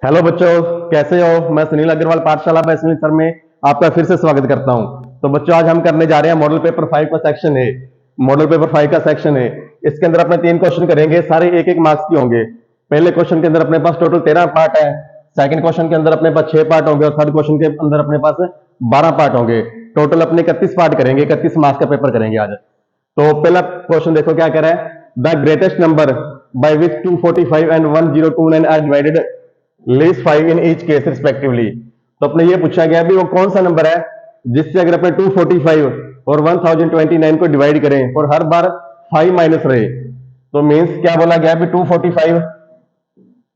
Hello बच्चों, कैसे हो? मैं सुनील अग्रवाल पाठशाला बैसमिल सर में आपका फिर से स्वागत करता हूं। तो बच्चों, आज हम करने जा रहे हैं मॉडल पेपर 5 का सेक्शन है। मॉडल पेपर 5 का सेक्शन है। इसके अंदर अपने 3 क्वेश्चन करेंगे, सारे एक एक मार्क्स के होंगे। पहले क्वेश्चन के अंदर अपने पास टोटल 13 पार्ट है। सेकंड क्वेश्चन के अंदर अपने पास 6 पार्ट होंगे और थर्ड क्वेश्चन के अंदर अपने पास 12 पार्ट होंगे। टोटल अपने 31 पार्ट करेंगे, 31 मार्क्स का पेपर करेंगे आज। तो पहला क्वेश्चन देखो क्या कह रहा है। The greatest number by which 245 and 1029 are divided least 5 in each case respectively. तो अपने ये पूछा गया भी वो कौन सा नंबर है जिससे अगर अपने 245 और 1029 को डिवाइड करें और हर बार 5 माइनस रहे। तो मींस क्या बोला गया भी 245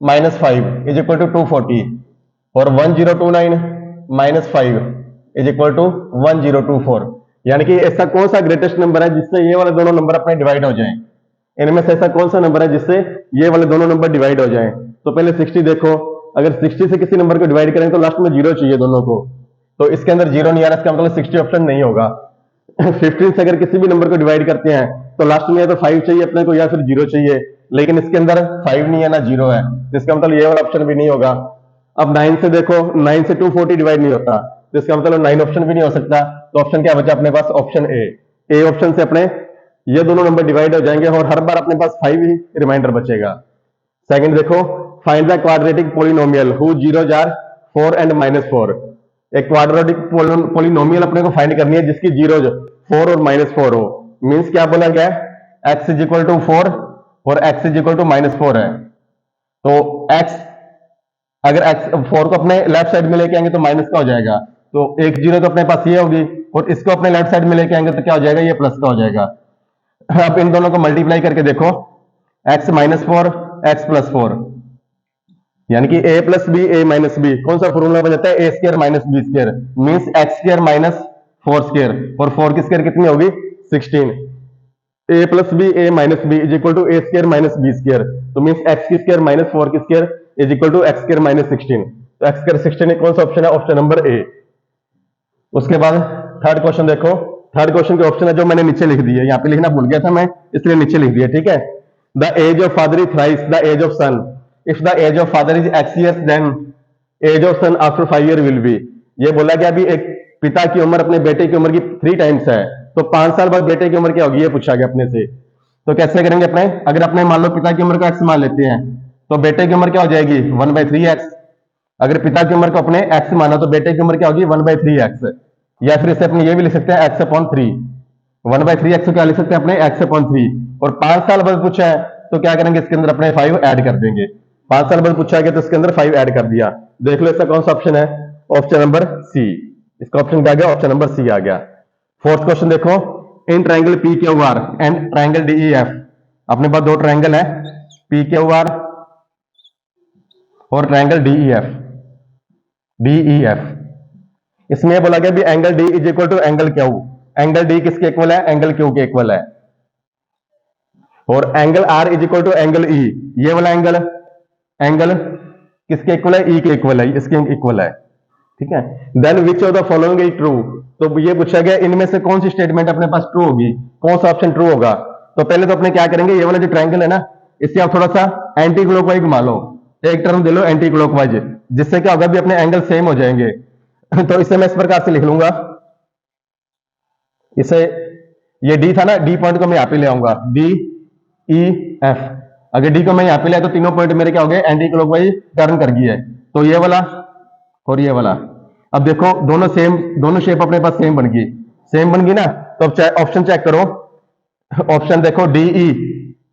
माइनस 5 इज इक्वल टू 240 और 1029 माइनस 5 इज इक्वल टू 1024। यानी कि ऐसा कौन सा ग्रेटेस्ट नंबर है जिससे ये वाले दोनों नंबर अपने डिवाइड हो जाएं। इनमें से ऐसा कौन सा नंबर है जिससे ये वाले दोनों नंबर डिवाइड हो जाएं। तो पहले 60 देखो, अगर 60 से किसी नंबर को डिवाइड करें तो लास्ट में जीरो चाहिए दोनों को। तो इसके अंदर जीरो नहीं आ रहा, इसका मतलब 60 ऑप्शन नहीं होगा। 15 से अगर किसी भी नंबर को डिवाइड करते हैं तो लास्ट में या तो 5 चाहिए अपने को या फिर जीरो चाहिए, लेकिन इसके अंदर 5 नहीं है ना जीरो है, तो इसका मतलब ये वाला ऑप्शन भी नहीं होगा। अब 9 से देखो, 9 से 240 डिवाइड नहीं होता, तो इसका मतलब 9 ऑप्शन भी नहीं हो सकता। तो ऑप्शन क्या बचा अपने पास? ऑप्शन ए ऑप्शन से अपने ये दोनों नंबर डिवाइड हो जाएंगे और हर बार अपने पास 5 ही रिमाइंडर बचेगा। सेकंड देखो, find the quadratic polynomial who zeros are 4 and -4। एक क्वाड्रेटिक पोलिनोमियल अपने को फाइंड करनी है जिसकी जीरोज 4 और -4 हो। मींस क्या बोला गया है? x इज इक्वल टू 4 और x इज इक्वल टू -4 है। तो x, अगर x 4 को अपने लेफ्ट साइड में लेके आएंगे तो माइनस का हो जाएगा, तो एक जीरो तो अपने पास ये होगी, और इसको अपने लेफ्ट साइड में लेके आएंगे तो क्या हो जाएगा? ये प्लस का हो जाएगा। अब इन दोनों को मल्टीप्लाई करके देखो, x -4 x +4, यानी कि a plus B A minus B. कौन सा फॉर्मूला बन जाता है? A square minus B square means X square minus 4 square, और 4 की स्क्र कितनी होगी? 16। A plus B A minus B is equal to A square minus B square, तो मीन्स एक्स की स्क्र माइनस 4 की square is equal to X square minus 16। तो X square 16 कौन सा ऑप्शन है? ऑप्शन नंबर ए। उसके बाद थर्ड क्वेश्चन देखो। थर्ड क्वेश्चन के ऑप्शन है जो मैंने नीचे लिख दिए, यहाँ पे लिखना भूल गया था मैं, इसलिए नीचे लिख दिया, ठीक है। The as of father is thrice the as of son. If the as of father is x years, then age of son after 5 year will be. ये बोला गया अभी एक पिता की उम्र अपने बेटे की उम्र की 3 टाइम्स है, तो 5 साल बाद बेटे की उम्र क्या होगी ये पूछा गया अपने से। तो कैसे करेंगे अपने? अगर अपने मान लो पिता की उम्र को x मान लेते हैं तो बेटे की उम्र क्या हो जाएगी? 1/3x। अगर पिता की उम्र को अपने x माना तो बेटे की उम्र क्या होगी? 1/3x। या फिर इसे अपने ये भी लिख सकते हैं x/3। 1/3x को क्या लिख सकते हैं अपने? x/3। और 5 साल बाद पूछा है तो क्या करेंगे? इसके अंदर अपने 5 ऐड कर देंगे। 5 साल बाद पूछा गया तो इसके अंदर 5 ऐड कर दिया। देख लो इसका कौन सा ऑप्शन है? Option number C. इसका ऑप्शन क्या आ गया? ऑप्शन नंबर सी आ गया। फोर्थ क्वेश्चन देखो, in triangle P Q R and triangle DEF. अपने पास दो ट्राइंगल है, पी क्यू आर और ट्राइंगल डीईएफ। इसमें बोला गया भी angle D is equal to angle Q. Angle D किसके इक्वल है? एंगल क्यू के इक्वल है। और angle R is equal to angle E. ये वाला एंगल एंगल किसके इक्वल है? ई के इक्वल है, इसके इक्वल है, ठीक है। Then which of the following is true. तो ये पूछा गया इनमें से कौन सी स्टेटमेंट अपने पास ट्रू होगी, कौन सा ऑप्शन ट्रू होगा। तो पहले तो अपने क्या करेंगे, ये वाला जो ट्रायंगल है ना, इससे आप थोड़ा सा एंटी क्लॉकवाइज घुमा लो, एक टर्म दे लो एंटी क्लॉकवाइज, जिससे क्या होगा भी अपने एंगल सेम हो जाएंगे। तो इसे मैं इस प्रकार से लिख लूंगा, इसे, ये डी था ना, डी पॉइंट को मैं यहां पे ले आऊंगा, डी ई एफ। अगर डी को मैं यहां पे ले तो तीनों पॉइंट मेरे क्या हो गए? एंटी क्लॉकवाइज टर्न कर गई है। तो ये वाला और ये वाला, अब देखो दोनों सेम, दोनों शेप अपने पास सेम बन गई, सेम बन गई ना। तो अब ऑप्शन चेक करो। ऑप्शन देखो, डीई,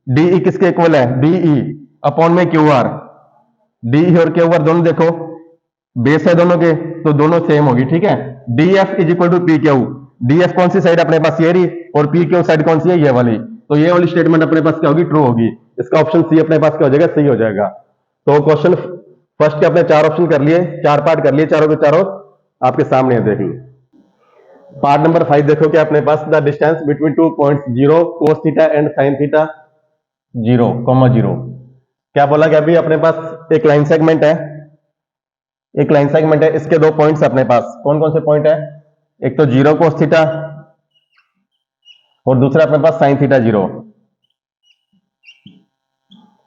डीई किसके इक्वल है? डीई अपॉन में क्यू आर। डीई और क्यू आर दोनों देखो बेस है दोनों के, तो दोनों सेम होगी, ठीक है। D F is equal to P Q. D F कौन सी साइड अपने पास? ये रही, और पी क्यू साइड कौन सी है? ये वाली। तो ये वाली स्टेटमेंट अपने पास क्या होगी? ट्रू होगी। इसका ऑप्शन सी अपने पास क्या हो जाएगा? सही हो जाएगा। तो क्वेश्चन फर्स्ट के अपने 4 ऑप्शन कर लिए, 4 पार्ट कर लिए, चारों के चारों आपके सामने है, देख लो। पार्ट नंबर 5 देखो क्या अपने पास, the distance between 2 points 0 cos theta and sin theta 0,0। क्या बोला गया अभी? अपने पास एक लाइन सेगमेंट है, एक लाइन सेगमेंट है, इसके 2 पॉइंट्स अपने पास। कौन कौन से पॉइंट है? एक तो 0 cos थीटा और दूसरा अपने पास sin थीटा 0,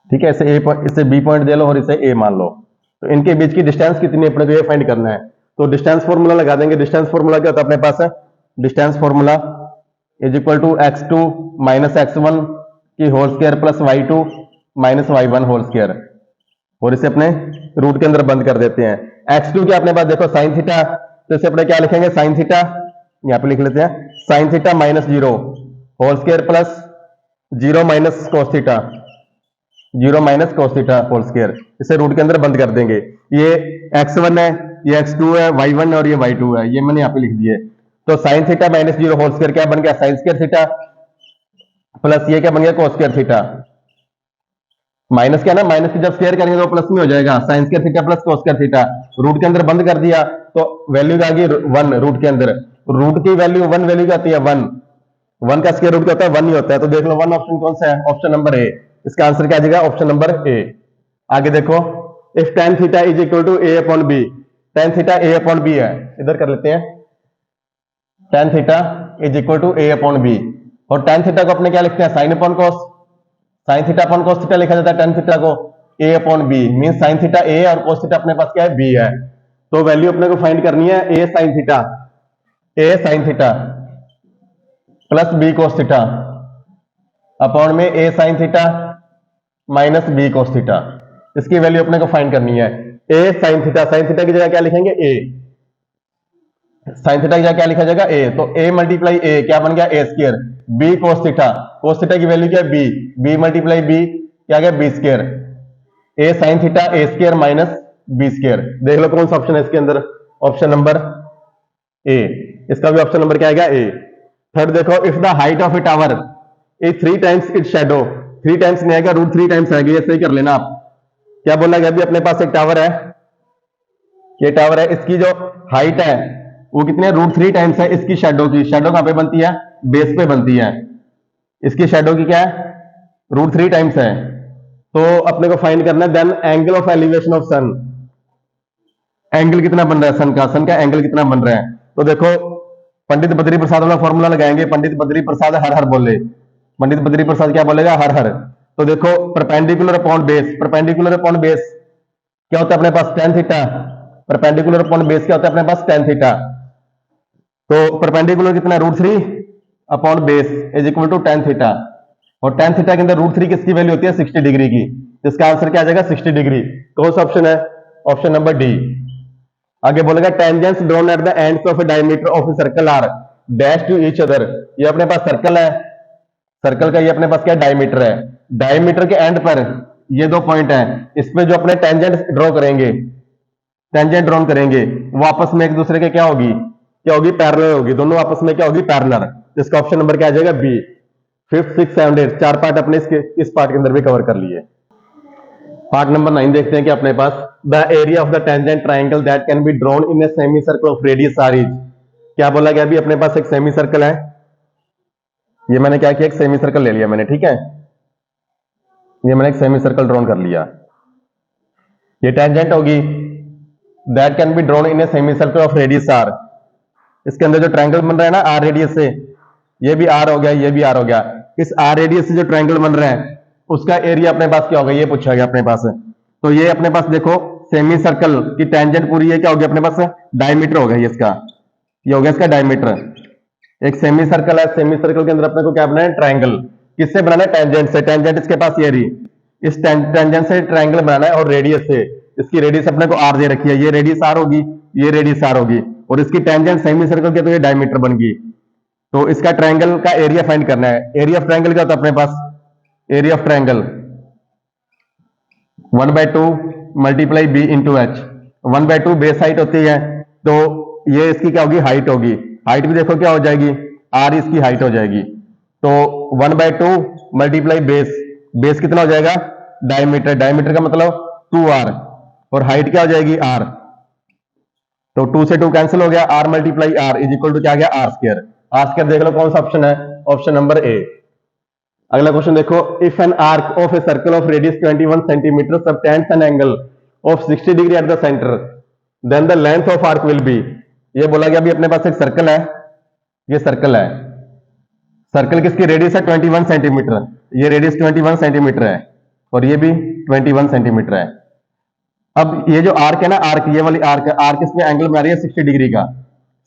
ठीक है। इसे बी पॉइंट दे लो और इसे ए मान लो। तो इनके बीच की डिस्टेंस कितनी है अपने को ये फाइंड करना है। तो डिस्टेंस फॉर्मूला लगा देंगे। डिस्टेंस फॉर्मूला क्या होता है अपने पास है, distance formula is equal to x2 minus x1 की whole square plus y2 minus y1 whole square, और इसे अपने रूट के अंदर बंद कर देते हैं। x2 क्या अपने पास देखो साइन थीटा, तो इसे अपने क्या लिखेंगे साइन थीटा, यहां पे लिख लेते हैं sine theta minus 0 whole square plus 0 minus cos theta, 0 minus cos theta whole square, इसे रूट के अंदर बंद कर देंगे। ये x1 है, ये x2 है, y1 है और ये y2 है, ये मैंने यहाँ पे लिख दिए। तो sine theta minus 0 whole square क्या बन गया, साइन स्क्वायर थीटा, प्लस ये क्या बन गया कोस स्क्वायर थीटा। माइनस क्या ना, माइनस की जब स्क्वायर करेंगे तो प्लस में हो जाएगा, sine square theta plus cos square theta, root के अंदर बंद कर दिया तो वैल्यू आ गई 1 रूट के अंदर। रूट की वैल्यू 1 वैल्यू क्या आती है 1, 1 का स्क्वायर रूट क्या होता है 1 ही होता है। तो देख लो 1 ऑप्शन कौन सा है, ऑप्शन नंबर ए, इसका आंसर क्या आ जाएगा ऑप्शन नंबर ए। आगे देखो if tan theta is equal to a upon B, tan theta a upon B है, इधर कर लेते हैं tan theta is equal to a upon B, और tan थीटा को अपने क्या लिखते हैं sine upon cos, sine theta upon cos theta लिखा जाता है tan थीटा को a upon B, mean sine theta a और कॉस थीटा अपने पास क्या है b है। तो वैल्यू अपने को फाइंड करनी है a sine theta plus b cos theta upon में a sign theta minus b cos theta, इसकी वैल्यू अपने को फाइंड करनी है। a साइन थीटा की जगह क्या लिखेंगे a, साइन थीटा की जगह क्या लिखा जाएगा a, तो a मल्टीप्लाई a क्या बन गया a square, b cos theta की वैल्यू क्या है b मल्टीप्लाई b क्या गया b square, a sign theta a square minus b square. देख लो कौन सा ऑप्शन है इसके अंदर, ऑप्शन नंबर ए, इसका भी ऑप्शन नंबर क्या आएगा ए। थर्ड देखो if the height of A tower is 3 times it's shadow, 3 times नहीं आएगा रूट 3 टाइम्स आएगी, ये सही कर लेना आप। क्या बोला गया अभी अपने पास एक टावर है, ये टावर है, इसकी जो हाइट है वो कितने रूट 3 टाइम्स है इसकी शैडो की, शैडो कहां पे बनती है बेस पे बनती है, इसकी शैडो की क्या है रूट 3 टाइम्स है। तो अपने को फाइंड करना है then angle of elevation of sun, angle कितना बन रहा है सन का एंगल कितना बन रहा है। तो देखो पंडित बद्री प्रसाद वाला फॉर्मूला लगाएंगे, पंडित बद्री प्रसाद हर हर बोले, पंडित बद्री प्रसाद क्या बोलेगा हर हर। तो देखो perpendicular upon base, perpendicular upon base क्या होता है अपने पास tan theta, perpendicular upon base क्या होता है अपने पास tan थीटा। तो परपेंडिकुलर कितना root 3 upon base is equal to tan theta, और tan थीटा के अंदर रूट 3 किसकी वैल्यू होती है 60 डिग्री की, इसका आंसर क्या आ जाएगा 60 डिग्री। कौन सा ऑप्शन है ऑप्शन नंबर डी। आगे बोलेगा tangents drawn at the ends of a diameter of a circle are dash to each other, ये अपने पास सर्कल है, सर्कल का ये अपने पास क्या डायमीटर है, डायमीटर के एंड पर ये 2 पॉइंट है, इस पे जो अपने टेंजेंट ड्रॉ करेंगे, टेंजेंट ड्रॉ करेंगे वो आपस में एक दूसरे के क्या होगी पैरेलल होगी, दोनों आपस में क्या होगी पैरेलल। इसका ऑप्शन नंबर क्या आ जाएगा B. 5th 6th 7th 8 4 part अपने इस पार्ट के अंदर भी कवर कर लिए। पार्ट नंबर 9 देखते हैं कि अपने पास the area of the tangent triangle that can be drawn in a semi circle of radius R is, क्या बोला गया अभी अपने पास एक सेमी सर्कल है, ये मैंने क्या किया एक सेमी सर्कल ले लिया मैंने, ठीक है, ये मैंने एक सेमी सर्कल ड्रॉन कर लिया, ये टेंजेंट होगी that can be drawn in a semi circle of radius R, इसके अंदर जो ट्राइंगल बन रहा है ना आर रेडियस से, ये भी आर हो गया ये भी आर हो गया, इस आर रेडियस से जो ट्राइंगल बन रहा है उसका एरिया अपने पास क्या होगा ये पूछा गया अपने पास। तो ये अपने पास देखो सेमी सर्कल की टेंजेंट पूरी है क्या हो गया अपने पास डायमीटर हो गया ये इसका, ये हो गया इसका डायमीटर। एक सेमी सर्कल है, सेमी सर्कल के अंदर अपने को क्या बनाना है ट्राइंगल, किससे बनाना है टेंजेंट से, टेंजेंट इसके पास ये रही, इस टेंजेंट से ट्राइंगल बनाना है और रेडियस से, इसकी रेडियस अपने को आर दे रखी है, ये रेडियस आर होगी ये रेडियस आर होगी, और इसकी टेंजेंट सेमी सर्कल के तो ये डायमीटर बन गई। तो इसका ट्राइंगल का एरिया फाइंड करना है, एरिया ऑफ ट्राइंगल क्या होता है अपने पास, area of triangle 1/2 multiply B into H, 1/2 base height होती है, तो ये इसकी क्या होगी हाइट होगी, हाइट भी देखो क्या हो जाएगी आर इसकी हाइट हो जाएगी, तो 1/2 मल्टीप्लाई बेस, बेस कितना हो जाएगा डायमीटर, डायमीटर का मतलब 2r, और हाइट क्या हो जाएगी r, तो 2 से 2 कैंसिल हो गया, r multiply r is equal to क्या गया r स्क्वायर। r स्क्वायर देख लो कौन सा ऑप्शन है ऑप्शन नंबर ए। अगला क्वेश्चन देखो if an arc of a circle of radius 21 centimetre subtends an angle of 60 degree at the centre then the length of arc will be, ये बोला गया अभी अपने पास एक सर्कल है, ये सर्कल है, सर्कल किसकी रेडियस है 21 सेंटीमीटर, ये रेडियस 21 सेंटीमीटर है और ये भी 21 सेंटीमीटर है, अब ये जो आर्क है ना, आर्क, ये वाली आर्क है, आर्क इसमें एंगल बना रही है 60 डिग्री का,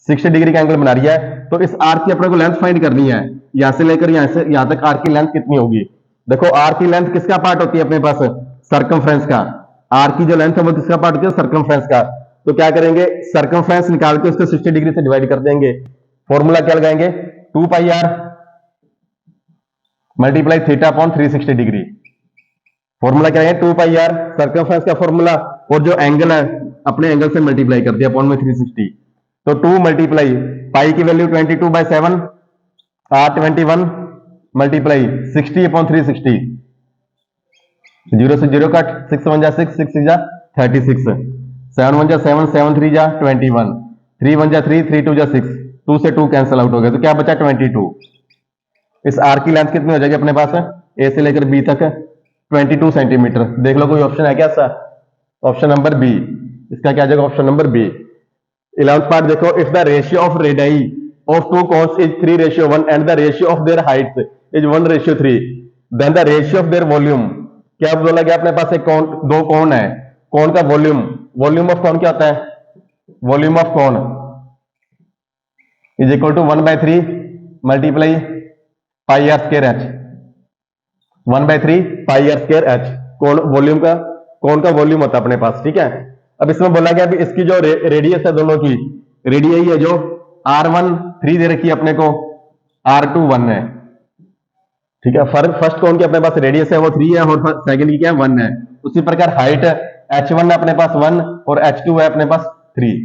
60 डिग्री का एंगल बना रही है। तो इस आर्क की अपने को लेंथ फाइंड करनी है, यहां से लेकर यहां से यहां तक आर्क की लेंथ कितनी होगी। देखो आर्क की लेंथ किसका पार्ट होती है अपने पास, सर्कमफ्रेंस का। आर्क की जो लेंथ है वो किसका पार्ट होती है, सर्कमफ्रेंस का। तो क्या करेंगे, सर्कमफ्रेंस निकाल के उसको 60 डिग्री से डिवाइड कर देंगे। फॉर्मूला क्या लगाएंगे, 2 pi R multiply theta upon 360 degree. Formula क्या है, 2 पाई आर सर्कमफ्रेंस का फॉर्मूला, और जो एंगल है अपने एंगल से मल्टीप्लाई कर दिया अपॉन में 360। तो 2 मल्टीप्लाई पाई की वैल्यू 22/7, आर 21 मल्टीप्लाई 60 अपॉन 360, 0 से 0 कट, 6 1 जा 6, 6 जा 36, 7 1 जा 7, 7 3 जा 21, 3 1 जा 3, 3 2 जा 6, 2 से 2 कैंसिल आउट हो गया, तो क्या बचा 22। इस आर की लेंथ कितनी हो जाएगी अपने पास, ए से लेकर बी तक 22 सेंटीमीटर। देख लो कोई ऑप्शन है क्या ऐसा, ऑप्शन नंबर बी, इसका क्या जाएगा, option number B. 11th part देखो, if the ratio of radii of two cones is 3:1 and the ratio of their heights is 1:3, then the ratio of their volume. क्या बोला गया अपने पास, एक कोन, दो कोन है, कोन का वॉल्यूम, वॉल्यूम ऑफ कोन क्या होता है, volume of cone is equal to 1/3 multiply pi R square H, 1/3 pi R square H, cone volume का, कोन का वॉल्यूम होता है अपने पास, ठीक है। अब इसमें बोला गया अभी इसकी जो रेडियस है दोनों की, रेडियस है जो R1 3 दे रखी है अपने को, R2 1 है, ठीक है। फर्स्ट कोन की अपने पास रेडियस है वो 3 है, और सेकंड की क्या है 1 है। उसी प्रकार हाइट H1 है अपने पास 1 और H2 है अपने पास 3।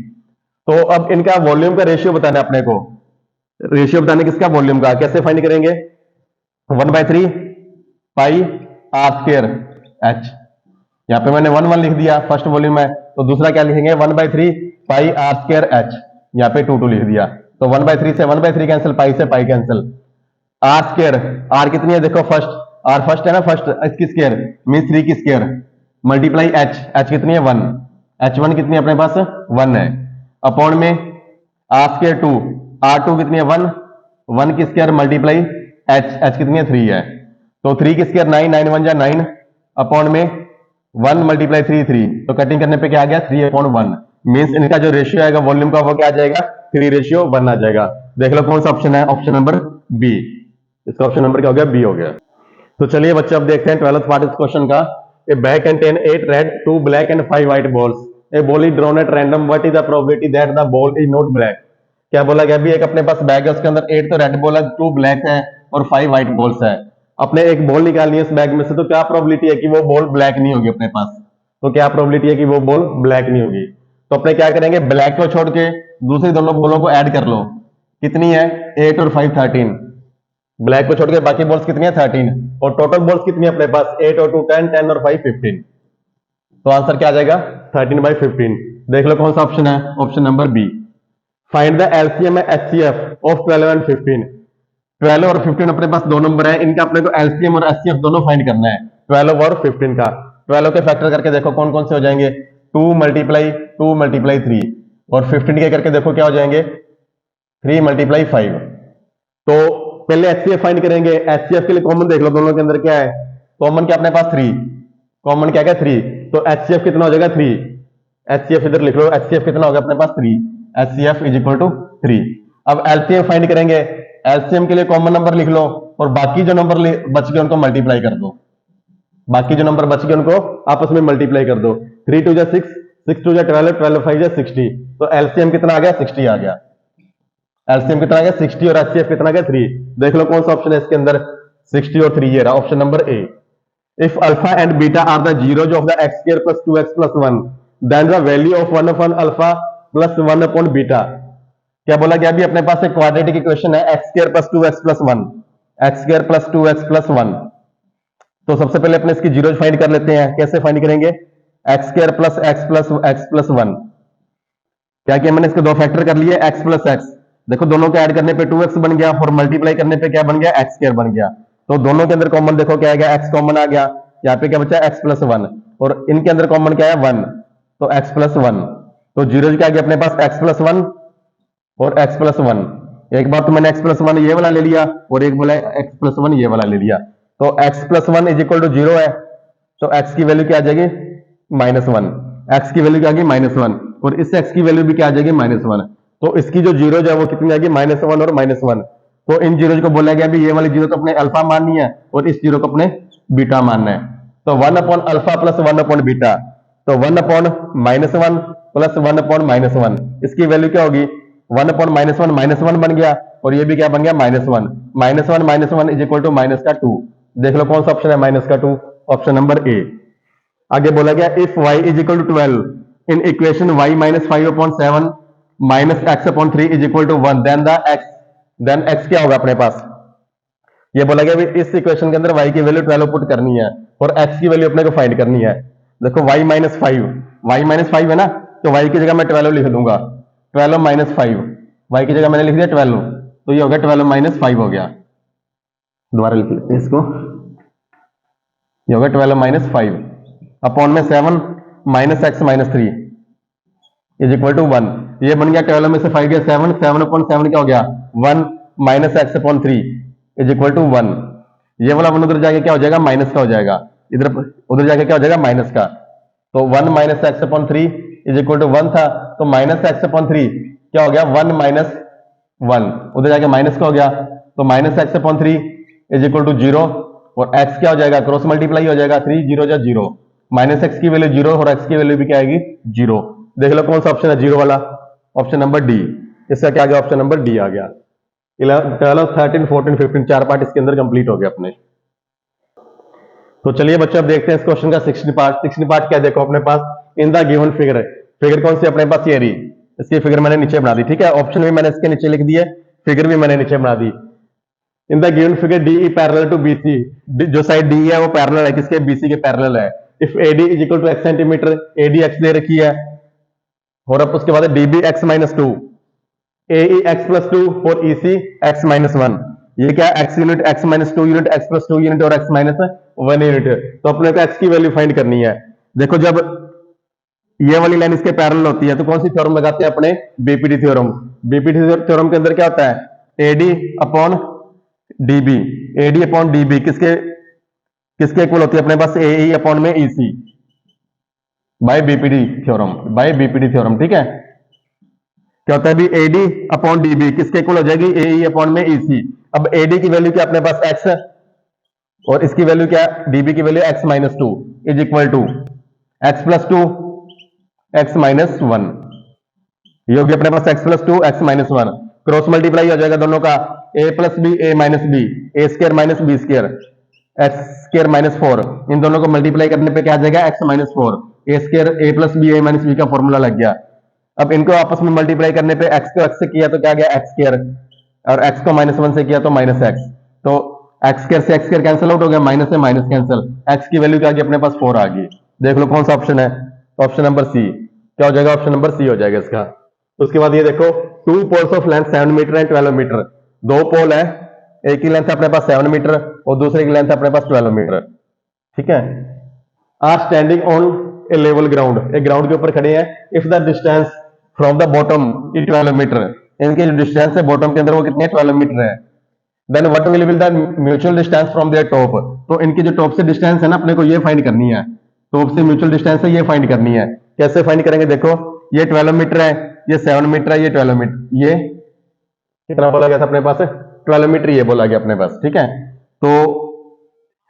तो अब इनका वॉल्यूम का रेशियो बताना है अपने को, रेशियो बताने किसका, वॉल्यूम का। कैसे फाइंड करेंगे, 1/3 पाई आर स्क्वायर एच, यहाँ पे मैंने 1 1 लिख दिया, फर्स्ट वॉल्यूम है। तो दूसरा क्या लिखेंगे, 1/3 पाई आर स्क्वायर एच, यहाँ पे 2 2 लिख दिया। तो 1/3 से 1/3 कैंसिल, पाई से pi cancel. R square, R कितनी है देखो, फर्स्ट आर फर्स्ट है ना, फर्स्ट इसकी स्क्वायर मीन 3 की स्क्वायर, मल्टीप्लाई एच, एच कितनी है 1, H1 कितनी है अपने पास 1 है, अपॉन में आर स्क्वायर 2, R2 कितनी है 1, 1 की स्क्वायर मल्टीप्लाई एच, एच कितनी है 3 है। तो 3 की स्क्वायर 9, 9 1 जा 9, अपॉन में 1 मल्टीप्लाई 3 3, तो कटिंग करने पे क्या आ गया 3/1, मीन्स इनका जो रेशियो आएगा वॉल्यूम का वो क्या आ जाएगा 3:1 आ जाएगा। देख लो कौन सा ऑप्शन है, ऑप्शन नंबर बी। इसका ऑप्शन नंबर क्या हो गया, बी हो गया। तो चलिए बच्चे अब देखते हैं 12th पार्ट इस क्वेश्चन का। ए bag contain 8 red 2 black and 5 white balls, A ball is drawn at random, what is the probability that the ball is not black. क्या बोला गया, भी एक अपने पास बैग है, उसके अंदर 8 तो रेड बॉल है, 2 ब्लैक है और 5 व्हाइट बॉल्स है। अपने एक बॉल निकालनी है इस बैग में से, तो क्या प्रोबेबिलिटी है कि वो बॉल ब्लैक नहीं होगी अपने पास, तो क्या प्रोबेबिलिटी है कि वो बॉल ब्लैक नहीं होगी। तो अपने क्या करेंगे, ब्लैक को छोड़ के दूसरी दोनों बॉलों को ऐड कर लो, कितनी है 8 और 5 13, ब्लैक को छोड़ के बाकी बॉल्स कितनी है 13, और टोटल बॉल्स कितनी है अपने पास 8 और 2 10, 10 और 5 15। तो आंसर क्या आ जाएगा 13/15। देख लो कौन सा ऑप्शन है, option number B. Find the LCM HCF of 12 and 15। 12 और 15 अपने पास दो नंबर है, इनका अपने को एलसीएम और एचसीएफ दोनों फाइंड करना है, 12 और 15 का। 12 के फैक्टर करके देखो कौन कौन से हो जाएंगे, 2 मल्टीप्लाई 3, और 15 के करके देखो क्या हो जाएंगे 3 मल्टीप्लाई 5। तो पहले एचसीएफ फाइंड करेंगे, एचसीएफ के लिए कॉमन देख लो दोनों के अंदर क्या है, कॉमन क्या अपने पास 3, कॉमन क्या क्या 3, तो एचसीएफ कितना हो जाएगा 3, एचसीएफ इधर लिख लो, एचसीएफ कितना होगा अपने पास 3, एचसीएफ इज इक्वल टू 3। अब एलसीएम फाइंड करेंगे, एलसीएम के लिए कॉमन नंबर लिख लो, और बाकी जो नंबर बच गए उनको मल्टीप्लाई कर दो, बाकी जो नंबर बच गए उनको आपस में मल्टीप्लाई कर दो, 3 2 जा 6, 6 2 जा 12, 12 5 जा 60। तो एलसीएम कितना आ गया 60 आ गया, एलसीएम कितना आ गया 60, और एचसीएफ कितना आ गया 3। देख लो कौन सा ऑप्शन है इसके अंदर, 60 और 3 ये रहा, option number A. If alpha and beta are the zeros of the x square plus 2x plus 1, then the value of 1 upon alpha plus 1 upon beta. क्या बोला गया, अभी अपने पास एक क्वाड्रेटिक इक्वेशन है, x square plus 2x plus 1, x square plus 2x plus 1। तो सबसे पहले अपने इसकी जीरोज फाइंड कर लेते हैं, कैसे फाइंड करेंगे, x square plus x plus 1। क्या किया मैंने, इसके दो फैक्टर कर लिए, x प्लस x, देखो दोनों के ऐड करने पे 2x बन गया, और मल्टीप्लाई करने पे क्या बन गया x स्क्वायर बन गया। तो दोनों के अंदर कॉमन देखो क्या आ गया, x कॉमन आ गया, यहाँ पे क्या बचा x प्लस 1, और इनके अंदर कॉमन क्या है 1, तो x प्लस 1। तो जीरो क्या आ गया अपने पास x प्लस 1 और x प्लस 1। एक बार तो मैंने x प्लस 1 ये वाला ले लिया, और एक बोला x प्लस 1 ये वाला ले लिया। तो x plus 1 is equal to 0 है, तो x की वैल्यू क्या आ जाएगी -1, एक्स की वैल्यू क्या आ गई -1 और इस एक्स की वैल्यू भी क्या आ जाएगी -1। तो इसकी जो जीरो है वो कितनी आ गई -1 और -1। तो इन जीरो को बोला गया भी ये वाली जीरो तो अपने अल्फा माननी है और इस जीरो को अपने बीटा मानना है। तो 1/अल्फा प्लस 1/बीटा, तो 1/-1 प्लस 1/-1, इसकी वैल्यू क्या होगी 1/-1 बन गया और ये भी क्या बन गया -1। -1 इज इक्वल टू -2। देख लो कौन सा ऑप्शन है -2, ऑप्शन नंबर ए। आगे बोला गया if y is equal to 12 in equation y -5/7 -x/3 is equal to 1 then x क्या होगा अपने पास। ये बोला गया इस इक्वेशन के अंदर y की वैल्यू 12 पुट करनी है और x की वैल्यू अपने को फाइंड करनी है। देखो y-5 है ना, तो y की जगह मैं 12 लिख दूंगा, 12 - 5, y की जगह मैंने लिख दिया 12, तो ये हो गया 12 - 5 हो गया। दोबारा लिख लेते हैं इसको, ये होगा 12 - 5 अपॉन में 7 -x-3 इज इक्वल टू 1। ये बन गया 12 में से 5 गया 7, 7/7 क्या हो गया 1 -x/3 इज इक्वल टू 1। ये वाला 1 उधर जाके क्या हो जाएगा माइनस का हो जाएगा, इधर उधर जाके क्या हो जाएगा माइनस का। तो 1 -x/3 इज इक्वल टू 1 था, तो -x/3 क्या हो गया 1 - 1, उधर जाके माइनस का हो गया, तो -x/3 इज इक्वल टू 0 और x क्या हो जाएगा क्रॉस मल्टीप्लाई हो जाएगा 3 0 जा 0, -x की वैल्यू 0 और x की वैल्यू भी क्या आएगी 0। देख लो कौन सा ऑप्शन है 0 वाला, ऑप्शन नंबर डी। इसका क्या आ गया ऑप्शन नंबर डी आ गया। 12 13 14 15 चार पार्ट इसके अंदर कंप्लीट हो गए अपने। तो चलिए बच्चों अब देखते हैं इस क्वेश्चन का 16 पार्ट। 16 पार्ट क्या देखो अपने पास in the given figure, figure कौन सी अपने पास ये रही, इसकी फिगर मैंने नीचे बना दी, ठीक है। ऑप्शन भी मैंने इसके नीचे लिख दिए, फिगर भी मैंने नीचे बना दी। In the given figure D E parallel to BC, जो साइड डी है वो पैरेलल है किसके बीसी के पैरेलल है। If AD is equal to x centimetre, AD x दे रखी है और अब उसके बाद डीबी x-2, AE x+2 और EC x-1। ये क्या x unit x-2 unit x+2 unit और x-1 यूनिट। तो अपने को x की वैल्यू फाइंड करनी है। देखो जब ये वाली लाइन इसके पैरेलल होती है तो कौन सी थ्योरम लगाते हैं अपने बीपीडी थ्योरम। बीपीडी थ्योरम के अंदर क्या होता है AD upon DB, AD upon DB किसके किसके इक्वल होती है अपने पास AE अपॉन में EC बाय बीपीडी थ्योरम, ठीक है। क्या होता है अभी AD अपॉन DB किसके इक्वल हो जाएगी AE अपॉन में EC। अब AD की वैल्यू क्या अपने पास x है और इसकी वैल्यू क्या DB की value x-2 is equal to x+2 x-1। ये हो गया अपने पास x+2 x-1, क्रॉस मल्टीप्लाई हो जाएगा दोनों का a + b a - b, a² - b² x² - 4, इन दोनों को मल्टीप्लाई करने पे क्या आ जाएगा x-4, a² a + b a - b का फॉर्मूला लग गया। अब इनको आपस में मल्टीप्लाई करने पे x को x से किया तो क्या गया x² और x को -1 से किया तो -x, तो x² से x² कैंसिल आउट हो गया, माइनस से माइनस कैंसिल, x की वैल्यू क्या आ गई अपने पास 4 आ गई। देख लो कौन सा ऑप्शन है, ऑप्शन नंबर सी। क्या हो जाएगा ऑप्शन नंबर सी हो जाएगा इसका। तो उसके बाद ये देखो 2 poles of length 7 metre and 12 metre, दो पोल है, एक की लेंथ अपने पास 7 मीटर और दूसरे की लेंथ अपने पास 12 मीटर, ठीक है। Are standing on a level ground, एक ग्राउंड के ऊपर खड़े हैं। If the distance from the bottom is 12 metre, इनके जो डिस्टेंस है बॉटम के अंदर वो कितने 12 मीटर है। Then what will be the mutual distance from their top, तो इनकी जो टॉप से डिस्टेंस है ना अपने को ये फाइंड करनी है, टॉप से म्यूचुअल डिस्टेंस है ये फाइंड करनी है। कैसे फाइंड करेंगे देखो, ये 12 मीटर है, ये 7 मीटर है, ये 12 मीटर, ये कितना बोला गया था अपने पास 12 मीटर ये बोला गया अपने पास, ठीक है। तो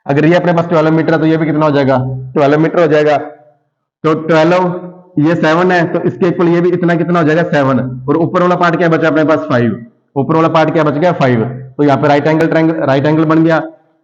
अगर ये अपने पास 12 मीटर है तो ये भी कितना हो जाएगा 12 मीटर हो जाएगा। तो 12 ये 7 है तो इसके इक्वल ये भी इतना कितना हो जाएगा 7, और ऊपर वाला पार्ट क्या बचा अपने पास 5, ऊपर वाला पार्ट क्या बच गया 5, तो यहाँ पे राइट एंगल बन गया।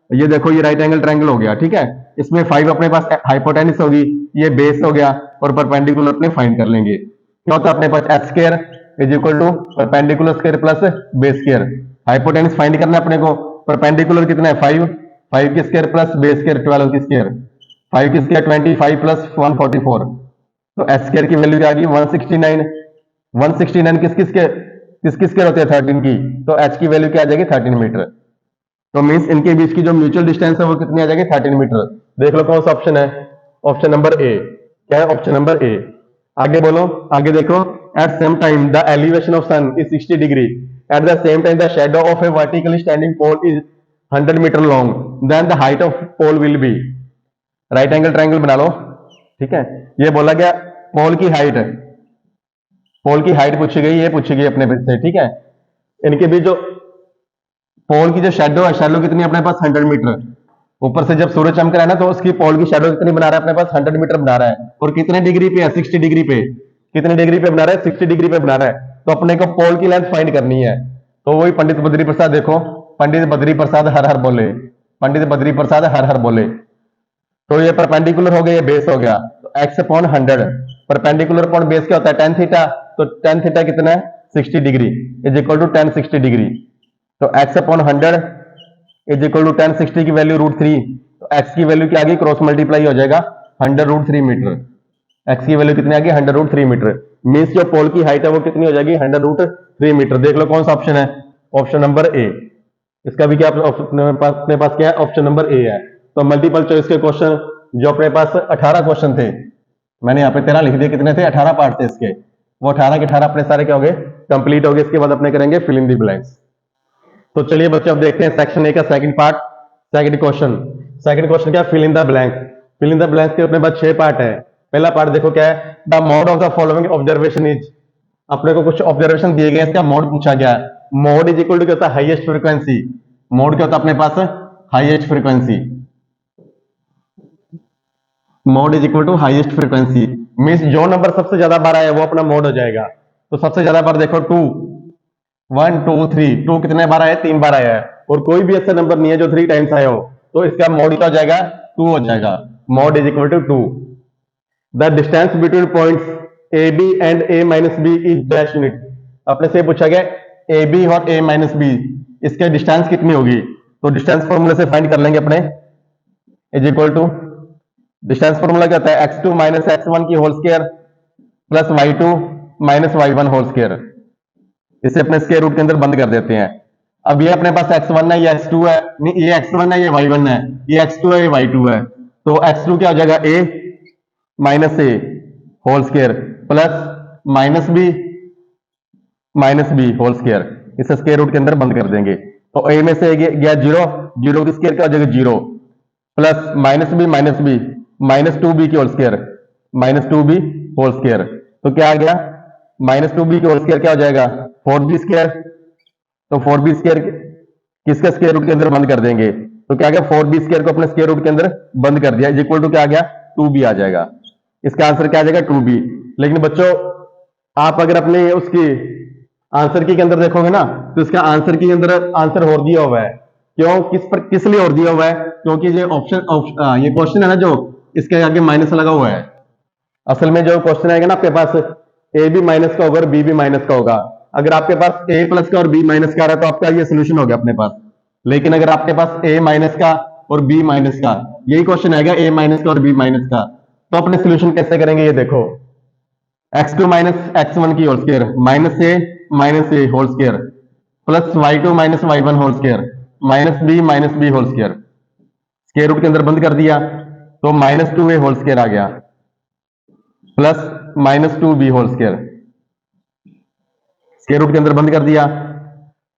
ये देखो ये राइट एंगल ट्रायंगल हो गया, ठीक है। इसमें 5 अपने पास हाइपोटेनस होगी, ये बेस हो गया और परपेंडिकुलर अपने फाइंड कर लेंगे। क्या होता है अपने पास h² is equal to perpendicular square plus base square. Hypotenuse find करना है अपने को, परपेंडिकुलर कितना है 5 की स्क्वायर प्लस बेस स्क्वायर 12 की स्क्वायर, 5 की स्क्वायर 25 प्लस 144, तो h² की वैल्यू क्या आ गई 169। 169 किस किसके होते हैं 13 की, तो h की वैल्यू क्या आ जाएगी 13 मीटर। तो मींस इनके बीच की जो म्यूचुअल डिस्टेंस है वो कितनी आ जाएगी 13 मीटर। देख लो कौन सा ऑप्शन है, ऑप्शन नंबर ए। क्या है ऑप्शन नंबर ए। आगे बोलो, आगे देखो, at same time the elevation of sun is 60 degree, at the same time the shadow of a vertically standing pole is 100 metre long, then the height of pole will be. Right angle triangle बना लो, ठीक है। ये बोला गया पोल की height, पोल की height पूछी गई, ये पूछी गई अपने से, ठीक है। इनके बीच जो पोल की जो शेडो है, शेडो कितनी है अपने पास 100 मीटर। ऊपर से जब सूरज चमक रहा है ना, तो उसकी पोल की शेडो कितनी बना रहा है अपने पास 100 मीटर बना रहा है। और कितने डिग्री पे है, 60 डिग्री पे। कितने डिग्री पे बना रहा है, 60 डिग्री पे बना रहा है। तो अपने को पोल की लेंथ फाइंड करनी है। तो वही पंडित बद्री प्रसाद, देखो पंडित बद्री प्रसाद हर हर बोले, पंडित बद्री प्रसाद हर हर बोले। तो ये परपेंडिकुलर हो गया, ये बेस हो गया। तो X upon 100, perpendicular upon base क्या होता है, टेन थीटा। तो टेन थीटा कितना है, 60 degree, is equal to tan 60 degree. तो X upon 100 is equal to tan 60 की वैल्यू √3। तो एक्स की वैल्यू क्या आ गई, क्रॉस मल्टीप्लाई हो जाएगा 100√3 मीटर। एक्स की वैल्यू कितनी आ गई, 100√3 मीटर। मीन्स जो पोल की हाइट है वो कितनी हो जाएगी, 100√3 मीटर। देख लो कौन सा ऑप्शन है, ऑप्शन नंबर ए। इसका भी क्या अपने पास क्या है, ऑप्शन नंबर ए है। तो मल्टीपल चॉइस के क्वेश्चन जो अपने पास 18 क्वेश्चन थे, मैंने यहाँ पे 13 लिख दिए, कितने थे, 18 पार्ट थे इसके। वो 18 के 18 अपने सारे क्या हो गए, कंप्लीट हो गए। इसके बाद अपने करेंगे फिल इन दी ब्लैंक्स। तो चलिए बच्चों अब देखते हैं सेक्शन ए का second part, second question. Second question क्या, fill in the blanks. Fill in the blanks के अपने पास 6 पार्ट है। पहला पार्ट देखो क्या है, the mode of the following observation is. अपने को कुछ ऑब्जर्वेशन दिए गए, इसका मोड पूछा गया। मोड इज इक्वल टू क्या होता है, हाईएस्ट फ्रीक्वेंसी। मोड क्या होता है अपने पास, highest frequency. Mode is equal to highest frequency means जो नंबर सबसे ज्यादा बार आया वो अपना मोड हो जाएगा। तो सबसे ज्यादा बार देखो 2, 1 2 3, 2 कितने बार आया, 3 बार आया है। और कोई भी ऐसा नंबर नहीं है जो 3 टाइम्स आया हो, तो इसका मोड क्या हो जाएगा, 2 हो जाएगा। Mod is equal to 2। The distance between points A B and A minus B is dash unit. अपने से पूछा गया ए बी और ए माइनस बी, इसके डिस्टेंस कितनी होगी। तो डिस्टेंस फॉर्मूले से फाइंड कर लेंगे अपने, is equal to, distance formula क्या होता है, x2 माइनस x1 की whole square plus y2 minus y1 whole square. इसे अपने स्क्वायर रूट के अंदर बंद कर देते हैं। अब ये अपने पास x1 है, ये x2 है, नहीं ये x1 है, ये y1 है, ये x2 है, ये y2 है। तो x2 क्या हो जाएगा, a minus A whole square plus minus B whole square. इसे स्क्वायर रूट के अंदर बंद कर देंगे। तो a में से गया 0, 0 की स्क्वायर क्या हो जाएगा 0, plus minus B minus 2b की whole square, minus 2b whole square. तो क्या आ गया, माइनस 2b की होल स्क्वायर क्या हो जाएगा 4b स्क्वायर। तो 4b स्क्वायर किसके स्क्वायर रूट के अंदर बंद कर देंगे। तो क्या आ गया, 4b स्क्वायर को अपने स्क्वायर रूट के अंदर बंद कर दिया, इज इक्वल टू क्या आ गया 2b आ जाएगा। इसका आंसर क्या आ जाएगा 2b। लेकिन बच्चों आप अगर अपने उसकी आंसर की के अंदर देखोगे ना, तो इसका आंसर की अंदर आंसर और दिया हुआ है। क्यों, किस लिए और दिया हुआ है, क्योंकि ये ये क्वेश्चन है ना जो इसके आगे माइनस लगा हुआ है। असल में जो क्वेश्चन आएगा ना आपके पास, ए बी माइनस का होगा और बी भी माइनस का होगा। अगर आपके पास ए प्लस का और बी माइनस का आ रहा है तो आपका ये सोल्यूशन हो गया अपने पास। लेकिन अगर आपके पास ए माइनस का और बी माइनस का, यही क्वेश्चन आएगा ए माइनस का और बी माइनस का, तो अपने सोल्यूशन कैसे करेंगे, ये देखो x2 माइनस x1 की whole square minus A whole square plus y2 minus y1 whole square minus B whole square. Square root के अंदर बंद कर दिया, तो माइनस 2a होल स्क्वायर आ गया plus minus 2b whole square. Square root के अंदर बंद कर दिया,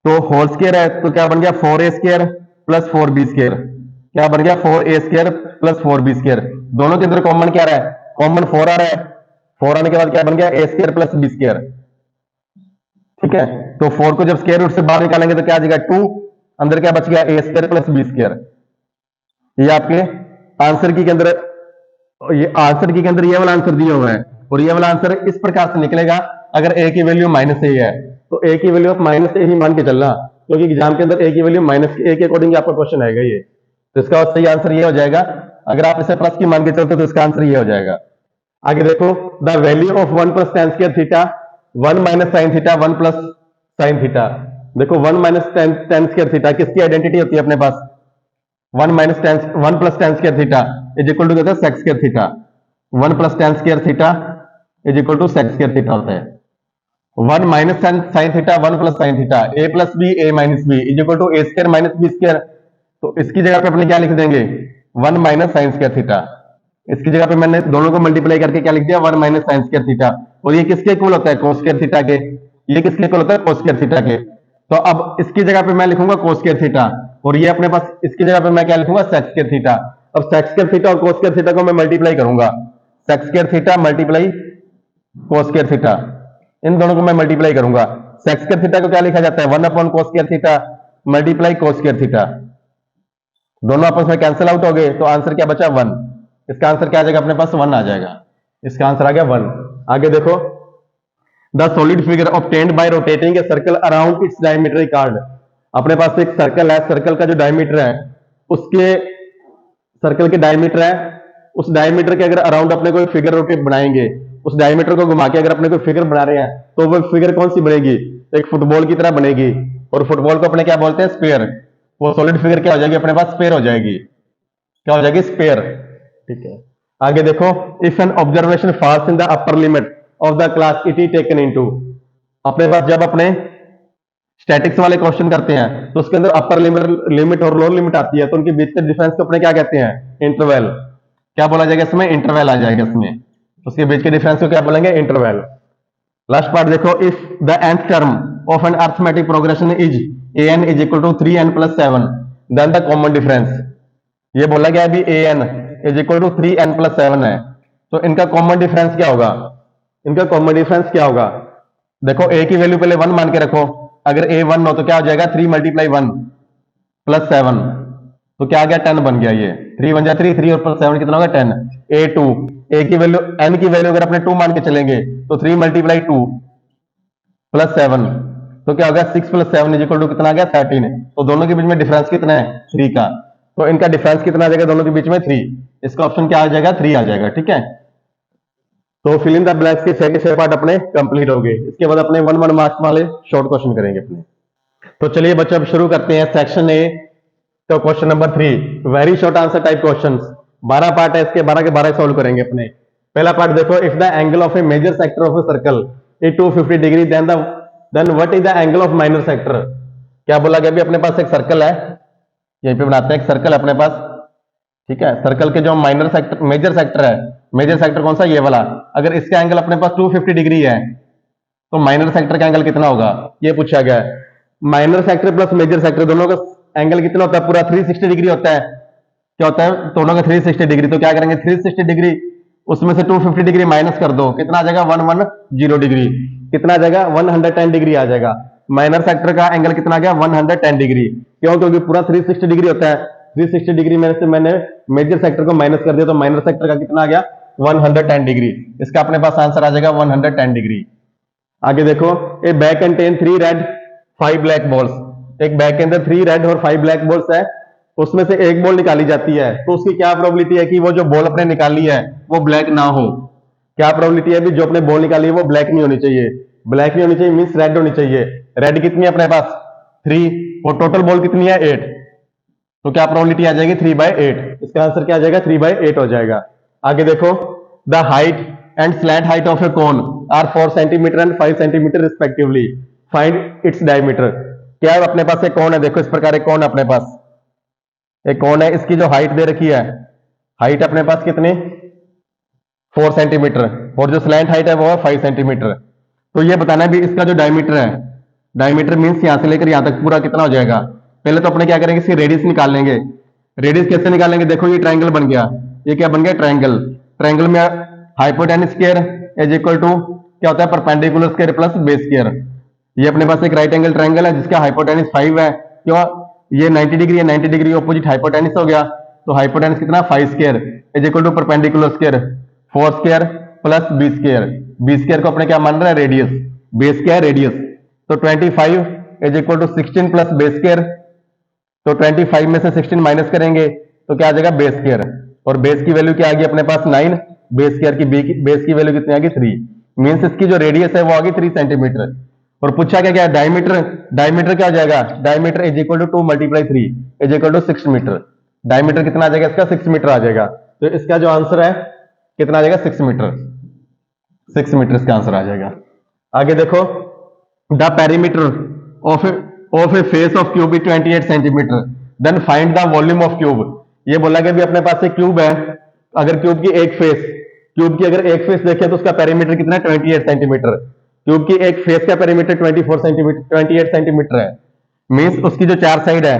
तो होल स्क्वायर है तो क्या बन गया 4a square plus 4b square. क्या बन गया 4a square plus 4b square. दोनों के अंदर कॉमन क्या रहा है, कॉमन 4 आ रहा है। 4 आने के बाद क्या बन गया a square plus b square. ठीक है, तो 4 को जब स्क्वायर रूट से बाहर निकालेंगे तो क्या आ जाएगा 2, अंदर क्या बच गया a square plus b square. ये आपके आंसर की के अंदर, ये आंसर की के अंदर ये वाला आंसर दिया हुआ है। और ये वाला आंसर इस प्रकार से निकलेगा, अगर a की वैल्यू माइनस ए है तो a की वैल्यू आप माइनस ए ही मान के चलना, क्योंकि एग्जाम के अंदर a की वैल्यू माइनस ए के अकॉर्डिंग आपका क्वेश्चन आएगा ये। तो इसका सही आंसर ये हो जाएगा। अगर आप इसे प्लस की मान के चलते तो इसका आंसर ये हो जाएगा। आगे देखो, the value of 1 plus tan square theta 1 minus sine theta 1 plus sine theta. देखो 1 माइनस टेन स्क्वायर थीटा किसकी आइडेंटिटी होती है अपने पास, 1 plus tan square theta is equal to कहता है sec square theta. 1 plus tan square theta is equal to sec square theta होता है। 1 minus sine theta 1 plus sine theta, A plus B A minus B is equal to A square minus B square. तो इसकी जगह पे अपने क्या लिख देंगे 1 माइनस साइन स्क्वायर थीटा। इसकी जगह पे मैंने दोनों को मल्टीप्लाई करके क्या लिख दिया 1 माइनस साइन स्क्वायर थीटा। और ये किसके इक्वल होता है, कोस स्क्वायर थीटा के। ये किसके इक्वल होता है, कोस स्क्वायर थीटा के। तो अब इसकी जगह पे मैं लिखूंगा कोस स्क्वायर थीटा, और ये अपने पास इसकी जगह पे मैं क्या लिखूंगा सेक्स स्क्वायर थीटा। अब सेक्स स्क्वायर थीटा और कोस स्क्वायर थीटा को मैं मल्टीप्लाई करूंगा, sec square theta multiply cos square theta, इन दोनों को मैं मल्टीप्लाई करूंगा। सेक स्क्वायर थीटा को क्या लिखा जाता है, 1 अपॉन कोस square theta multiply cos square theta. दोनों आपस में कैंसिल आउट हो गए तो आंसर क्या बचा, 1। इसका आंसर क्या आ जाएगा अपने पास, 1 आ जाएगा। इसका आंसर आ गया 1। आगे देखो, the solid figure obtained by rotating a circle around its diameter record. अपने पास एक सर्कल है, सर्कल का जो डायमीटर है उसके, सर्कल के डायमीटर है, उस डायमीटर के अगर अराउंड अपने कोई फिगर रोटेट बनाएंगे, उस डायमीटर को घुमा के अगर अपने कोई फिगर बना रहे हैं तो वो फिगर कौन सी बनेगी, एक फुटबॉल की तरह बनेगी। और फुटबॉल को अपने क्या बोलते हैं, स्पेयर। वो सॉलिड फिगर क्या हो जाएगी अपने पास, स्पेयर हो जाएगी। क्या हो जाएगी, स्पेयर। ठीक है, आगे देखो, if an observation falls in the upper limit of the class it is taken into. अपने पास जब अपने स्टैटिक्स वाले क्वेश्चन करते हैं तो उसके अंदर अपर लिमिट और लोअर लिमिट आती है, तो उनके बीच के डिफरेंस को अपने क्या कहते हैं, इंटरवल। क्या बोला जाएगा इसमें, इंटरवल आ जाएगा इसमें। उसके बीच के डिफरेंस को क्या बोलेंगे, इंटरवल। लास्ट पार्ट देखो, if the nth term of an arithmetic progression is an is equal to 3n+7 then the common difference. ये बोला गया अभी an is equal to 3n+7 है, तो इनका कॉमन डिफरेंस क्या होगा, इनका कॉमन डिफरेंस क्या होगा। देखो a की वैल्यू पहले 1 मान के रखो, अगर a 1 हो तो क्या हो जाएगा, 3 × 1 + 7, तो क्या आ गया, 10 बन गया। ये 3 × 3, 3 और +7 कितना होगा, 10। a2, a की वैल्यू, n की वैल्यू अगर अपने 2 मान के चलेंगे तो 3 × 2 + 7, तो क्या होगा, 6 + 7 इज इक्वल टू कितना आ गया, 13। तो दोनों के बीच में डिफरेंस कितना है, 3 का। तो इनका डिफरेंस कितना आ जाएगा दोनों के बीच में, 3। इसका ऑप्शन क्या आ जाएगा, 3 आ जाएगा। ठीक है, तो फिल इन द ब्लैंक्स के 6 पार्ट अपने कंप्लीट हो गए। इसके बाद अपने 1 मार्क्स वाले शॉर्ट क्वेश्चन करेंगे अपने। तो चलिए बच्चों, अब शुरू करते हैं सेक्शन ए। तो question number 3, very short answer type question. 12 part है इसके, 12 के 12 सॉल्व करेंगे अपने। पहला पार्ट देखो, if the angle of a major sector of a circle is 250 degree then what is the angle of minor sector. क्या बोला गया, अभी अपने पास एक सर्कल है, यहीं पे बनाते हैं एक सर्कल अपने पास। ठीक है, सर्कल के जो माइनर सेक्टर, मेजर सेक्टर है, मेजर सेक्टर कौन सा, ये वाला। अगर इसका एंगल अपने पास 250 डिग्री है तो माइनर सेक्टर का एंगल कितना होगा, ये पूछा गया है। Minor sector plus major sector दोनों का एंगल कितना होता है, पूरा 360 डिग्री होता है। क्या होता है, दोनों का 360 डिग्री। तो क्या करेंगे, 360 डिग्री उसमें से 250 डिग्री माइनस कर दो, कितना आ जाएगा, 110 डिग्री। कितना आ जाएगा, 110 डिग्री आ जाएगा। माइनर सेक्टर का एंगल कितना आ गया, 110 डिग्री। क्यों, क्योंकि पूरा 360 डिग्री होता है। 360 डिग्री में से मैंने मेजर सेक्टर को माइनस कर दिया, तो माइनर सेक्टर का कितना आ गया, 110 डिग्री। इसका अपने पास आंसर आ जाएगा 110 डिग्री। आगे देखो, ए bag contain 3 red 5 black balls. एक बैग के अंदर 3 रेड और 5 ब्लैक बॉल्स है, उसमें से एक बॉल निकाली जाती है, तो उसकी क्या प्रोबेबिलिटी है कि वो जो बॉल अपने निकाली है वो ब्लैक ना हो। क्या प्रोबेबिलिटी है भी, जो अपने बॉल निकाली है वो ब्लैक नहीं होनी चाहिए। ब्लैक नहीं होनी चाहिए मीन्स रेड होनी चाहिए। रेड कितनी है अपने पास, 3, और टोटल बॉल कितनी है, 8। तो क्या प्रोबेबिलिटी आ जाएगी, 3/8। इसका आंसर क्या आ जाएगा, 3/8 हो जाएगा। आगे देखो, the height and slant height of a cone are 4 centimetre and 5 centimetre respectively, find its diameter. क्या है अपने पास, एक कोन है, देखो इस प्रकार एक कोन है अपने पास, एक कोन है, इसकी जो हाइट दे रखी है, हाइट अपने पास कितनी, 4 सेंटीमीटर, और जो स्लैंट हाइट है वो है 5 सेंटीमीटर। तो ये बताना है भी इसका जो डायमीटर है, डायमीटर मीन्स यहां से लेकर यहां तक पूरा कितना हो जाएगा। पहले तो अपने क्या करेंगे, इसकी रेडियस निकाल लेंगे। रेडियस कैसे निकालेंगे, देखो ये ट्रायंगल बन गया, ये क्या बन गया, ट्रायंगल। ट्रायंगल में hypotenuse square is equal to क्या होता है, perpendicular square plus base square. ये अपने पास एक राइट एंगल ट्रायंगल है जिसका हाइपोटेनस 5 है। क्यों, ये 90 डिग्री है, 90 डिग्री ऑपोजिट हाइपोटेनस हो गया, तो हाइपोटेनस कितना, 5 square is equal to perpendicular square 4 square plus B square. B square को अपने क्या मान रहा है, रेडियस, बेस क्या है, रेडियस। तो 25 is equal to 16 plus base square. तो 25 में से 16 माइनस करेंगे तो क्या आ जाएगा, बेस स्क्वायर। और बेस की वैल्यू क्या आ गई अपने पास, 9। बेस स्क्वायर की बेस की वैल्यू कितनी आ गई, 3। मीन्स इसकी जो रेडियस है वो आ गई 3 सेंटीमीटर। और पूछा क्या, क्या डायमीटर, डायमीटर क्या हो जाएगा, diameter is equal to 2 × 3 is equal to 6 metre. Diameter कितना आ जाएगा इसका, 6 मीटर आ जाएगा। तो इसका जो आंसर है कितना आ जाएगा, 6 मीटर। 6 मीटर इसका आंसर आ जाएगा। आगे देखो, the perimeter of a face of cube is 28 centimetre then find the volume of cube. ये बोला कि भी अपने पास एक क्यूब है, अगर क्यूब की एक फेस, क्यूब की अगर एक फेस देखें तो उसका पेरीमीटर कितना है, 28 सेंटीमीटर। क्यूब की एक फेस का पेरीमीटर 24 सेंटीमीटर 28 सेंटीमीटर है। मीन्स उसकी जो 4 साइड है,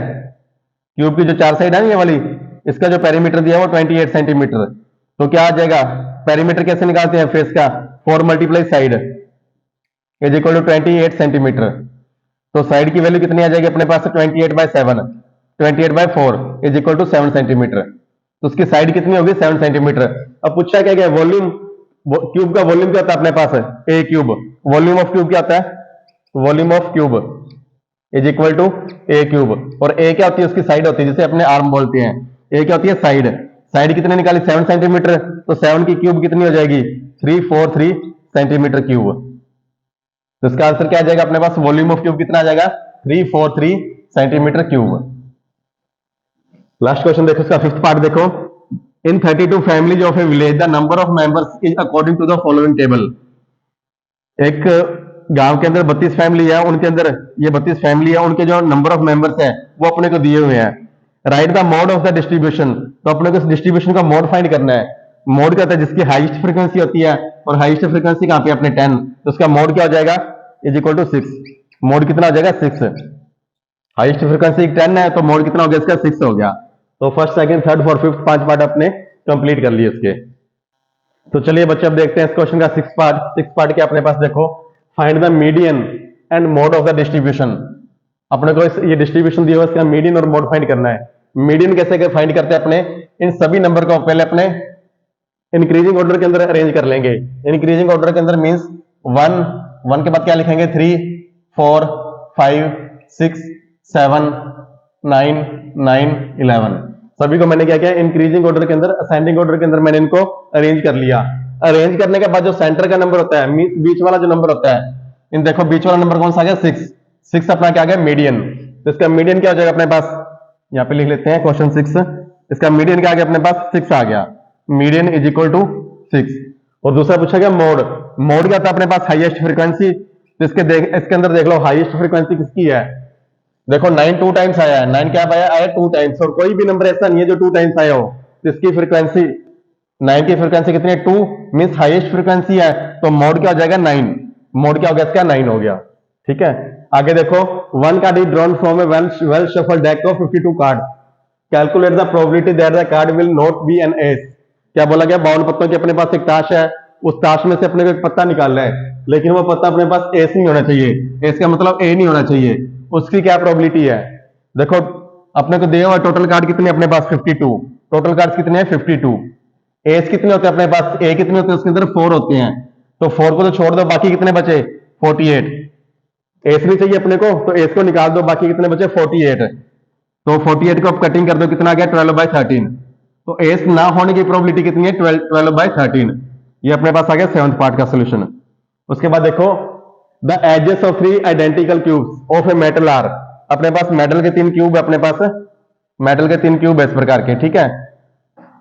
क्यूब की जो 4 साइड है ना ये वाली, इसका जो पेरीमीटर दिया है वो 28 सेंटीमीटर। तो क्या आ जाएगा, पेरीमीटर कैसे निकालते हैं फेस का, 4 multiply side is equal to 28 centimetre. तो साइड की वैल्यू कितनी आ जाएगी अपने पास 28/7, 28/4 इज इक्वल टू 7 सेंटीमीटर। तो उसकी साइड कितनी होगी 7 सेंटीमीटर। अब पूछा क्या गया वॉल्यूम, क्यूब का वॉल्यूम क्या होता है अपने पास a cube. Volume of cube क्या होता है volume of cube is equal to a cube. और ए क्या होती है उसकी साइड होती है जिसे अपने आर्म बोलते हैं। ए क्या होती है साइड। साइड कितनी निकाली 7 सेंटीमीटर। तो 7 की क्यूब कितनी हो जाएगी 343 सेंटीमीटर क्यूब। तो इसका आंसर क्या आ जाएगा अपने पास वॉल्यूम ऑफ क्यूब कितना आ जाएगा 343 सेंटीमीटर क्यूब। लास्ट क्वेश्चन देखो इसका फिफ्थ पार्ट देखो। In 32 families of a village the number of members is according to the following table. एक गांव के अंदर 32 फैमिली है, उनके अंदर ये 32 फैमिली है, उनके जो नंबर ऑफ मेंबर्स है वो अपने को दिए हुए हैं। Right the mode of the distribution. तो अपने को इस डिस्ट्रीब्यूशन का मोड फाइंड करना है। मोड क्या होता है जिसकी हाईएस्ट फ्रीक्वेंसी होती है, और हाईएस्ट फ्रीक्वेंसी कहां पे अपने 10। तो उसका मोड क्या हो जाएगा इज इक्वल टू 6। मोड कितना हो जाएगा 6। हाईएस्ट फ्रीक्वेंसी 10 है तो मोड कितना हो गया इसका 6 हो गया। तो first second third fourth fifth 5 part अपने कंप्लीट कर लिए इसके। तो चलिए बच्चे अब देखते हैं इस क्वेश्चन का सिक्स पार्ट के अपने पास देखो। Find the median and mode of the distribution. अपने को ये डिस्ट्रीब्यूशन दिया हुआ इसका मीडियन और मोड फाइंड करना है। मीडियन कैसे फाइंड करते हैं अपने इन सभी नंबर को पहले अपने इंक्रीजिंग ऑर्डर के अंदर अरेंज कर लेंगे। इंक्रीजिंग ऑर्डर के अंदर मींस 1 के बाद क्या लिखेंगे 3 4 5 6 7 9 9 11। सभी को मैंने क्या किया इंक्रीजिंग ऑर्डर के अंदर असेंडिंग ऑर्डर के अंदर मैंने इनको अरेंज कर लिया। अरेंज करने के बाद जो सेंटर का नंबर होता है मींस बीच वाला जो नंबर होता है, इन देखो बीच वाला नंबर कौन सा आ गया 6 अपना क्या आ गया मीडियन। तो इसका मीडियन क्या हो जाएगा अपने पास, यहाँ पे लिख लेते हैं क्वेश्चन 6। इसका मीडियन क्या आ गया अपने पास 6 आ गया। Median is equal to 6। और दूसरा पूछा गया मोड। मोड क्या था अपने पास हाईएस्ट फ्रीक्वेंसी। तो इसके अंदर देख लो हाईएस्ट फ्रीक्वेंसी किसकी है। देखो 9 2 टाइम्स आया है। 9 क्या आया 2 टाइम्स। और कोई भी नंबर ऐसा नहीं है जो 2 टाइम्स आया हो। तो इसकी फ्रीक्वेंसी 9 की फ्रीक्वेंसी कितनी है 2 मींस हाईएस्ट फ्रीक्वेंसी है। तो मोड क्या हो जाएगा 9। मोड क्या हो गया इसका 9 हो गया। ठीक है आगे देखो 1 card is drawn from a well shuffled deck of 52 card. Calculate the probability that the card will not be an ace. क्या बोला गया 52 पत्तों की अपने पास एक ताश है, उस ताश में से अपने को एक पत्ता निकालना है, लेकिन वो पत्ता अपने पास एस नहीं होना चाहिए। एस का मतलब ए नहीं होना चाहिए। उसकी क्या प्रोबेबिलिटी है देखो अपने को दिया हुआ टोटल कार्ड कितने अपने पास 52। टोटल कार्ड कितने हैं 52। एस कितने होते हैं अपने पास ए कितने होते हैं उसके अंदर 4 होते हैं। तो 4 को तो छोड़ दो बाकी कितने बचे 48। एस नहीं चाहिए अपने को तो एस को निकाल दो बाकी कितने बचे 48। तो 48 को आप कटिंग कर दो कितना आ गया 12/13। तो एस ना होने की प्रोबेबिलिटी कितनी है 12/13। ये अपने पास आ गया 7th पार्ट का सोल्यूशन। उसके बाद देखो the edges of 3 identical cubes of a metal are. अपने पास मेटल के 3 क्यूब है अपने पास मेटल के 3 क्यूब है इस प्रकार के। ठीक है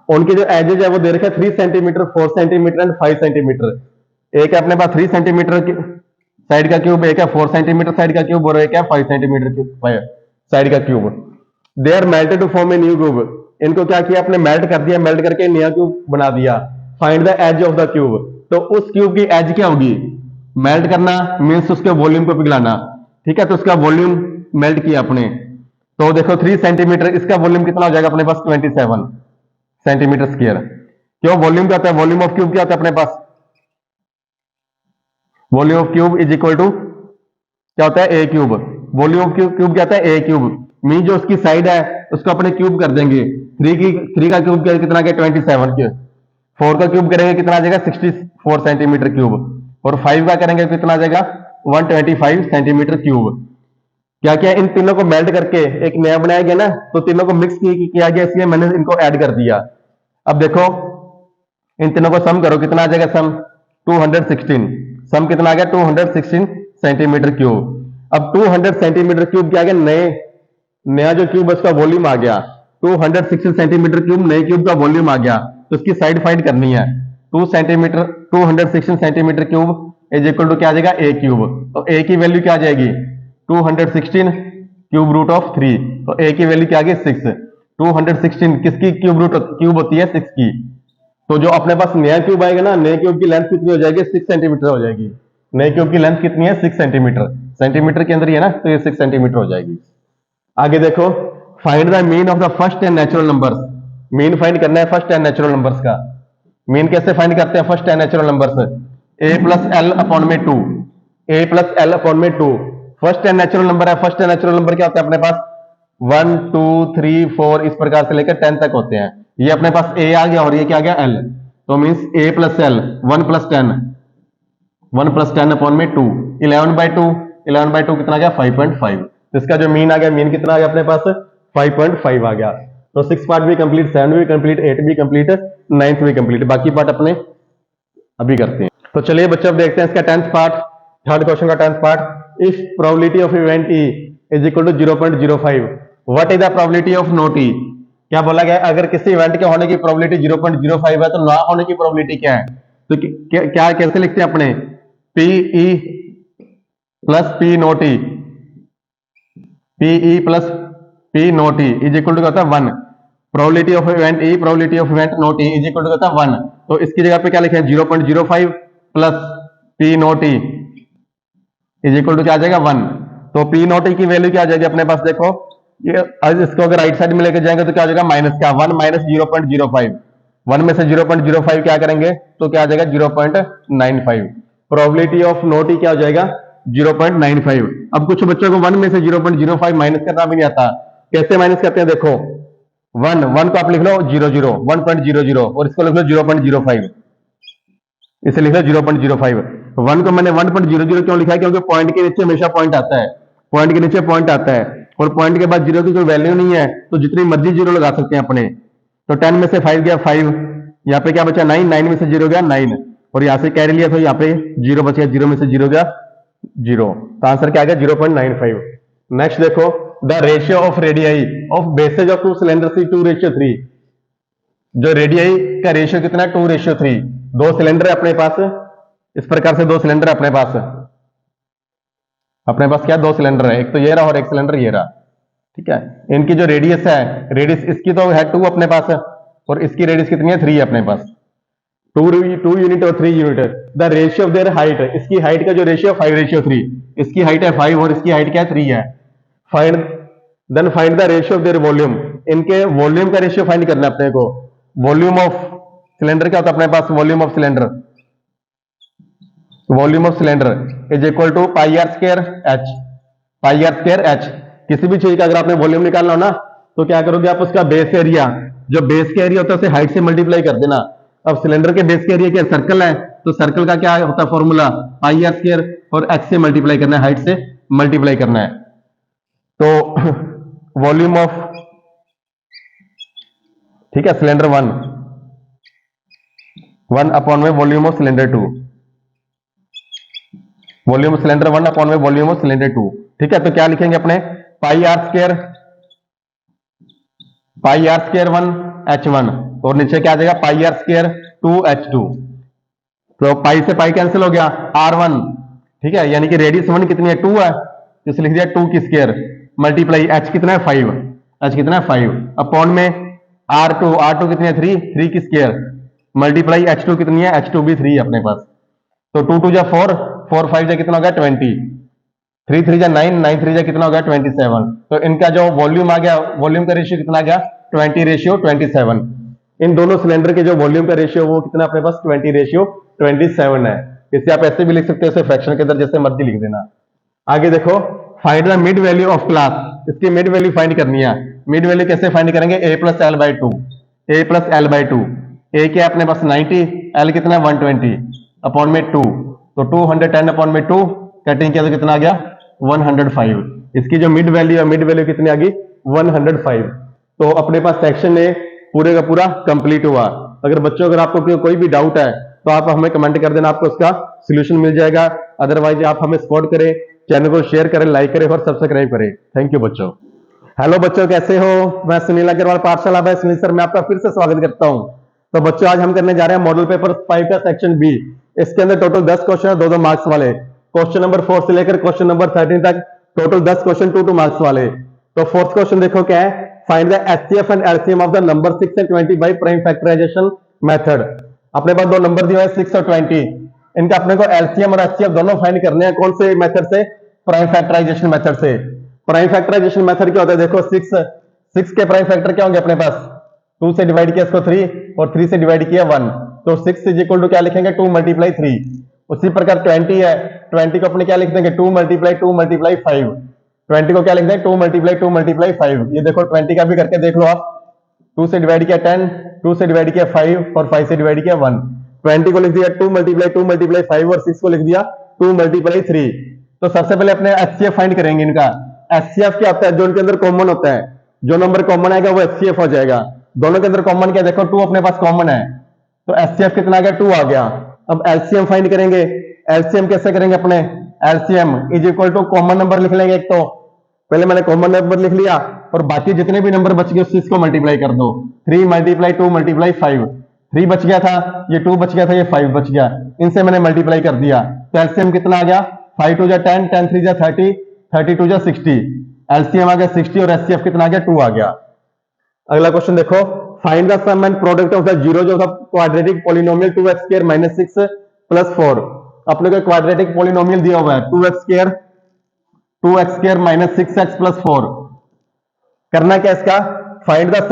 उनके जो एजेज है वो दे रखे 3 सेंटीमीटर 4 सेंटीमीटर एंड 5 सेंटीमीटर। एक है अपने पास 3 सेंटीमीटर साइड का क्यूब, एक है 4 सेंटीमीटर साइड का क्यूब और एक है 5 सेंटीमीटर साइड का cube. They are melted to form a new cube. इनको क्या किया आपने मेल्ट कर दिया, मेल्ट करके नया क्यूब बना दिया। Find the as of the cube. तो उस क्यूब की एज क्या होगी। मेल्ट करना मीन्स उसके वॉल्यूम को पिघलाना। ठीक है तो उसका वॉल्यूम मेल्ट किया अपने। तो देखो 3 सेंटीमीटर इसका वॉल्यूम कितना हो जाएगा अपने पास 27 सेंटीमीटर स्क्वायर। क्यों वॉल्यूम क्या होता है वॉल्यूम ऑफ क्यूब क्या होता है अपने पास volume of cube is equal to क्या होता है A cube. Volume of cube क्या होता है ए क्यूब। मीन जो उसकी साइड है उसको अपने क्यूब कर देंगे। 3 का क्यूब कितना गया 27 के। 4 का क्यूब करेंगे कितना आ जाएगा 64 सेंटीमीटर क्यूब। और 5 का करेंगे कितना आ जाएगा 125 सेंटीमीटर क्यूब। क्या क्या इन तीनों को मेल्ट करके एक नया बनाया गया ना, तो तीनों को मिक्स किया गया इसलिए मैंने इनको ऐड कर दिया। अब देखो इन तीनों को सम करो कितना आ जाएगा सम 216। सम कितना आ गया 216 सेंटीमीटर क्यूब। अब 200 सेंटीमीटर क्यूब क्या आ गया नया जो क्यूब है उसका वॉल्यूम आ गया 216 सेंटीमीटर क्यूब नए क्यूब का वॉल्यूम आ गया। तो उसकी साइड फाइंड करनी है 216 centimetre cube is equal to क्या आ जाएगा ए क्यूब। तो ए की वैल्यू क्या आ जाएगी 216 क्यूब रूट ऑफ 3। तो ए की वैल्यू क्या आ गई 6। 216 किसकी क्यूब होती है 6 की। तो जो अपने पास नया क्यूब आएगा ना नए क्यूब की लेंथ कितनी हो जाएगी 6 सेंटीमीटर हो जाएगी। नए क्यूब की लेंथ कितनी है 6 सेंटीमीटर। सेंटीमीटर के अंदर ही है ना तो ये 6 सेंटीमीटर हो जाएगी। आगे देखो find the mean of the first 10 natural numbers. Mean find करना है फर्स्ट 10 नेचुरल नंबर्स का। मीन कैसे फाइंड करते हैं फर्स्ट 10 नेचुरल नंबर्स। ए प्लस एल अपॉन में 2, ए प्लस एल अपॉन में 2। फर्स्ट एंड नेचुरल नंबर है, फर्स्ट एंड नेचुरल नंबर क्या होता है अपने पास 1 2 3 4 इस प्रकार से लेकर 10 तक होते हैं। ये अपने पास ए आ गया और ये क्या आ गया एल, तो means A plus L 1 plus 10, 1 plus 10 upon में 2, 11/2, 11/2 कितना आ गया 5.5। तो इसका जो मीन आ गया, मीन कितना आ गया अपने पास 5.5 आ गया। तो 6 पार्ट भी कंप्लीट, 7 भी कंप्लीट, 8 भी कंप्लीट, 9th भी कंप्लीट, बाकी पार्ट अपने अभी करते हैं। तो चलिए बच्चों अब देखते हैं इसका 10th पार्ट, थर्ड क्वेश्चन का 10th part. If probability of event E is equal to 0.05, what is the probability of not E. क्या बोला गया, अगर किसी इवेंट के होने की प्रोबेबिलिटी 0.05 है तो ना होने की प्रोबेबिलिटी क्या है। तो क्या कैसे लिखते हैं अपने, P E plus P not E, P E plus P not E is equal to होता है 1। Probability of event E, probability of event not E is equal to होता है 1। तो इसकी जगह पे क्या लिखें 0.05 plus P not E is equal to क्या आ जाएगा 1। तो पी नॉट ई की वैल्यू क्या आ जाएगी अपने पास, देखो ये इसको अगर राइट साइड में लेकर जाएंगे तो क्या हो जाएगा माइनस क्या 1 माइनस 0.05, 1 में से 0.05 क्या करेंगे तो क्या आ जाएगा 0.95। प्रोबेबिलिटी ऑफ नॉट ई क्या हो जाएगा 0.95। अब कुछ बच्चों को 1 में से 0.05 माइनस करना भी नहीं आता, कैसे माइनस करते हैं देखो 1 को आप लिख लो 00 1.00 और इसको लिख लो 0.05, इसे लिख लो 0.05। 1 को मैंने 1.00 क्यों लिखा है, क्योंकि पॉइंट के नीचे हमेशा पॉइंट आता है, पॉइंट के नीचे पॉइंट आता है और पॉइंट के बाद जीरो की कोई वैल्यू नहीं है तो जितनी मर्जी जीरो लगा सकते हैं अपने। तो 10 में से 5 गया 5, यहाँ पे क्या बचा 9, 9 में से 0 गया 9 और यहाँ से कैरी लिया तो यहाँ पे 0 बच गया, 0 में से 0 गया 0, तो आंसर क्या आ गया 0.95। नेक्स्ट देखो, the ratio of radii of bases of two cylinder सी 2:3। जो रेडियाई का रेशियो कितना है 2:3। दो सिलेंडर है अपने पास, इस प्रकार से दो सिलेंडर है अपने पास, क्या दो सिलेंडर है, एक तो ये रहा और एक सिलेंडर ये रहा, ठीक है। इनकी जो रेडियस है, रेडियस इसकी तो है 2 अपने पास और इसकी रेडियस कितनी है 3 है अपने पास, 2 यूनिट और 3 unit. The ratio of their height, इसकी हाइट का जो रेशियो 5:3, इसकी हाइट है 5 और इसकी हाइट क्या है 3 है। Find find the ratio of their volume, इनके वॉल्यूम का रेशियो फाइंड करना है अपने को। वॉल्यूम ऑफ सिलेंडर क्या होता है अपने पास, volume of cylinder, volume of cylinder is equal to pi R square H, pi R square H. किसी भी चीज का अगर आपने वॉल्यूम निकालना हो ना तो क्या करोगे आप, उसका बेस एरिया, जो बेस का एरिया होता है उसे हाइट से मल्टीप्लाई कर देना। अब सिलेंडर के बेस का एरिया क्या सर्कल है, तो सर्कल का क्या होता है फॉर्मूला पाई आर स्क्वायर और एच से मल्टीप्लाई करना है, हाइट से मल्टीप्लाई करना है। तो वॉल्यूम ऑफ, ठीक है, सिलेंडर 1 अपॉन में volume of cylinder 2, volume of cylinder 1 upon में वॉल्यूम ऑफ सिलेंडर 2, ठीक है। तो क्या लिखेंगे अपने पाई आर स्क्वायर 1 h1 और नीचे क्या आ जाएगा पाई आर स्क्वायर 2 h2। तो पाई से पाई कैंसिल हो गया, r1, ठीक है, यानी कि रेडियस 1 कितनी है 2 है, तो इसे लिख दिया 2 की स्क्वायर मल्टीप्लाई h कितना है 5, h कितना है 5 अपॉन में r2 कितनी है 3 की स्क्वायर मल्टीप्लाई h2 कितनी है, h2 भी 3 है अपने पास। तो 2 2 जा 4, 4 5 जा कितना हो गया 20, 3 3 जा 9, 9 3 जा कितना हो गया 27। तो इनका जो वॉल्यूम आ गया, वॉल्यूम का रेशियो कितना आ गया 20:27। इन दोनों सिलेंडर के जो वॉल्यूम का रेशियो वो कितना अपने पास 20:27 है। इसे आप ऐसे भी लिख सकते हो, इसे फ्रैक्शन के अंदर जैसे मर्जी लिख देना। आगे देखो, find the mid value of class, इसकी मिड वैल्यू फाइंड करनी है। मिड वैल्यू कैसे फाइंड करेंगे, a plus L by two, A plus L by two. A क्या है अपने पास 90, एल कितना है 120 अपॉन में 2, तो 210 अपॉन में 2 कटिंग किया तो कितना आ गया 105। इसकी जो मिड वैल्यू है, मिड वैल्यू कितनी आ गई 105। तो अपने पास सेक्शन ए पूरे का पूरा कंप्लीट हुआ। अगर बच्चों अगर आपको कोई भी डाउट है तो आप हमें कमेंट कर देना, आपको उसका सोल्यूशन मिल जाएगा। अदरवाइज आप हमें सपोर्ट करें, चैनल को शेयर करें, लाइक करें और सब्सक्राइब करें। थैंक यू बच्चों। हेलो बच्चों, कैसे हो? मैं सुनील अग्रवाल, पाठशाला बाय सुनील सर में आपका फिर से स्वागत करता हूं। तो बच्चों आज हम करने जा रहे हैं मॉडल पेपर 5 का सेक्शन बी। इसके अंदर टोटल 10 क्वेश्चन है, 2-2 मार्क्स वाले। क्वेश्चन नंबर 4 से लेकर क्वेश्चन नंबर 13 तक टोटल 10 क्वेश्चन 2-2 मार्क्स वाले। तो फोर्थ क्वेश्चन देखो क्या है, find the HCF and LCM of the number 6 and 20 by prime factorisation method. अपने पास दो नंबर दिए हैं 6 और 20, इनका अपने को एलसीएम और एचसीएफ दोनों फाइंड करने हैं। कौन से मेथड से? प्राइम फैक्टराइजेशन मेथड से। प्राइम फैक्टराइजेशन मेथड क्या होता है, देखो 6 के प्राइम फैक्टर क्या होंगे अपने पास, 2 से डिवाइड किया इसको 3 और 3 से डिवाइड किया 1, तो 6 इज इक्वल टू क्या लिखेंगे 2 मल्टीप्लाई 3 उसी प्रकार 20 है, 20 को अपने क्या लिख देंगे 2 मल्टीप्लाई 5। 20 को क्या लिख देंगे 2 मल्टीप्लाई 5। ये देखो 20 का भी करके देख लो आप। 2 से डिवाइड किया 10, 2 से डिवाइड किया 5 और 5 से डिवाइड किया 1। 20 को लिख दिया 2 मल्टीप्लाई 5 और 6 को लिख दिया 2 मल्टीप्लाई 3। तो सबसे पहले अपने एचसीएफ फाइंड करेंगे इनका। एचसीएफ क्या होता है, जो इनके अंदर कॉमन होता है, जो नंबर कॉमन आएगा वो एचसीएफ हो जाएगा। दोनों के अंदर कॉमन क्या, देखो 2 अपने पास कॉमन है, तो एचसीएफ कितना आ गया 2 आ गया। अब एलसीएम फाइंड करेंगे। एलसीएम कैसे करेंगे अपने, LCM is equal to common number लिख लेंगे। एक तो पहले मैंने कॉमन नंबर लिख लिया और बाकी जितने भी नंबर बच गए उसको मल्टीप्लाई कर दो। 3 मल्टीप्लाई 2 मल्टीप्लाई 5, 3 बच गया था, ये 2 बच गया था, ये 5 बच गया, इनसे मैंने मल्टीप्लाई कर दिया। तो एलसीएम कितना आ गया 5 2 जा 10, 10 3 जा 30, 30 2 जा 60। एलसीएम आ गया 60 और एचसीएफ कितना आ गया 2 आ गया। अगला क्वेश्चन देखो, find the sum and product of the zeros of the quadratic polynomial 2x² - 6 + 4। अपने को क्वाड्रेटिक पॉलिनोमियल दिया हुआ है 2x² - 6x + 4। करना क्या इसका, फाइंड द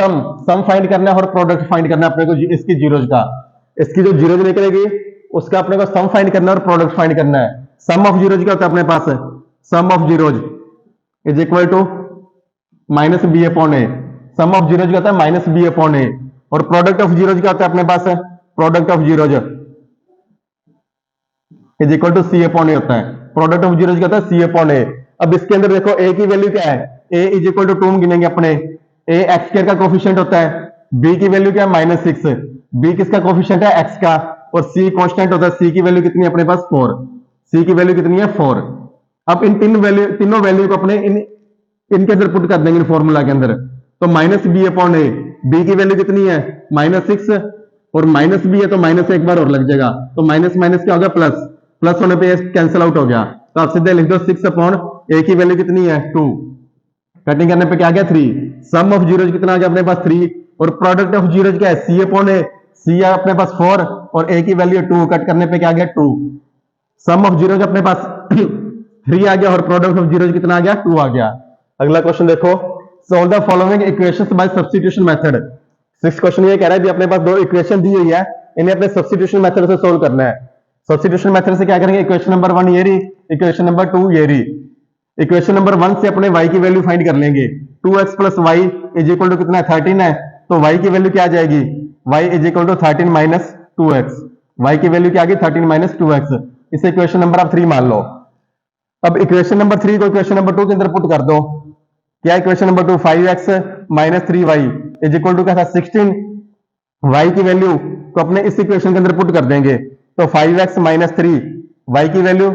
सम फाइंड करना है और प्रोडक्ट फाइंड करना है अपने को इसकी जीरोज का। इसकी जो जीरोज निकलेगी उसका अपने को सम फाइंड करना है और प्रोडक्ट फाइंड करना है। सम ऑफ जीरोज क्या होता है अपने पास, sum of zeros is equal to -b/a। Sum of zeros क्या होता है -b/a और प्रोडक्ट ऑफ जीरोज क्या होता है अपने पास, product of zeros is equal to c/a होता है। प्रोडक्ट ऑफ जीरोज क्या होता है c/a। अब इसके अंदर देखो a की वैल्यू क्या है, a इज इक्वल टू 2 गिनेंगे अपने। a x² का कोफिशिएंट होता है, b की वैल्यू क्या है -6, b किसका कोफिशिएंट है x का, और c कांस्टेंट होता है, c की वैल्यू कितनी है अपने पास 4, c की वैल्यू कितनी है 4। अब इन तीनों वैल्यू को अपने इनके अंदर पुट कर देंगे फॉर्मूला के अंदर। तो -b/a, b की वैल्यू कितनी है -6 और -b है तो माइनस एक बार और लग जाएगा, तो माइनस माइनस क्या हो गया प्लस, प्लस होने पे कैंसिल आउट हो गया। तो आप सीधे लिख दो 6/a की वैल्यू कितनी है 2, कटिंग करने पे क्या आ गया 3। सम ऑफ जीरोज कितना आ गया अपने पास 3 और प्रोडक्ट ऑफ जीरोज क्या है c/a, c है अपने पास 4 और a की वैल्यू 2, कट करने पे क्या आ गया 2। सम ऑफ जीरोज अपने पास 3 आ गया और प्रोडक्ट ऑफ जीरोज कितना आ गया 2 आ गया। अगला क्वेश्चन देखो, solve the following equations bye substitution method. 6 question ये कह रहा है भी अपने पास दो इक्वेशन दी हुई है, इन्हें अपने सब्स्टिट्यूशन मेथड से सोल्व करना है। सब्स्टिट्यूशन मेथड से क्या करेंगे, इक्वेशन नंबर 1 ये रही, इक्वेशन नंबर 2 ये रही। इक्वेशन नंबर 1 से अपने y की वैल्यू फाइंड कर लेंगे। 2x + y is equal to कितना है 13 है, तो y की वैल्यू क्या आ जाएगी, y is equal to 13 - 2x। y की वैल्यू क्या आ गई 13 - 2x। इसे इक्वेशन नंबर आप 3 मान लो। अब इक्वेशन नंबर 3 को इक्वेशन नंबर 2 के अंदर पुट कर दो। क्या equation number 2, 5x - 3y is equal to क्या था 16। y की वैल्यू को अपने इस इक्वेशन के अंदर पुट कर देंगे, तो 5x - 3 y की वैल्यू,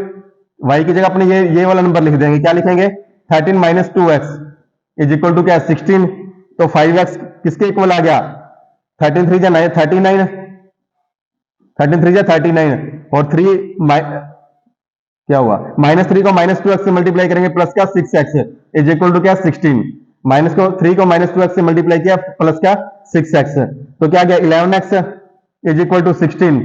y की जगह अपने ये वाला नंबर लिख देंगे। क्या लिखेंगे 13 - 2x इज इक्वल टू क्या 16। तो 5x किसके इक्वल आ गया 13 3 जा 39, 13 3 जा 39 और 3 क्या हुआ -3 को -2x से मल्टीप्लाई करेंगे प्लस का 6x इज इक्वल टू क्या 16। माइनस को 3 को -2x से मल्टीप्लाई किया प्लस का 6x, तो क्या गया 11x is equal to 16।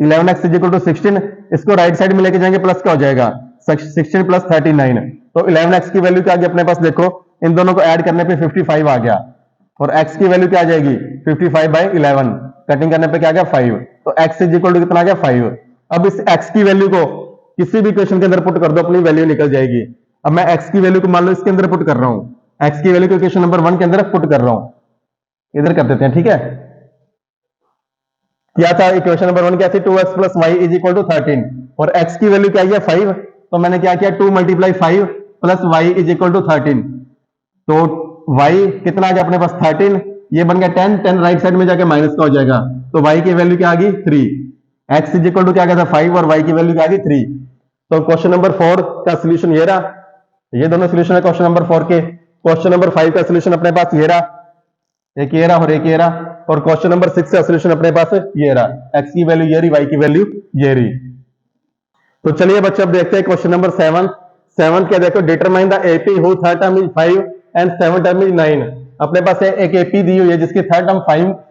11x is equal to 16, इसको राइट साइड में लेके जाएंगे प्लस का हो जाएगा 16 + 39। तो 11x की वैल्यू क्या आ गई अपने पास, देखो इन दोनों को ऐड करने पे 55 आ गया और x की वैल्यू क्या आ जाएगी 55/11, कटिंग करने पे क्या आ गया 5। तो x इज इक्वल टू कितना आ गया 5। अब इस x की वैल्यू को किसी भी इक्वेशन के अंदर पुट कर दो, अपनी वैल्यू निकल जाएगी। अब मैं x की वैल्यू को मान लो इसके अंदर पुट कर रहा हूं, x की वैल्यू को इक्वेशन नंबर 1 के अंदर पुट कर रहा हूं, इधर कर देते हैं, ठीक है। क्या था इक्वेशन नंबर 1 क्या थी 2x + y is equal to 13 और x की वैल्यू क्या है 5, तो मैंने क्या किया 2 × 5 + y इज इक्वल टू 13। तो y कितना आ गया अपने पास 13, ये बन गया 10, 10 राइट साइड में जाके माइनस का हो जाएगा, तो y की वैल्यू क्या आ गई 3। x इज इक्वल टू क्या था 5 और y की वैल्यू क्या आ गई 3। तो क्वेश्चन नंबर 4 का सोल्यूशन ये रहा, ये दोनों सोल्यूशन है क्वेश्चन नंबर 4 के। क्वेश्चन नंबर 5 का सोल्यूशन अपने पास ये रहा, एक ये रहा और एक ये रहा, और क्वेश्चन नंबर 6 का सोल्यूशन अपने पास ये रहा, x की वैल्यू ये रही, y की वैल्यू ये रही। तो चलिए बच्चे अब देखते हैं क्वेश्चन नंबर 7। 7 क्या देखो, determine the AP who third term is 5 and 7 term is 9। अपने पास एक एपी दी हुई है जिसकी थर्ड टर्म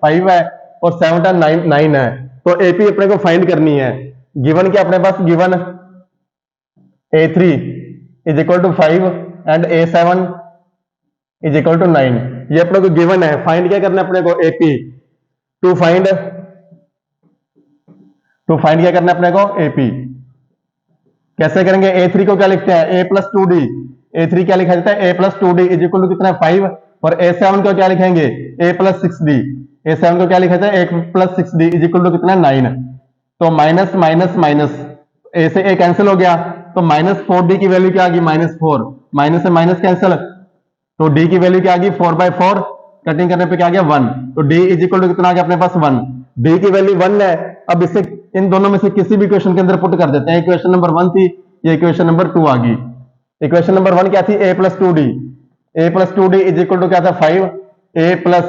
5 है और 7 टर्म 9 है, तो एपी अपने को फाइंड करनी है। गिवन क्या अपने पास, given a3 is equal to 5 and a7 is equal to 9, ये अपने को गिवन है। फाइंड क्या करना है अपने को, एपी टू फाइंड क्या करना है अपने को एपी। कैसे करेंगे, a3 को क्या लिखते हैं, a plus two D, a3 क्या लिखा जाता है, a plus two D is equal to कितना 5, और a7 को क्या लिखेंगे, a plus six D, a7 को क्या लिखा जाता है, a plus six D is equal to कितना 9। तो माइनस माइनस माइनस, ए से ए कैंसिल हो गया, तो माइनस फोर डी की वैल्यू क्या आ गई, -4, माइनस से माइनस कैंसिल, तो डी की वैल्यू क्या आ गई 4/4, कटिंग करने पे क्या आ गया 1, तो डी इज इक्वल टू कितना आ गया अपने पास 1, डी की वैल्यू 1 है। अब इसे इन दोनों में से किसी भी इक्वेशन के अंदर पुट कर देते हैं, इक्वेशन नंबर 1 थी, ये इक्वेशन नंबर 2 आ गई। इक्वेशन नंबर 1 क्या थी, a plus two D, a plus two D is equal to क्या था 5, a plus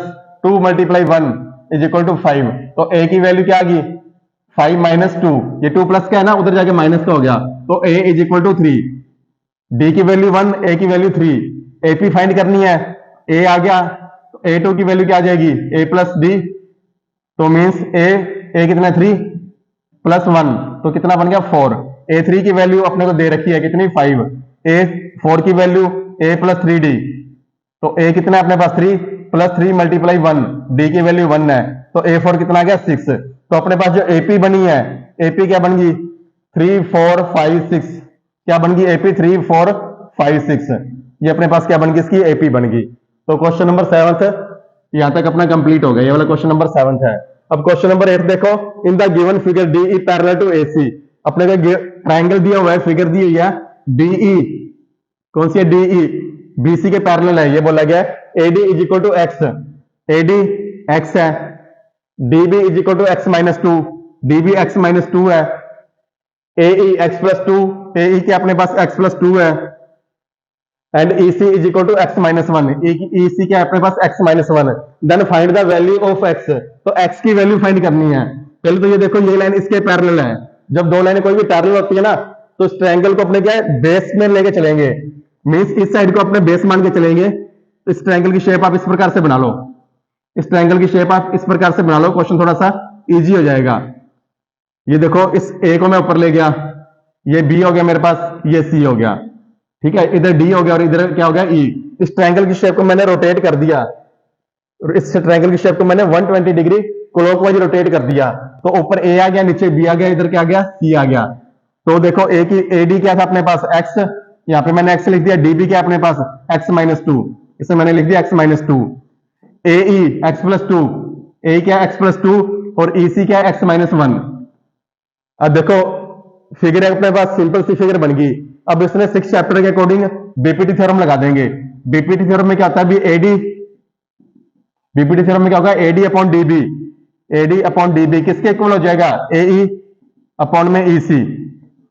2 multiply 1 is equal to 5, तो a की वैल्यू क्या आ गई 5 माइनस 2, ये 2 प्लस का है ना, उधर जाके माइनस का हो गया, तो a is equal to 3, d की वैल्यू 1, a की वैल्यू 3, ap फाइंड करनी है, a आ गया, तो a2 की वैल्यू क्या आ जाएगी, a प्लस डी, तो मीन्स a कितना 3 प्लस 1, तो कितना बन गया 4, a3 की वैल्यू अपने को दे रखी है कितनी 5, a4 की वैल्यू a प्लस 3d, तो a कितना है अपने पास 3 प्लस 3 मल्टीप्लाई 1, d की वैल्यू 1 है, तो a4 कितना आ गया 6, तो अपने पास जो AP बनी है, AP क्या बन गई 3 4 5 6, क्या बन गई AP 3 4 5 6, ये अपने पास क्या बन गई इसकी AP बन गई। तो क्वेश्चन नंबर 7 यहां तक अपना कंप्लीट हो गया, ये वाला क्वेश्चन नंबर 7 है। अब क्वेश्चन नंबर 8 देखो, in the given figure DE parallel to AC, अपने को ट्राइंगल दिया हुआ है, फिगर दी हुई है DE, कौन सी है DE, BC के पैरेलल है, ये बोला गया AD is equal to x, AD x है, DB is equal to x minus two, DB x minus two है, AE x plus two, AE के अपने पास x प्लस टू है, and EC is equal to x minus one, EC क्या है अपने पास x minus one, then find the value of x, तो x की वैल्यू फाइंड करनी है। पहले तो ये देखो ये लाइन इसके पैरेलल है, जब दो लाइनें कोई भी पैरेलल होती है ना, तो इस ट्रायंगल को अपने क्या है बेस में लेके चलेंगे, मींस इस साइड को अपने बेस मान के चलेंगे, इस ट्रायंगल की शेप आप इस प्रकार से बना लो, इस ट्रायंगल की शेप आप इस प्रकार से बना लो, क्वेश्चन थोड़ा सा इजी हो जाएगा। ये देखो इस A को मैं ऊपर ले गया, ये B हो गया मेरे पास, ये C हो गया, ठीक है, इधर D हो गया और इधर क्या हो गया E। इस ट्रायंगल की शेप को मैंने रोटेट कर दिया, और इस ट्रायंगल की शेप को मैंने 120 डिग्री क्लॉकवाइज रोटेट कर दिया, तो ऊपर A आ गया, नीचे B आ गया, इधर क्या आ गया C आ गया। तो देखो A की AD क्या था अपने पास x, यहाँ पे मैंने x लिख दिया, DB क्या अपने पास x माइनस टू, इसे मैंने लिख दिया x minus to, AE x plus to, A क्या x प्लस टू, और EC क्या x माइनस वन। अब देखो फिगर अपने पास सिंपल सी फिगर बन गई। अब इसने 6 चैप्टर के अकॉर्डिंग बीपीटी थ्योरम लगा देंगे। बीपीटी थ्योरम में क्या होता है अभी एडी, बीपीटी थ्योरम में क्या होगा AD upon DB, AD upon DB किसके इक्वल हो जाएगा एई अपॉन में ईसी,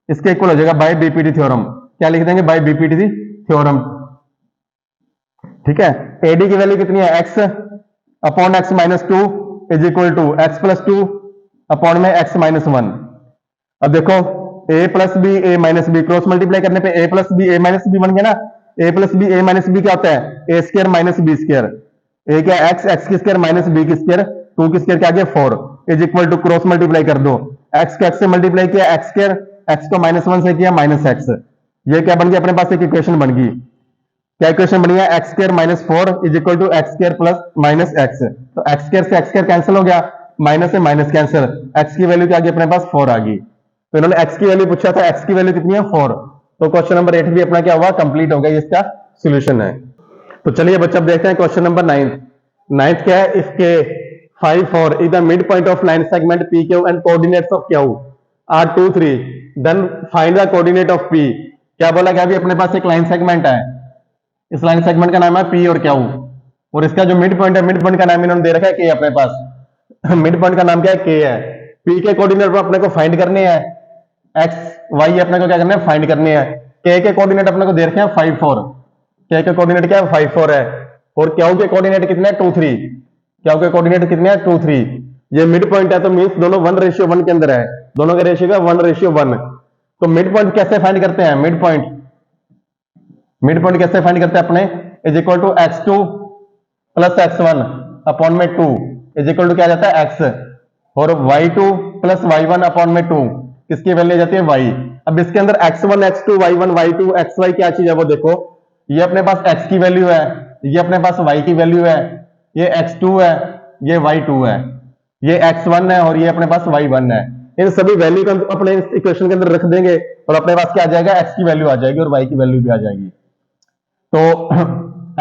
इसके इक्वल हो जाएगा बाय बीपीटी थ्योरम। क्या लिख देंगे बाय बीपीटी थ्योरम, ठीक है। एडी की वैल्यू कितनी है X upon X minus two is equal to x plus two upon में एक्स माइनस वन। अब देखो a plus B A minus B cross multiply करने पे a plus B A minus B बन गया ना। a plus B A minus B क्या होता है A square minus B square, a क्या एक्स एक्स की स्क्वायर माइनस बी की स्क्वायर, टू की स्क्वायर क्या आ गया 4 is equal to cross multiply कर दो, एक्स को एक्स से मल्टीप्लाई किया एक्स स्क्वायर, एक्स को माइनस वन से किया माइनस एक्स। ये क्या बन गया अपने पास एक इक्वेशन बन गई। क्या इक्वेशन बनी है x square minus four is equal to x square plus minus x. तो एक्स स्क्वायर से एक्स स्क्वायर कैंसिल हो गया, माइनस से माइनस कैंसिल, एक्स की वैल्यू क्या आ गई अपने पास 4 आ गई। तो इन्होंने x की वैल्यू पूछा था, x की वैल्यू कितनी है 4। तो क्वेश्चन नंबर 8 भी अपना क्या हुआ कंप्लीट हो गया, इसका सॉल्यूशन है। तो चलिए बच्चे अब देखते हैं क्वेश्चन नंबर 9 क्या है, इसके 5 4 is the mid point of line segment PQ and coordinates of Q are 2 3 then find the coordinate of P। क्या बोला गया अभी अपने पास एक लाइन सेगमेंट है, इस लाइन सेगमेंट का नाम है P और Q, और इसका जो मिड पॉइंट है, मिड पॉइंट का नाम इन्होंने दे रखा है K अपने पास। मिड पॉइंट का नाम क्या है K है। P के कोऑर्डिनेट अपने को फाइंड करने हैं, एक्स वाई अपने को क्या करना है फाइंड करने हैं। के कोऑर्डिनेट अपने को दे रखे हैं 5 4, के के कोऑर्डिनेट क्या है 5 4 है, और क्यू के कोऑर्डिनेट कितने हैं 2 3, क्यू के कोऑर्डिनेट कितने हैं 2 3। ये मिड पॉइंट है तो मींस दोनों 1:1 के अंदर है, दोनों का रेशियो का 1:1। तो मिड पॉइंट कैसे फाइंड करते हैं, मिड पॉइंट कैसे फाइंड करते हैं अपने, is equal to x2 plus x1 upon में 2 इज इक्वल टू क्या जाता है x, और y2 प्लस y1 अपॉन में 2 किसकी वैल्यू जाती है y। अब इसके अंदर x1 x2 y1 y2 xy क्या चीज है वो देखो, ये अपने पास x की वैल्यू है, ये अपने पास y की वैल्यू है, ये x2 है, ये y2 है, ये x1 है और ये अपने पास y1 है। इन सभी वैल्यू को अपने इक्वेशन के अंदर रख देंगे और अपने पास क्या आ जाएगा, x की वैल्यू आ जाएगी और y की वैल्यू भी आ जाएगी। तो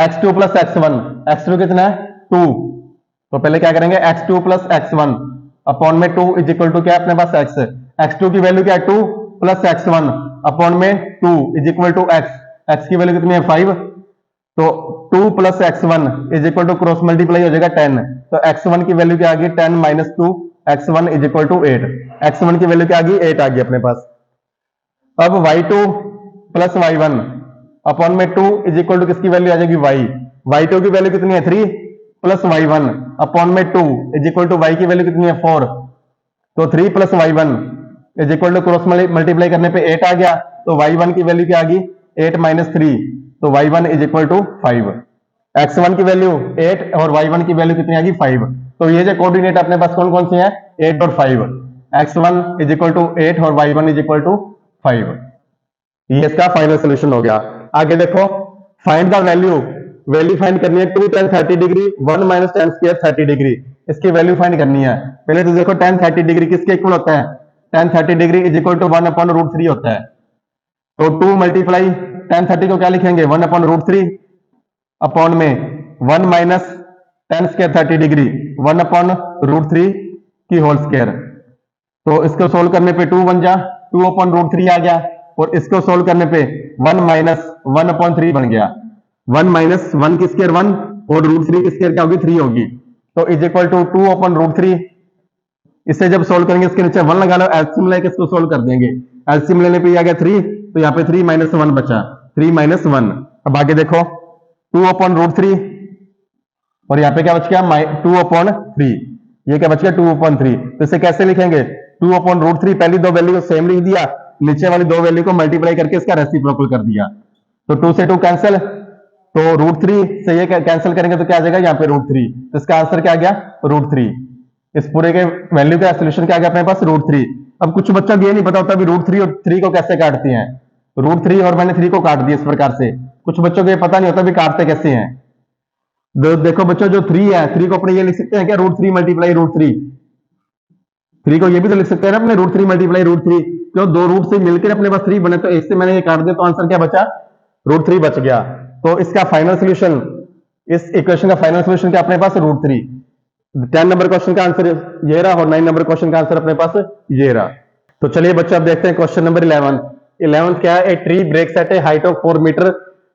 x2 प्लस x1, x2 कितना है 2, तो पहले क्या करेंगे x2 प्लस x1 अपॉन में 2 इज इक्वल टू क्या है अपने पास x, x2 की वैल्यू क्या है 2 प्लस x1 अपॉन में 2 इज इक्वल टू x की वैल्यू कितनी है 5, तो 2 plus x1 is equal to cross multiply हो जाएगा 10, तो x1 की वैल्यू क्या आ गई 10 minus 2 x1 is equal to 8, x1 की वैल्यू क्या आ गई 8 आ गई अपने पास। अब y2 प्लस y1 अपॉन में 2 इज इक्वल टू किसकी वैल्यू आ जाएगी y2 की वैल्यू कितनी है 3 प्लस y1 अपॉन में 2 इज इक्वल टू y की वैल्यू कितनी है 4, तो 3 plus y1 is equal to cross multiply करने पे 8 आ गया, तो y1 की वैल्यू क्या आ गई 8 माइनस 3, तो y1 is equal to 5, x1 की वैल्यू 8 और y1 की वैल्यू कितनी आ गई 5, तो ये जो कोऑर्डिनेट अपने पास कौन कौन से हैं 8 और 5, x1 इज इक्वल टू 8 और y1 इज इक्वल टू 5, ये इसका फाइनल सोल्यूशन हो गया। आगे देखो फाइंड द वैल्यू फाइंड करनी है 2 tan 30 degree 1 minus tan square 30 degree, इसकी वैल्यू फाइंड करनी है। पहले तो देखो tan 30 डिग्री किसके इक्वल होता है, tan 30 degree is equal to 1 upon root 3 होता है, तो 2 मल्टीप्लाई tan 30 को क्या लिखेंगे 1 अपॉन रूट 3 अपॉन में 1 minus tan square 30 degree 1 upon root 3 की होल स्क्वायर, तो इसको सोल्व करने पे 2 बन जा 2 अपॉन रूट 3 आ गया, और इसको सोल्व करने पे 1 माइनस 1 अपॉन 3 बन गया, 1 माइनस 1 की स्क्वायर 1 और रूट 3 की स्क्वायर क्या होगी 3 होगी, तो is equal to 2 upon root 3। इसे जब सोल्व करेंगे इसके नीचे 1 लगा लो, एलसीएम लेके इसको सोल्व कर देंगे, एलसीएम लेने पे आ गया 3, तो यहाँ पे 3 माइनस 1 बचा 3 माइनस 1। अब आगे देखो 2 अपॉन रूट 3 और यहाँ पे क्या बच गया 2 अपॉन 3, ये क्या बच गया 2 अपॉन 3, तो इसे कैसे लिखेंगे 2 अपॉन रूट 3, पहली दो वैल्यू को सेम लिख दिया, नीचे वाली दो वैल्यू को मल्टीप्लाई करके इसका रेसिप्रोकल कर दिया, तो 2 से 2 कैंसिल, तो रूट 3 से ये कैंसिल करेंगे तो क्या आ जाएगा यहाँ पे रूट 3, तो इसका आंसर क्या आ गया रूट 3, इस पूरे के वैल्यू का सोल्यूशन क्या आ गया अपने पास रूट 3। अब कुछ बच्चों को ये नहीं पता होता भी रूट 3 और 3 को कैसे काटते हैं, रूट 3 और मैंने 3 को काट दिया इस प्रकार से, कुछ बच्चों को ये पता नहीं होता भी काटते कैसे हैं। देखो बच्चों जो 3 है 3 को अपने ये लिख सकते हैं क्या रूट 3 मल्टीप्लाई रूट 3, 3 को ये भी तो लिख सकते हैं ना अपने रूट 3 मल्टीप्लाई रूट 3, क्यों दो रूट से मिलकर अपने पास 3 बने, तो इससे मैंने ये काट दिया तो आंसर क्या बचा रूट 3 बच गया। तो इसका फाइनल सोल्यूशन, इस इक्वेशन का फाइनल सोल्यूशन क्या अपने पास रूट 3। 10 नंबर क्वेश्चन का आंसर ये रहा और 9 नंबर क्वेश्चन का आंसर अपने पास ये रहा। तो चलिए बच्चों अब देखते हैं क्वेश्चन नंबर 11 क्या है, a tree breaks at a height of 4 metre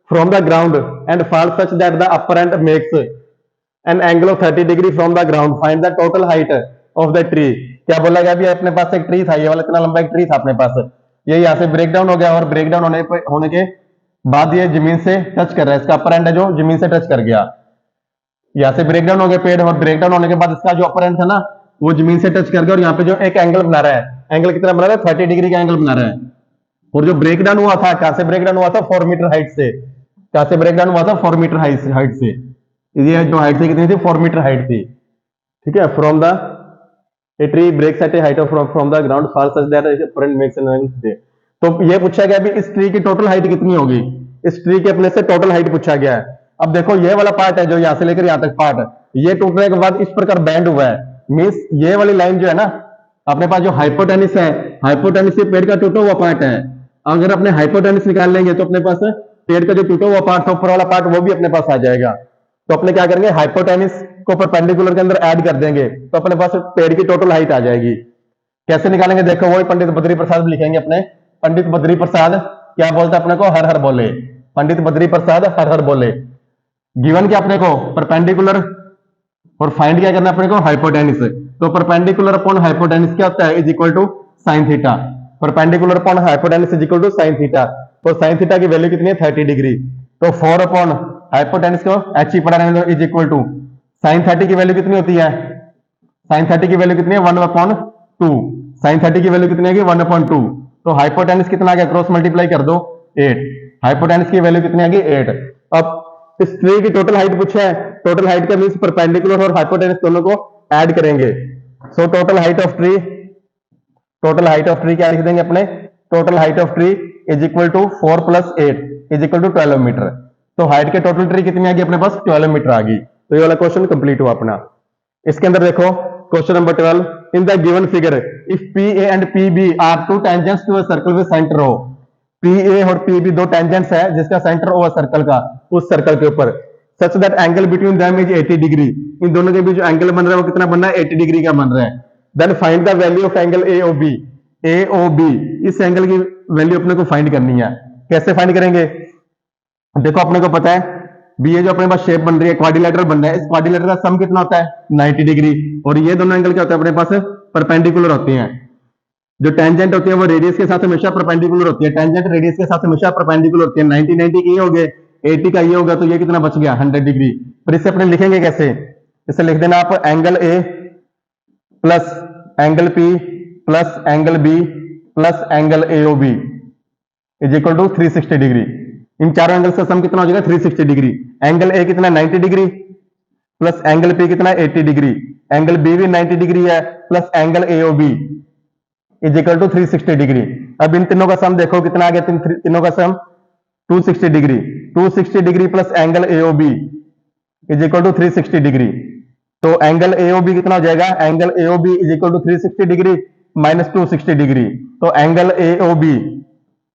from the ground and fall such that the upper end makes an angle of 30 degree from the ground, find the total height of the tree. क्या बोला गया अभी अपने पास एक tree था, ये वाला इतना लंबा एक ट्री था अपने पास, ये यहाँ से ब्रेक डाउन हो गया और ब्रेक डाउन होने के बाद ये जमीन से टच कर रहा है, इसका अपर एंड है जो जमीन से टच कर गया, यहाँ से ब्रेक डाउन हो गया पेड़, और ब्रेक डाउन होने के बाद इसका जो अपर एंड था ना वो जमीन से टच कर गया, और यहाँ पे जो एक एंगल बना रहा है, एंगल कितना बना रहा है 30 डिग्री का एंगल बना रहा है, और जो ब्रेक डाउन हुआ था कहां से ब्रेक डाउन हुआ था 4 मीटर हाइट से, कहां से ब्रेक डाउन हुआ था 4 मीटर हाइट से, ये जो हाइट थी कितनी थी 4 मीटर हाइट थी, ठीक है। From the a tree breaks at a height of from the ground fall such that front makes an angle, तो ये पूछा गया अभी इस ट्री की टोटल हाइट कितनी होगी, इस ट्री के अपने से टोटल हाइट पूछा गया है। अब देखो ये वाला पार्ट है जो यहां से लेकर यहां तक पार्ट, ये टूटने के बाद इस प्रकार बैंड हुआ है, मींस ये वाली लाइन जो है ना अपने पास जो हाइपोटेनिस है, हाइपोटेनिस पेड़ का टूटा हुआ पार्ट है, अगर अपने हाइपोटेनिस निकाल लेंगे तो अपने पास पेड़ का जो टूटा हुआ पार्ट था ऊपर वाला पार्ट वो भी अपने पास आ जाएगा, तो अपने क्या करेंगे हाइपोटेनिस को परपेंडिकुलर के अंदर ऐड कर देंगे तो अपने पास पेड़ की टोटल हाइट आ जाएगी। कैसे निकालेंगे देखो, वही पंडित बद्री प्रसाद लिखेंगे अपने, पंडित बद्री प्रसाद क्या बोलते अपने को हर हर बोले, पंडित बद्री प्रसाद हर हर बोले। गिवन क्या अपने को परपेंडिकुलर और फाइंड क्या करना अपने को हाइपोटेनिस, तो परपेंडिकुलर अपॉन हाइपोटेनिस क्या होता है is equal to sine theta, perpendicular upon hypotenuse is equal to sine theta, और साइन थीटा की वैल्यू कितनी है 30 डिग्री, तो 4 अपॉन हाइपोटेनिस को एच ही पढ़ा रहेंगे इज इक्वल टू साइन 30 की वैल्यू कितनी होती है, साइन 30 की वैल्यू कितनी है 1 अपॉन 2, साइन 30 की वैल्यू कितनी है 1 अपॉन 2, तो हाइपोटेनिस कितना आ गया क्रॉस मल्टीप्लाई कर दो 8, हाइपोटेनिस की वैल्यू कितनी आ गई 8। अब इस ट्री की टोटल हाइट पूछा है, टोटल हाइट का मींस परपेंडिकुलर और हाइपोटेनिस दोनों को ऐड करेंगे, so total height of tree, total height of tree क्या लिख देंगे अपने, total height of tree is equal to 4 plus 8 is equal to 12 metre, तो हाइट के टोटल ट्री कितनी आ गई अपने पास 12 मीटर आ गई। तो ये वाला क्वेश्चन कंप्लीट हुआ अपना। इसके अंदर देखो question number 12 in the given figure if P A and P B are two tangents to a circle with centre O, P A और पी बी दो टेंजेंट्स है जिसका सेंटर ओ सर्कल का, उस सर्कल के ऊपर, such that angle between them is 80 degree, इन दोनों के बीच जो एंगल बन रहा है वो कितना बन रहा है, 80 डिग्री का बन रहा है। Then find the value of angle A O B, A O B, इस एंगल की वैल्यू अपने को फाइंड करनी है। कैसे फाइंड करेंगे, देखो अपने को पता है बी ए जो अपने पास शेप बन रही है क्वाड्रिलेटरल बन रहा है, इस क्वाड्रिलेटरल का सम कितना होता है 90 डिग्री, और ये दोनों एंगल क्या होते हैं अपने पास परपेंडिकुलर होते हैं। जो टेंजेंट होती है वो रेडियस के साथ हमेशा परपेंडिकुलर होती है, टेंजेंट रेडियस के साथ हमेशा परपेंडिकुलर होती है। 90 90 के ये हो गए, 80 का ये होगा, तो ये कितना बच गया 100 डिग्री। फिर इसे अपने लिखेंगे कैसे, इसे लिख देना आप angle A plus angle P plus angle B plus angle A O B is equal to 360 degree. इन चारों एंगल का सम कितना हो जाएगा 360 डिग्री। एंगल ए कितना 90 डिग्री प्लस एंगल पी कितना 80 डिग्री, एंगल बी भी 90 डिग्री है plus angle A O B is equal to 360 degree. अब इन तीनों का सम देखो कितना आ गया, तीनों का sum 260 degree, 260 degree plus angle A O B is equal to 360 degree. तो एंगल ए ओ बी कितना हो जाएगा, angle A O B is equal to 360 degree minus 260 degree, तो angle A O B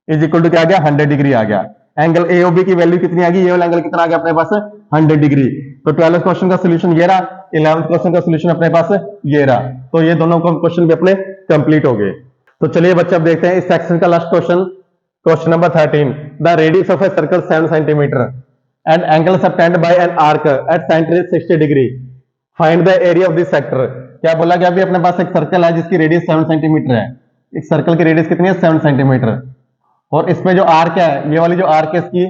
is equal to क्या आ गया 100 degree आ गया। एंगल ए ओ बी की वैल्यू कितनी आ गई, ये वाला एंगल कितना आ गया अपने पास 100 डिग्री। तो 12th क्वेश्चन का सॉल्यूशन ये रहा, 11th क्वेश्चन का सॉल्यूशन अपने पास ये रहा। तो ये दोनों क्वेश्चन भी अपने कंप्लीट हो गए। तो चलिए बच्चे अब देखते हैं इस सेक्शन का last question, question number 13। The radius of a circle 7 centimetre and angle subtend by an arc at centre is 60 degree, find the area of this sector. क्या बोला गया, अभी अपने पास एक सर्कल है जिसकी रेडियस 7 सेंटीमीटर है। एक सर्कल की रेडियस कितनी है 7 सेंटीमीटर, और इसमें जो आर्क है, ये वाली जो आर्क है इसकी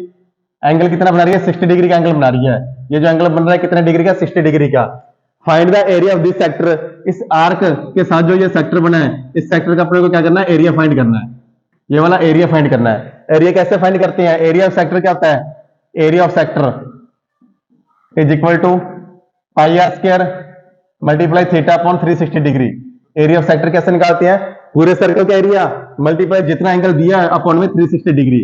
एंगल कितना बना रही है 60 डिग्री का एंगल बना रही है। ये जो एंगल बन रहा है कितने डिग्री का 60 डिग्री का। Find the area of this sector, इस आर्क के साथ जो ये सेक्टर बना है, इस सेक्टर का अपने को क्या करना है, एरिया फाइंड करना है। ये वाला एरिया फाइंड करना है। एरिया कैसे फाइंड करते हैं, एरिया ऑफ सेक्टर क्या होता है, area of sector is equal to pi R square multiply theta upon 360 degree. Area of sector कैसे निकालते हैं, पूरे सर्कल का एरिया मल्टीप्लाई जितना एंगल दिया है अपॉन में 360 डिग्री।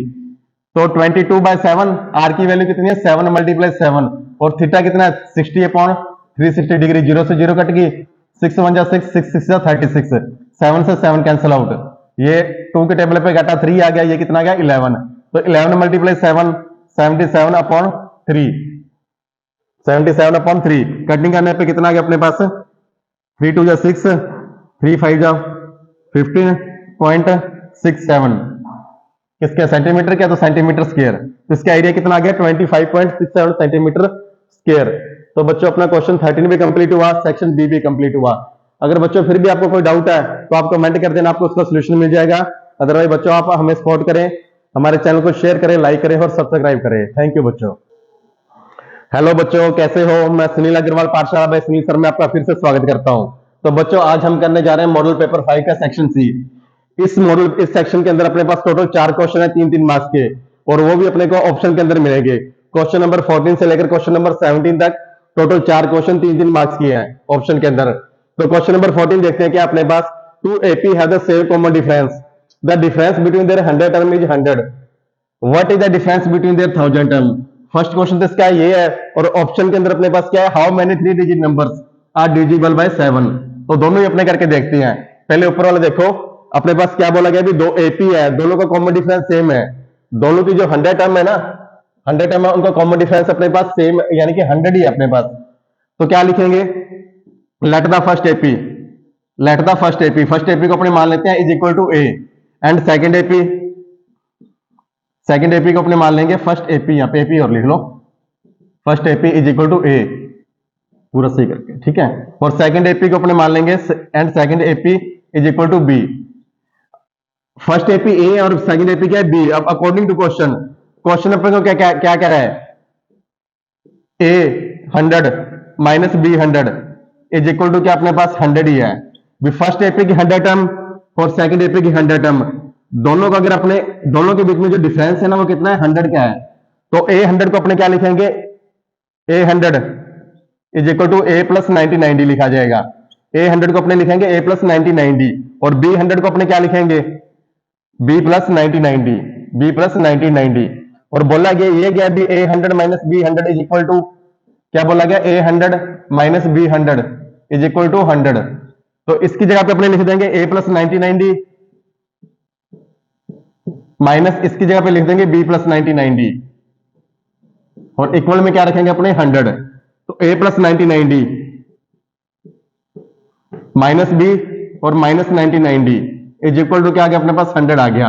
तो 22/7, आर की वैल्यू कितनी है 7 मल्टीप्लाई 7, और थीटा कितना है 60 अपॉन 360 डिग्री। 0 से 0 कट गई, 6 1 जा 6, 6 6 जा 36, 7 से 7 कैंसिल आउट। ये 2 के टेबल पे घटा 3 आ गया, ये कितना आ गया 11। तो 11 मल्टीप्लाई 7, 77 अपॉन 3, 77 अपॉन 3। कटिंग करने पे कितना आ गया अपने पास 3 2 जा 6, 3 5 जा 15.67, किसके सेंटीमीटर क्या, तो सेंटीमीटर स्क्वायर। तो इसका एरिया कितना आ गया 25.67 सेंटीमीटर स्क्वायर। तो बच्चों अपना क्वेश्चन 13 भी कंप्लीट हुआ, सेक्शन बी भी कंप्लीट हुआ। अगर बच्चों फिर भी आपको कोई डाउट है तो आप कमेंट कर देना, आपको उसका सोल्यूशन मिल जाएगा। अदरवाइज बच्चों आप हमें सपोर्ट करें, हमारे चैनल को शेयर करें, लाइक करें और सब्सक्राइब करें। थैंक यू बच्चों। हेलो बच्चों, कैसे हो? मैं सुनील अग्रवाल पाठशाला बाय सुनील सर में आपका फिर से स्वागत करता हूं। तो बच्चों आज हम करने जा रहे हैं मॉडल पेपर 5 का सेक्शन सी। इस सेक्शन के अंदर अपने पास टोटल 4 क्वेश्चन है 3-3 मार्क्स के, और वो भी अपने को ऑप्शन के अंदर मिलेंगे। क्वेश्चन नंबर 14 से लेकर क्वेश्चन नंबर 17 तक टोटल 4 क्वेश्चन 3-3 मार्क्स के हैं ऑप्शन के अंदर। तो क्वेश्चन नंबर 14 देखते हैं क्या अपने पास। 2 AP have the same common difference. The difference between their 100 term is 100. What is the difference between their 1000 term? First question तो इसका ये है, और ऑप्शन के अंदर अपने पास क्या है, how many 3 digit numbers are divisible by 7। तो दोनों ही अपने करके देखते हैं। पहले ऊपर वाला देखो, अपने पास क्या बोला गया, 2 AP है, दोनों का कॉमन डिफरेंस सेम है। दोनों की जो 100 टर्म है ना, 100 टर्म है, उनका कॉमन डिफरेंस अपने पास सेम, यानी कि 100 ही है अपने पास। तो क्या लिखेंगे, let the first AP, let the first AP, first AP को अपने मान लेते हैं is equal to A, and second AP, second AP को अपने मान लेंगे फर्स्ट AP, यहाँ पे AP और लिख लो, first AP is equal to A, पूरा सही करके, ठीक है। और सेकंड AP को अपने मान लेंगे and second AP is equal to B। First AP A और सेकंड AP क्या है B। अब अकॉर्डिंग टू क्वेश्चन, क्वेश्चन अपने को क्या क्या क्या कह रहा है, A 100 minus B 100 is equal to क्या अपने पास 100 ही है। फर्स्ट AP की 100 टर्म और सेकंड AP की 100 टर्म, दोनों का अगर अपने दोनों के बीच में जो डिफरेंस है ना वो कितना है 100 का है। तो A 100 को अपने क्या लिखेंगे, A 100 is equal to A plus 90 90 लिखा जाएगा। A 100 को अपने लिखेंगे A प्लस 90 90, और B 100 को अपने क्या लिखेंगे B प्लस 90 90, B प्लस 90 90। और बोला गया ये गया भी A 100 minus B 100 is equal to क्या बोला गया, A 100 minus B 100 is equal to 100। तो इसकी जगह पे अपने लिख देंगे a प्लस 99d माइनस इसकी जगह पे लिख देंगे b प्लस 99d और इक्वल में क्या रखेंगे अपने 100। तो a plus 99d minus b और minus 99d is equal to क्या आ गया अपने पास 100 आ गया।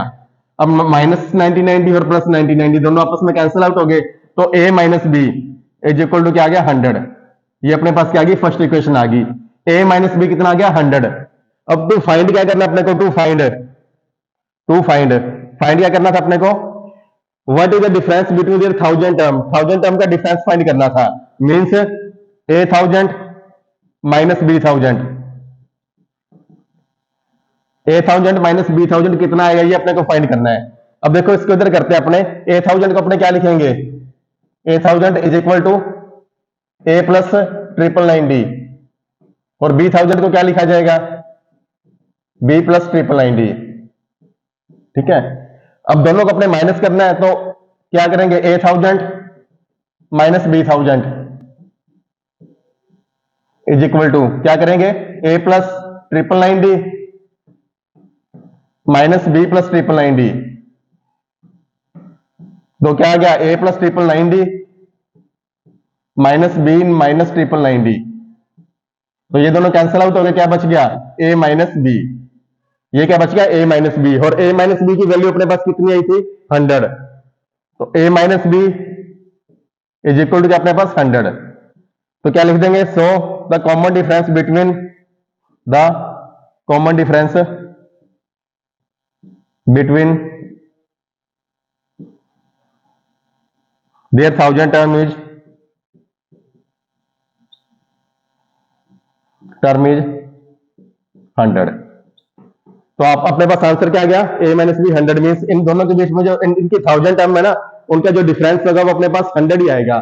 अब माइनस 99d और प्लस 99d दोनों आपस में कैंसिल आउट हो गए, तो a minus B is equal to क्या आ गया 100। ये अपने पास क्या आ गई फर्स्ट इक्वेशन आ गई। a माइनस बी कितना आ गया 100। अब टू फाइंड क्या करना अपने को, टू फाइंड क्या करना था अपने को, what is the difference between their 1000 term का डिफरेंस फाइंड करना था। Means a 1000 minus b 1000, a 1000 minus b 1000 कितना आएगा ये अपने को फाइंड करना है। अब देखो इसको इधर करते हैं अपने, a 1000 को अपने क्या लिखेंगे, a 1000 is equal to a plus 999d और b 1000 को क्या लिखा जाएगा, b प्लस 999d। ठीक है, अब दोनों को अपने माइनस करना है तो क्या करेंगे, a 1000 minus b 1000 is equal to क्या करेंगे, a plus 999d minus b plus 999d। तो क्या आ गया, a plus 999d minus b minus 999d। तो ये दोनों कैंसिल आउट हो गए, क्या बच गया a माइनस b। ये क्या बच गया a माइनस बी, और a माइनस बी की वैल्यू अपने पास कितनी आई थी 100। तो a minus B is equal to क्या अपने पास 100। तो क्या लिख देंगे, so the common difference between their 1000 term is 100। तो आप अपने पास आंसर क्या आ गया, a माइनस बी 100 मीन इन दोनों के बीच में जो इनकी 1000 टर्म है ना, उनका जो डिफरेंस होगा वो अपने पास 100 ही आएगा।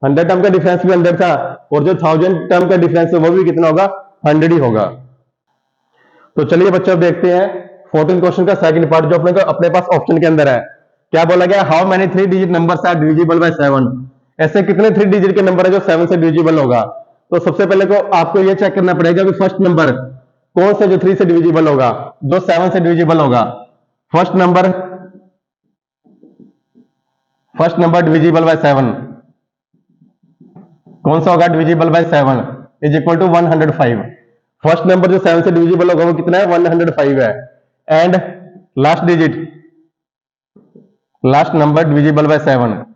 100 टर्म का डिफरेंस भी 100 था और जो 1000 टर्म का डिफरेंस है वो भी कितना होगा, 100 ही होगा। तो चलिए बच्चों देखते हैं 14 क्वेश्चन का सेकंड पार्ट जो अपने पास ऑप्शन के अंदर है। क्या बोला गया, how many 3 digit numbers are divisible by 7। ऐसे कितने 3 डिजिट के नंबर है जो 7 से डिविजिबल होगा। तो सबसे पहले को आपको ये चेक करना पड़ेगा कि फर्स्ट नंबर कौन से जो 3 से डिविजिबल होगा, जो 7 से डिविजिबल होगा। फर्स्ट नंबर डिविजिबल बाय 7 कौन सा होगा, divisible by 7 is equal to 105। First number जो 7 से डिविजिबल होगा वो कितना है, 105 है। And last number divisible by 7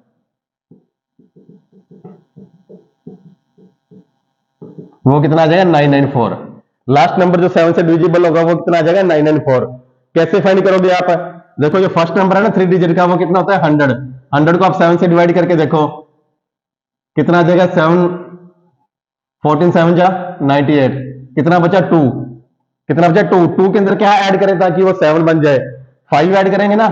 वो कितना आ जाएगा 994। लास्ट नंबर जो 7 से डिविजिबल होगा वो कितना आ जाएगा 994। कैसे फाइंड करोगे आप, देखो जो फर्स्ट नंबर है ना 3 डिजिट का वो कितना होता है 100। 100 को आप 7 से डिवाइड करके देखो कितना आ जाएगा, 7 14 7 जा 98, कितना बचा 2, कितना बचा 2। 2 के अंदर क्या ऐड करें ताकि वो 7 बन जाए, 5 ऐड करेंगे ना।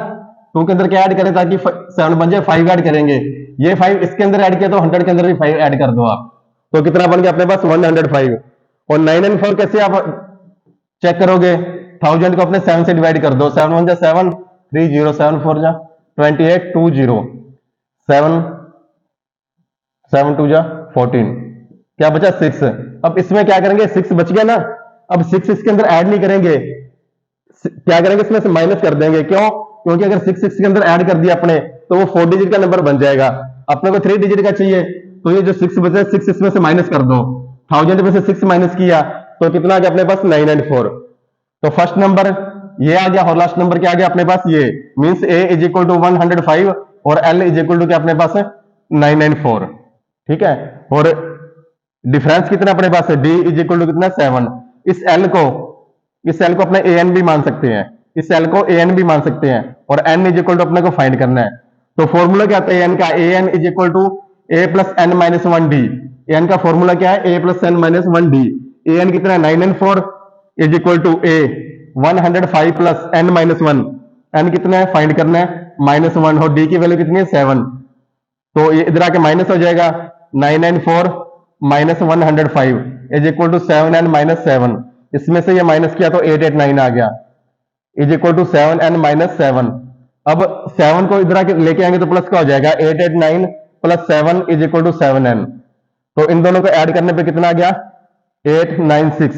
2 के अंदर क्या ऐड करें ताकि 7 बन जाए, 5 ऐड करेंगे। ये 5 इसके अंदर ऐड किया तो 100 के अंदर भी 5 ऐड कर दो आप, तो कितना बन गया अपने पास 105। और 994 कैसे आप चेक करोगे, 1000 को अपने 7 से डिवाइड कर दो, 7 1 जा 7 3 0 7 4 जा 28 2 0 7 7 2 जा 14, क्या बचा 6। अब इसमें क्या करेंगे, 6 बच गया ना। अब 6 इसके अंदर ऐड नहीं करेंगे, क्या करेंगे इसमें से माइनस कर देंगे। क्यों, क्योंकि अगर 6 6 के अंदर ऐड कर दिया अपने तो वो 4 डिजिट का नंबर बन जाएगा। अपने को 3 डिजिट का चाहिए, तो ये जो 6 बचे 6 इसमें से माइनस कर दो। 1000 में से 6 माइनस किया तो कितना आ गया अपने पास 994। तो फर्स्ट नंबर ये आ गया और लास्ट नंबर क्या आ गया अपने पास, ये means a is equal to 105 और l इज इक्वल टू क्या अपने पास है 994। ठीक है, और डिफरेंस कितना अपने पास है, d इज इक्वल टू कितना 7। इस l को अपने an भी मान सकते हैं, इस l को an भी मान सकते हैं, और n इज इक्वल टू अपने को फाइंड करना है। तो फॉर्मूला क्या आता है an का, an is equal to a plus n minus 1d। an का फॉर्मूला क्या है, a plus n minus 1d। an कितना है 994 is equal to a 105 plus n minus 1। n कितना है फाइंड करना है -1, और d की वैल्यू कितनी है 7। तो ये इधर आके माइनस हो जाएगा, 994 minus 105 is equal to 7n minus 7। इसमें से ये माइनस किया तो 889 आ गया is equal to 7n minus 7। अब 7 को इधर आके लेके आएंगे तो प्लस का हो जाएगा, 889 plus 7 is equal to 7n। तो इन दोनों को ऐड करने पे कितना आ गया 896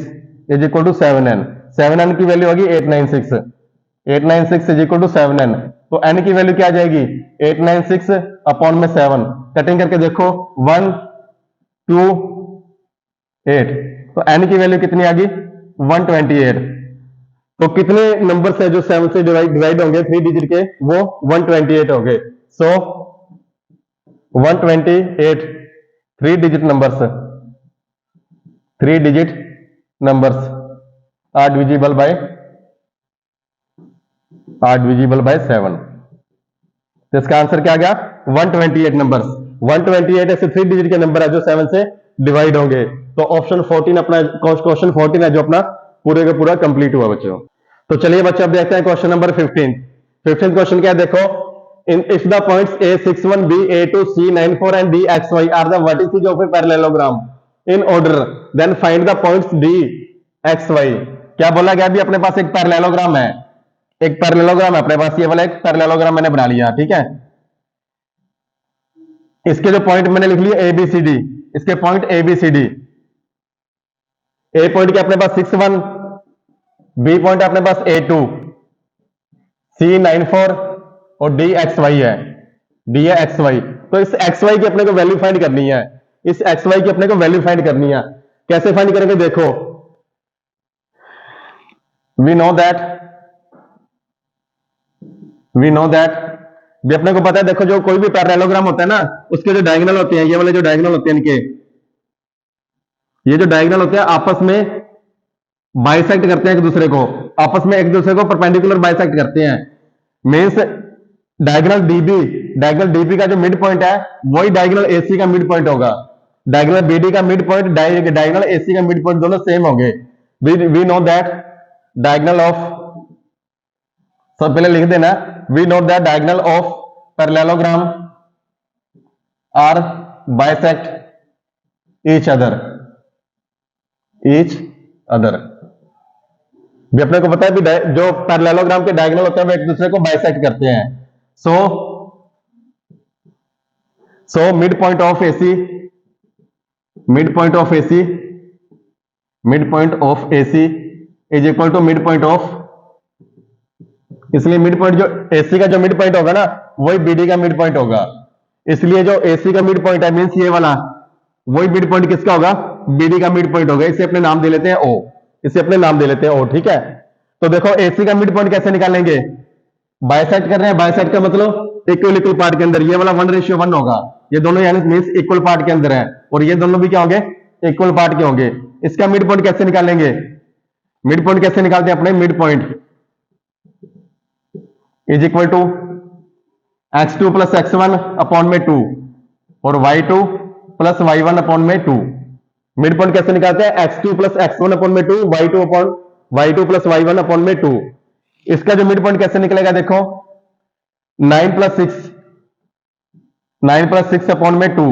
is equal to 7n। 7n की वैल्यू होगी 896। 896 इज इक्वल टू 7n। तो n की वैल्यू क्या आ जाएगी 896 अपॉन में 7। कटिंग करके देखो 1 2 8। तो n की वैल्यू कितनी आ गई 128। तो कितने नंबर है जो 7 से डिवाइड होंगे 3 डिजिट के, वो 128 हो गए। So 128 3 digit numbers, 3 digit numbers are divisible by 7। तो इसका आंसर क्या आ गया 128 नंबर्स। 128 ऐसे 3 डिजिट के नंबर है जो 7 से डिवाइड होंगे। तो ऑप्शन 14 अपना क्वेश्चन 14 है जो अपना पूरे का पूरा कंप्लीट हुआ बच्चों। तो चलिए बच्चों अब देखते हैं क्वेश्चन नंबर 15। 15 क्वेश्चन क्या है देखो, if the points A61 B A2 C 94 and D XY are the vertices of a parallelogram in order, then find the points D XY। क्या बोला गया अभी अपने पास एक पैरेललोग्राम है, एक पैरेललोग्राम है अपने पास, ये वाला एक पैरेललोग्राम मैंने बना लिया, ठीक है। इसके जो पॉइंट मैंने लिख लिए ABCD, इसके पॉइंट ABCD। ए पॉइंट के अपने पास 61, बी पॉइंट अपने पास A2, C 94 और D XY है, D है XY। तो इस XY की अपने को वैल्यू फाइंड करनी है, इस XY की अपने को वैल्यू फाइंड करनी है। कैसे फाइंड करेंगे देखो, वी नो दैट भी अपने को पता है। देखो जो कोई भी पैरेललोग्राम होता है ना, उसके जो डायगोनल होते हैं, ये वाले जो डायगोनल होते हैं इनके, ये जो डायगोनल होते हैं आपस में बाइसेक्ट करते हैं एक दूसरे को, आपस में एक दूसरे को परपेंडिकुलर बाइसेक्ट करते हैं। मींस डायगोनल डीबी का जो मिड पॉइंट है वही डायगोनल एसी का मिड पॉइंट होगा। डायगोनल बीडी का मिड पॉइंट डायगोनल एसी का मिड पॉइंट दोनों सेम होंगे। We know that diagonal of, सब पहले लिख देना, we know that diagonal of parallelogram are bisect each other भी अपने को पता है भी जो पैरेललोग्राम के डायगोनल होते हैं वो एक दूसरे को बाइसेक्ट करते हैं। So mid point of AC is equal to mid point of, इसलिए मिड पॉइंट जो एसी का जो मिड पॉइंट होगा ना वही बीडी का मिड पॉइंट होगा। इसलिए जो एसी का मिड पॉइंट है मींस ये वाला, वही मिड पॉइंट किसका होगा बीडी का मिड पॉइंट होगा। इसे अपने नाम दे लेते हैं ओ, ठीक है। तो देखो एसी का मिड पॉइंट कैसे निकालेंगे, बाइसेक्ट कर रहे हैं, बाइसेक्ट का मतलब इक्वल पार्ट के अंदर, ये वाला 1:1 होगा, ये दोनों यानी मींस इक्वल पार्ट के अंदर है, और ये दोनों भी क्या होंगे इक्वल पार्ट के होंगे। इसका मिड पॉइंट कैसे निकालेंगे, मिड पॉइंट कैसे निकालते हैं अपने, mid point is equal to x2 plus x1 upon में 2 और y2 प्लस y1 अपॉन में 2। मिड पॉइंट कैसे निकालते हैं, x2 प्लस x1 अपॉन में 2, y2 प्लस y1 अपॉन में 2। इसका जो मिड पॉइंट कैसे निकलेगा देखो, 9 प्लस 6 अपॉन में 2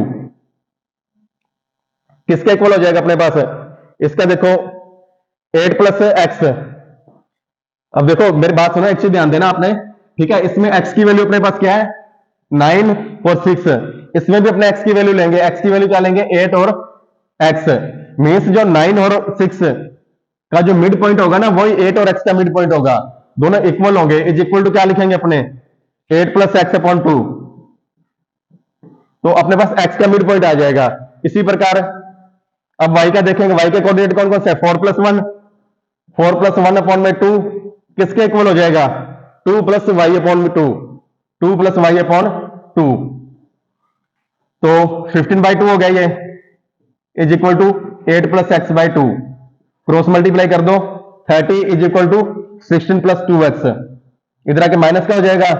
किसके इक्वल हो जाएगा अपने पास, इसका देखो 8 प्लस x। अब देखो मेरी बात सुनो, एक चीज ध्यान देना आपने, ठीक है। इसमें x की वैल्यू अपने पास क्या है 9 और 6, इसमें भी अपने x की वैल्यू लेंगे, x की वैल्यू क्या लेंगे 8 और x। मींस जो 9 और 6 का जो मिड पॉइंट होगा ना वही 8 और x का मिड पॉइंट होगा, दोनों इक्वल होंगे। इज इक्वल टू क्या लिखेंगे अपने 8 प्लस x अपॉन 2, तो अपने पास x का मिड पॉइंट आ जाएगा। इसी प्रकार अब y का देखेंगे, y के कोऑर्डिनेट कौन कौन से 4 प्लस 1 अपॉन में 2 किसके इक्वल हो जाएगा 2 प्लस y अपॉन में 2 प्लस y अपॉन 2। तो 15/2 हो गया ये, is equal to 8 plus x by 2, cross multiply कर दो 30 is equal to 16 plus 2x, इधर आके माइनस का हो जाएगा,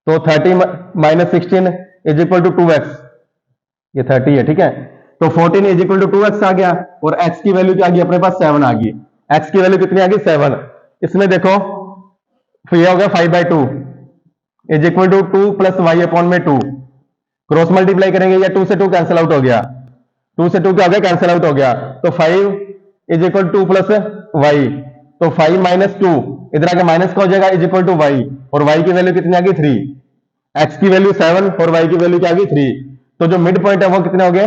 तो 30 minus 16 is equal to 2x, ये 30 है, ठीक है। तो 14 इज इक्वल टू 2x आ गया, और x की वैल्यू क्या आ गई अपने पास 7 आ गई। x की वैल्यू कितनी आ गई 7। इसमें देखो तो ये हो गया 5/2 is equal to 2 plus y upon में 2, क्रॉस मल्टीप्लाई करेंगे, या 2 से 2 कैंसिल आउट हो गया, 2 से 2 क्या हो गया कैंसिल आउट हो गया, तो 5 is equal to 2 plus y, तो 5 माइनस 2 इधर आके माइनस का हो जाएगा इज इक्वल टू y, और y की वैल्यू कितनी आ गई 3, x की वैल्यू 7 और y की वैल्यू क्या आ गई 3। तो जो मिड पॉइंट है वो कितने हो गए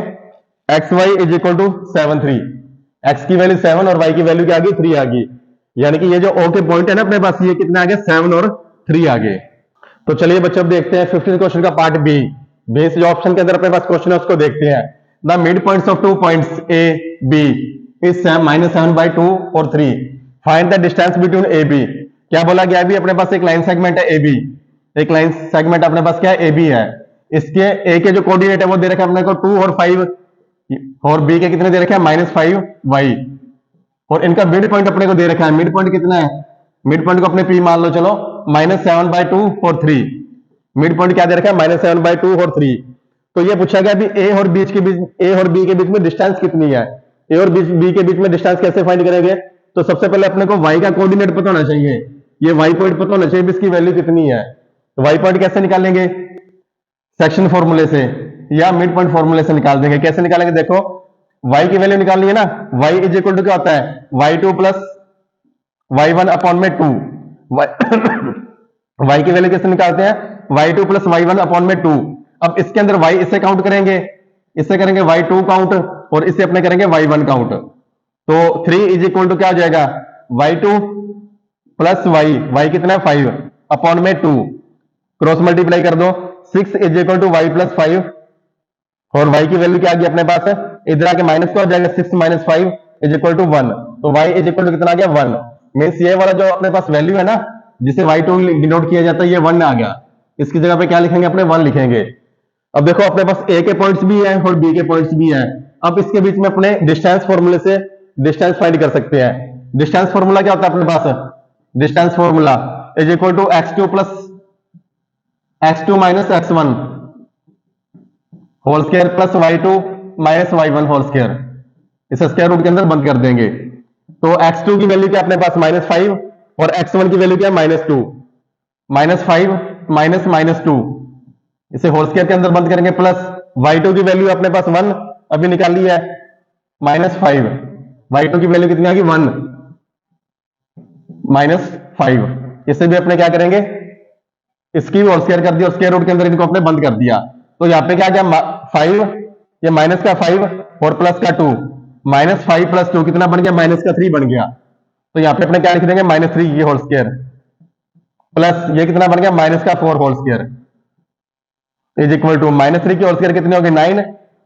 xy is equal to 7 3। X की वैल्यू 7 और वाई की वैल्यू क्या आ गई 3 आ गई, यानी कि ये जो ओ के पॉइंट है ना अपने पास, ये कितने आ गए 7 और 3 आ गए। तो चलिए बच्चों अब देखते हैं 15 क्वेश्चन का पार्ट बी। बेस जो ऑप्शन के अंदर अपने पास क्वेश्चन है उसको देखते हैं। The mid points of 2 points A B is -7/2 और 3, find the distance between A B. क्या बोला गया अभी अपने पास एक लाइन सेगमेंट है ए बी, एक लाइन सेगमेंट अपने पास क्या है ए बी है। इसके ए के जो कोऑर्डिनेट है वो दे रखा है अपने को 2 और 5, और बी के कितने दे रखे हैं -5y, और इनका मिड पॉइंट अपने को दे रखा है। मिड पॉइंट कितना है, मिड पॉइंट को अपने पी मान लो, चलो -7/2 और 3। मिड पॉइंट क्या दे रखा है -7/2 और 3। तो ये पूछा गया अभी ए और बी के बीच में डिस्टेंस कितनी है। ए और बी के बीच में डिस्टेंस कैसे फाइंड करेंगे, तो सबसे पहले अपने को y का कोऑर्डिनेट पता होना चाहिए, ये y पॉइंट पता होना चाहिए इसकी वैल्यू कितनी है। तो y पॉइंट कैसे निकालेंगे, सेक्शन फॉर्मूले से या मिड पॉइंट फॉर्मूले से निकाल देंगे। कैसे निकालेंगे, देखो y की वैल्यू निकालनी है ना, y इज इक्वल टू क्या होता है y2 प्लस y1 अपॉन में 2। y की वैल्यू कैसे निकालते हैं, y2 प्लस y1 अपॉन में 2। अब इसके अंदर y इससे काउंट करेंगे, इससे करेंगे y2 काउंट और इससे अपने करेंगे y1 काउंट। तो 3 इज इक्वल टू क्या हो जाएगा y2 प्लस y कितना है 5 अपॉन में 2, क्रॉस मल्टीप्लाई कर दो, 6 is equal to y plus 5, और y की वैल्यू क्या आ गई अपने पास है, इधर आके माइनस का हो जाएगा, 6 - 5 इज इक्वल टू 1। तो y इज इक्वल टू कितना आ गया 1। मीन्स ये वाला जो अपने पास वैल्यू है ना जिसे y2 डिनोट किया जाता है ये 1 आ गया। इसकी जगह पे क्या लिखेंगे अपने 1 लिखेंगे। अब देखो अपने पास a के पॉइंट्स भी है और b के पॉइंट्स भी है। अब इसके बीच में अपने डिस्टेंस फॉर्मूले से डिस्टेंस फाइंड कर सकते हैं। डिस्टेंस फॉर्मूला क्या होता है अपने पास, distance formula is equal to x2 plus x2 minus x1 whole square plus y2 minus y1 whole square. इस स्क्वायर रूट के अंदर बंद कर देंगे। तो x2 की वैल्यू क्या अपने पास -5 और x1 की वैल्यू क्या -2, -5 माइनस -2, इसे होल स्क्वायर के अंदर बंद करेंगे, प्लस y2 की वैल्यू अपने पास 1 अभी निकाल ली है, -5, y2 की वैल्यू कितनी आ गई 1 -5। इसे भी अपने क्या करेंगे, इसकी भी होल स्क्वायर कर दिया, स्क्वायर रूट के अंदर इनको अपने बंद कर दिया। तो यहाँ पे क्या गया 5, ये माइनस का 5 और प्लस का 2, -5 प्लस 2 कितना बन गया -3 बन गया। तो यहाँ पे अपने क्या लिख देंगे -3 की होल स्क्वायर, प्लस ये कितना बन गया -4 whole square is equal to -3 की होल स्क्वायर कितनी होगी 9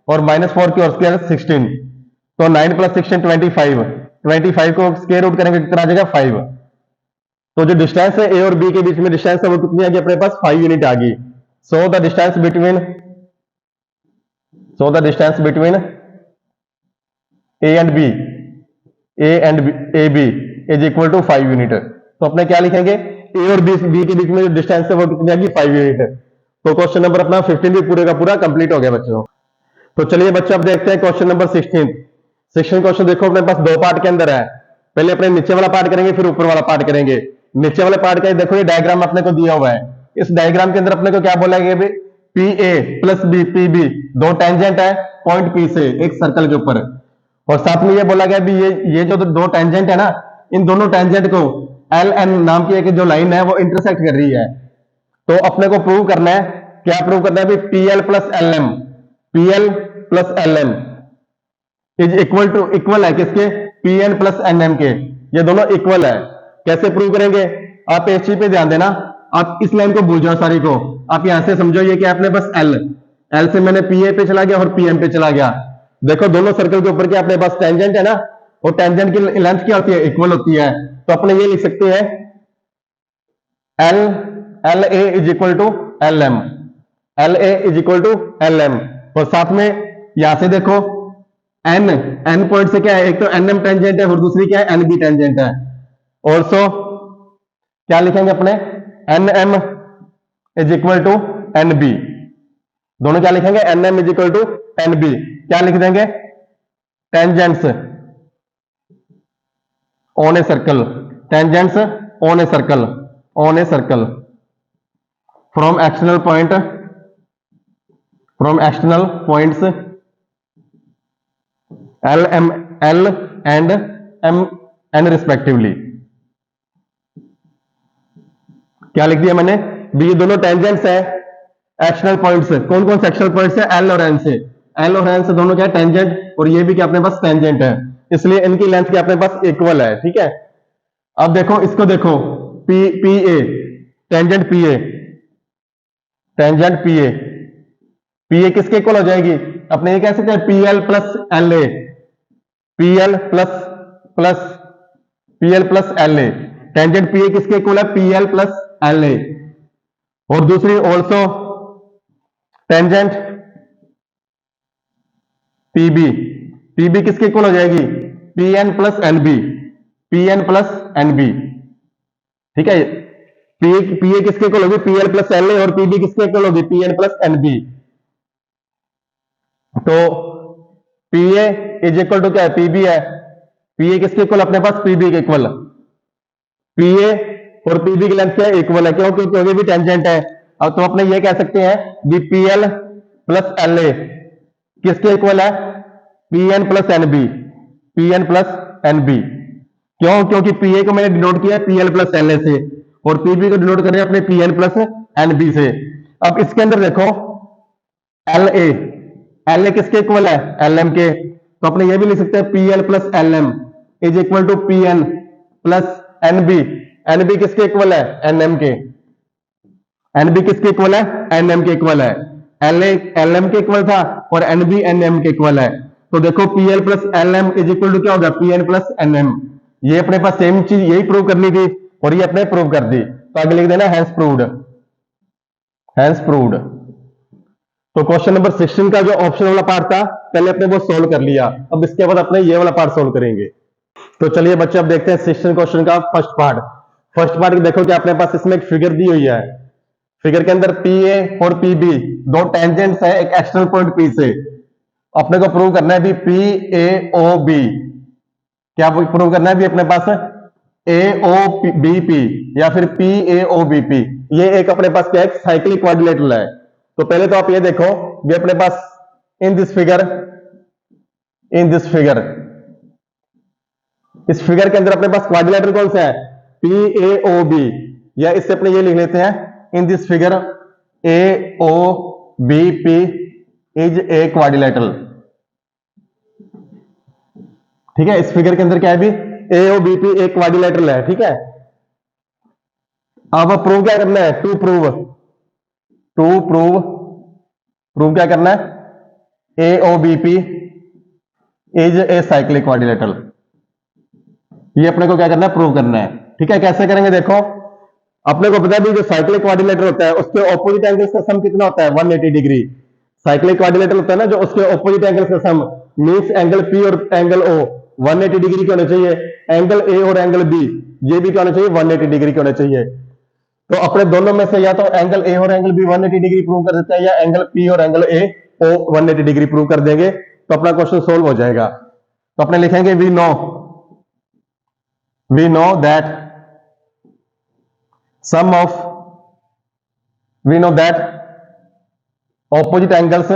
और -4 की होल स्क्वायर 16। तो 9 + 16 25 को स्क्वायर रूट करेंगे कितना आ जाएगा 5। तो जो डिस्टेंस है ए और बी के बीच में डिस्टेंस है वो कितनी आ गई अपने पास 5 यूनिट आ गई। So the distance between A and B is equal to 5 unit. तो अपने क्या लिखेंगे, ए और बी के बीच में जो डिस्टेंस है वो कितनी आ गई 5 यूनिट। तो क्वेश्चन नंबर अपना 15 भी पूरे का पूरा कंप्लीट हो गया बच्चों। तो चलिए बच्चों अब देखते हैं क्वेश्चन नंबर 16 क्वेश्चन। देखो अपने पास 2 पार्ट के अंदर है, पहले अपने नीचे वाला पार्ट करेंगे फिर ऊपर वाला पार्ट करेंगे। नीचे वाले पार्ट का देखो ये डायग्राम अपने को दिया हुआ है। इस डायग्राम के अंदर अपने को क्या बोला गया, P A plus B P B 2 tangent है पॉइंट पी से एक सर्कल के ऊपर, और साथ में ये बोला गया भी ये जो 2 टेंजेंट है ना, इन दोनों टेंजेंट को एल एन नाम की एक जो लाइन है वो इंटरसेक्ट कर रही है। तो अपने को प्रूव करना है, क्या प्रूव करना है, P L plus L M is equal है किसके, P N plus N M के, ये दोनों इक्वल है। कैसे प्रूव करेंगे, आप इस चीज पे ध्यान देना, आप इस लाइन को भूल जाओ सारी को, आप यहां से समझो ये क्या अपने पास एल से मैंने पी ए पे चला गया और पी एम पे चला गया। देखो दोनों सर्कल के ऊपर क्या अपने पास टेंजेंट है ना, और टेंजेंट की लेंथ क्या होती है, इक्वल होती है। तो अपने ये लिख सकते हैं L A is equal to L M, और साथ में यहां से देखो एन पॉइंट से क्या है, एक तो एन एम टेंजेंट है और दूसरी क्या है एन बी टेंजेंट है। ऑल्सो क्या लिखेंगे अपने, N M is equal to N B, दोनों क्या लिखेंगे, N M is equal to N B. क्या लिख देंगे, tangents on a circle, tangents on a circle from external points L and M N respectively. क्या लिख दिया मैंने, भी ये दोनों टेंजेंट्स है एक्सटर्नल पॉइंट्स, कौन कौन से एक्सटर्नल पॉइंट्स है, एल और एन से, दोनों क्या है टेंजेंट, और ये भी क्या अपने पास टेंजेंट है। इसलिए इनकी लेंथ क्या अपने पास इक्वल है, ठीक है। अब देखो इसको देखो, P P A, tangent P A, tangent P A, P A किसके इक्वल हो जाएगी? अपने ये कह सकते हैं P L plus L A, P L plus plus P L plus L A, tangent P A किसके इक्वल है? P L plus L A. और दूसरी ऑल्सो टेंजेंट पीबी, पीबी किसके इक्वल हो जाएगी? P N plus N B, P N plus N B, ठीक है। पी ए किसके इक्वल होगी? P L plus L A, और पीबी किसके इक्वल होगी? P N plus N B. तो P A is equal to क्या है? पीबी है। पी ए किसके इक्वल? अपने पास पीबी के इक्वल। पी ए और पीबी की लेंथ क्या है? इक्वल है, क्यों? क्योंकि भी टेंजेंट है। अब तो अपने ये कह सकते हैं कि P L plus L A किसके इक्वल है? P N plus N B, P N plus N B. क्यों? क्योंकि पी ए को मैंने डिनोट किया P L plus L A से, और पीबी को डिनोट कर रहे हैं अपने P N plus N B से। अब इसके अंदर देखो एल ए, एल ए किसके इक्वल है? एल एम के। तो अपने ये भी लिख सकते हैं P L plus L M is equal to P N plus N B. N B किसके इक्वल है? एन एम के। एन बी किसके इक्वल है? एन एम के इक्वल है। एल ए एल एम के इक्वल था और एन बी एन एम के इक्वल है। तो देखो P L plus L M is equal to क्या होगा? P N plus N M. ये अपने पास सेम चीज यही प्रूव करनी थी और ये अपने प्रूव कर दी। तो आगे लिख देना हैंस प्रूव्ड, हैंस प्रूव्ड। तो क्वेश्चन नंबर 16 का जो ऑप्शन वाला पार्ट था पहले अपने वो सोल्व कर लिया। अब इसके बाद अपने ये वाला पार्ट सोल्व करेंगे। तो चलिए बच्चे अब देखते हैं 16 क्वेश्चन का फर्स्ट पार्ट। फर्स्ट पार्ट देखो कि अपने पास इसमें एक फिगर दी हुई है। फिगर के अंदर पी ए और पी बी दो टेंजेंट्स है एक एक्सटर्नल पॉइंट पी से। अपने को प्रूव करना है भी पी ए ओ बी, क्या प्रूव करना है भी अपने पास? ए ओ बी पी या फिर P A O B P. ये एक अपने पास क्या है? साइक्लिक क्वाड्रिलेटरल है। तो पहले तो आप ये देखो भी अपने पास in this figure, in this figure, इस फिगर के अंदर अपने पास क्वाड्रिलेटरल कौन सा है? पी ए ओ बी, या इससे अपने ये लिख लेते हैं in this figure A O B P is a quadrilateral, ठीक है। इस फिगर के अंदर क्या है भी? ए ओ बी पी एक क्वाड्रिलेटरल है, ठीक है। अब प्रूव क्या करना है? To prove, to prove, prove क्या करना है? A O B P is a cyclic quadrilateral. ये अपने को क्या करना है? प्रूव करना है, ठीक है। कैसे करेंगे देखो, अपने को पता है भी जो साइक्लिक क्वाड्रिलेटरल होता है उसके ऑपोजिट एंगल्स का सम कितना होता है? 180 डिग्री। साइक्लिक क्वाड्रिलेटरल होता है ना जो, उसके ऑपोजिट एंगल्स का सम मींस एंगल पी और एंगल ओ 180 डिग्री के होने चाहिए। एंगल ए और एंगल बी ये भी क्या होने चाहिए? 180 डिग्री के होने चाहिए। तो अपने दोनों में से या तो एंगल ए और एंगल बी 180 डिग्री प्रूव कर देते हैं, या एंगल पी और angle A O 180 degree prove कर देंगे, तो अपना क्वेश्चन सोल्व हो जाएगा। तो अपने लिखेंगे we know that sum of, we know that opposite angles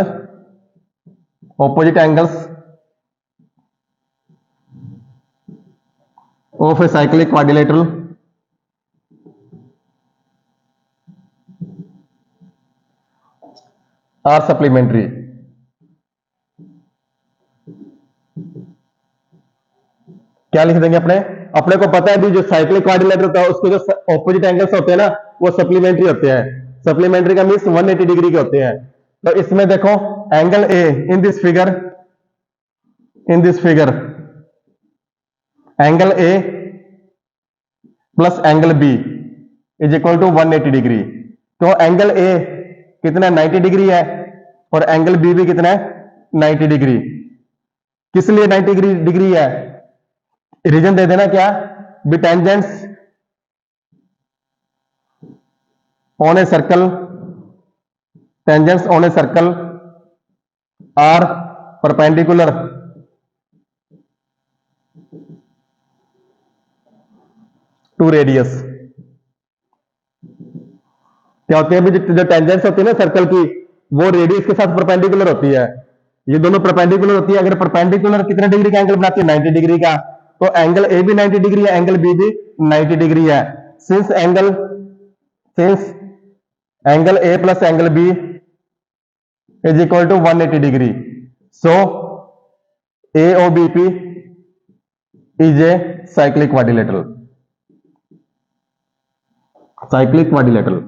of a cyclic quadrilateral are supplementary। क्या लिख देंगे अपने? अपने को पता है भी जो साइक्लिक क्वाड्रिलेटरल होता है उसके जो ऑपोजिट एंगल्स होते हैं ना वो सप्लीमेंट्री होते हैं। सप्लीमेंट्री का मीन्स 180 डिग्री के होते हैं। तो इसमें देखो angle A in this figure, in this figure angle A plus angle B is equal to 180 degree. तो एंगल ए कितना 90 डिग्री है और एंगल बी भी कितना है? 90 डिग्री। किस लिए 90 डिग्री है? रीजन दे देना क्या? Be tangents on a circle, tangents on a circle are perpendicular to radius. क्या होती है? जो टेंजेंट्स होती है ना सर्कल की वो रेडियस के साथ परपेंडिकुलर होती है। ये दोनों परपेंडिकुलर होती है। अगर परपेंडिकुलर कितने डिग्री का एंगल बनाती है? 90 डिग्री का। तो एंगल ए भी 90 डिग्री है, एंगल बी भी 90 डिग्री है। Since angle A plus angle B is equal to 180 degree, so A O B P is a cyclic quadrilateral. Cyclic quadrilateral,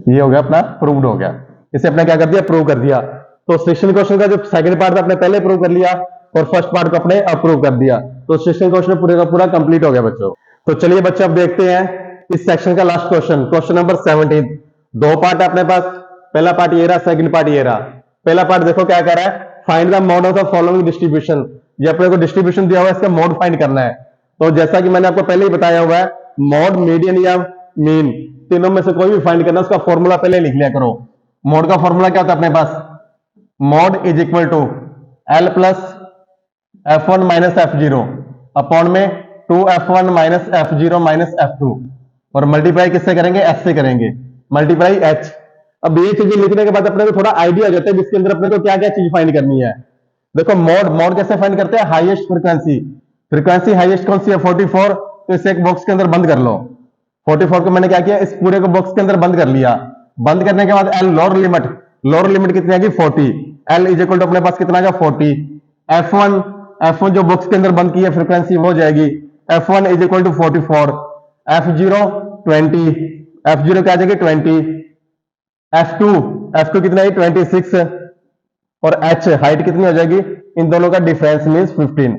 ये हो गया अपना प्रूव्ड हो गया। इसे अपने क्या कर दिया, प्रूव कर दिया। तो सेक्शन क्वेश्चन का जो सेकंड पार्ट था अपने पहले प्रूव कर लिया और फर्स्ट पार्ट को अपने अप्रूव कर दिया। तो सेक्शन क्वेश्चन पूरे का पूरा कंप्लीट हो गया बच्चों। तो चलिए बच्चों अब देखते हैं इस सेक्शन का लास्ट क्वेश्चन, क्वेश्चन नंबर 17। दो पार्ट है अपने पास, पहला पार्ट ये रहा, सेकंड पार्ट ये रहा। पहला पार्ट देखो क्या कर रहा है, find the mode of the following distribution. ये अपने को डिस्ट्रीब्यूशन दिया हुआ है, इसका मोड फाइंड करना है। तो जैसा कि मैंने आपको पहले ही बताया हुआ है, मोड, मीडियन या मीन, तीनों में से कोई भी फाइंड करना, उसका फॉर्मूला पहले लिख लिया करो। मोड का फॉर्मूला क्या होता है अपने पास, mode is equal to L plus F1 minus F0 upon में 2F1 minus F0 minus F2, और मल्टीप्लाई किससे करेंगे, H से करेंगे, मल्टीप्लाई H। अब ये चीजें लिखने के बाद अपने को थोड़ा आइडिया हो जाता है इसके अंदर अपने को क्या क्या चीज फाइंड करनी है। देखो मोड कैसे फाइंड करते हैं, हाईएस्ट फ्रीक्वेंसी। फ्रीक्वेंसी हाईएस्ट कौन सी है, 44। तो इसे एक बॉक्स के अंदर बंद कर लो। 44 को मैंने क्या किया, इस पूरे को बॉक्स के अंदर बंद कर लिया। बंद करने के बाद एल लोअर लिमिट कितनी आएगी, 40। एल इज इक्वल टू अपने पास कितना आएगा, 40। F1 जो बॉक्स के अंदर बंद की है फ्रीक्वेंसी वो हो जाएगी F1 is equal to 44। F0 20, F0 क्या आ जाएगी 20। F2 कितना है 26, और H हाइट कितनी हो जाएगी, इन दोनों का डिफरेंस मींस 15।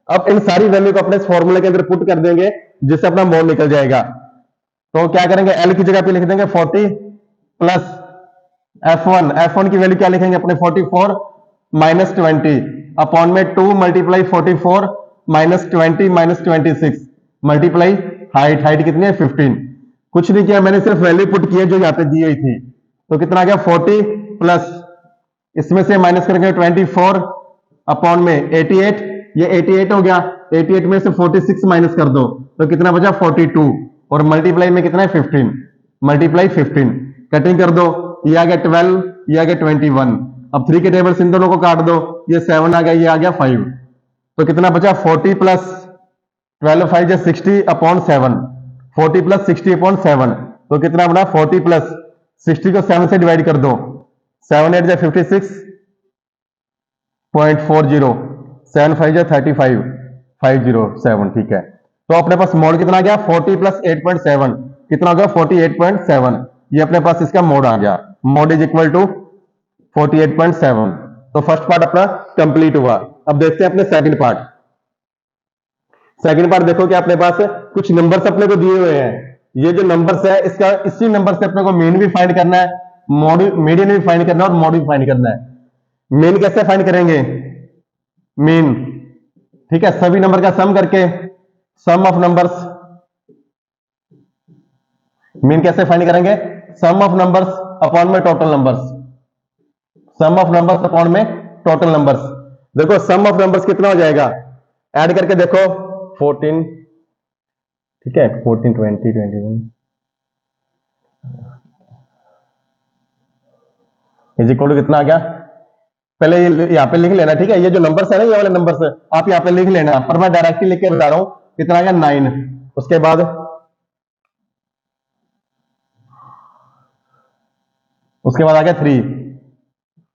अब इन सारी वैल्यू को अपने फॉर्मूले के अंदर पुट कर देंगे जिससे अपना मोड निकल जाएगा। तो क्या करेंगे, L की जगह पे लिख देंगे 40 प्लस F1 की वैल्यू क्या लिखेंगे अपने 44 माइनस 20 अपॉन में 2 multiply 44 minus 20 minus 26 multiply height कितनी है 15। कुछ नहीं किया मैंने, सिर्फ वैल्यू पुट की है जो यहाँ पे दी हुई थी। तो कितना आ गया 40 प्लस इसमें से माइनस करेंगे 24 अपॉन में 88, ये 88 हो गया। 88 में से 46 माइनस कर दो तो कितना बचा 42, और मल्टीप्लाई में कितना है 15, मल्टीप्लाई 15 कटिंग कर दो, ये आ गया 12, ये आ गया 21। अब 3 के टेबल्स इन दोनों को काट दो, ये 7 आ गया, ये आ गया 5। तो कितना बचा 40 प्लस 12 5 या 60 अपॉन 7, 40 प्लस 60 अपॉन 7। तो कितना बना 40 प्लस 60 को 7 से डिवाइड कर दो, 7 8 या 56.40, 7 5 या 35, 507। ठीक है, तो अपने पास मोड कितना आ गया 40 प्लस 8.7, कितना हो गया 48.7। ये अपने पास इसका मोड आ गया, मोड इज इक्वल टू 48.7। तो फर्स्ट पार्ट अपना कंप्लीट हुआ। अब देखते हैं अपने सेकंड पार्ट। सेकंड पार्ट देखो कि अपने पास कुछ नंबर्स अपने को दिए हुए हैं। ये जो नंबर्स है इसका इसी नंबर से अपने को मीन भी फाइंड करना है, मीडियन भी फाइंड करना है और मोड भी फाइंड करना है। मीन कैसे फाइंड करेंगे, मीन ठीक है, सभी नंबर का सम करके, सम ऑफ नंबर्स। मीन कैसे फाइंड करेंगे, सम ऑफ नंबर्स अपॉन में total numbers, sum of numbers upon में टोटल नंबर्स। देखो सम ऑफ नंबर्स कितना हो जाएगा, ऐड करके देखो 14, ठीक है 14 20 21 इज इक्वल टू कितना आ गया, पहले यहां पे लिख लेना। ठीक है, ये जो नंबर्स है ना, ये वाले नंबर्स आप यहां पे लिख लेना, पर मैं डायरेक्टली लिख के बता रहा हूं। कितना आ गया 9, उसके बाद आ गया 3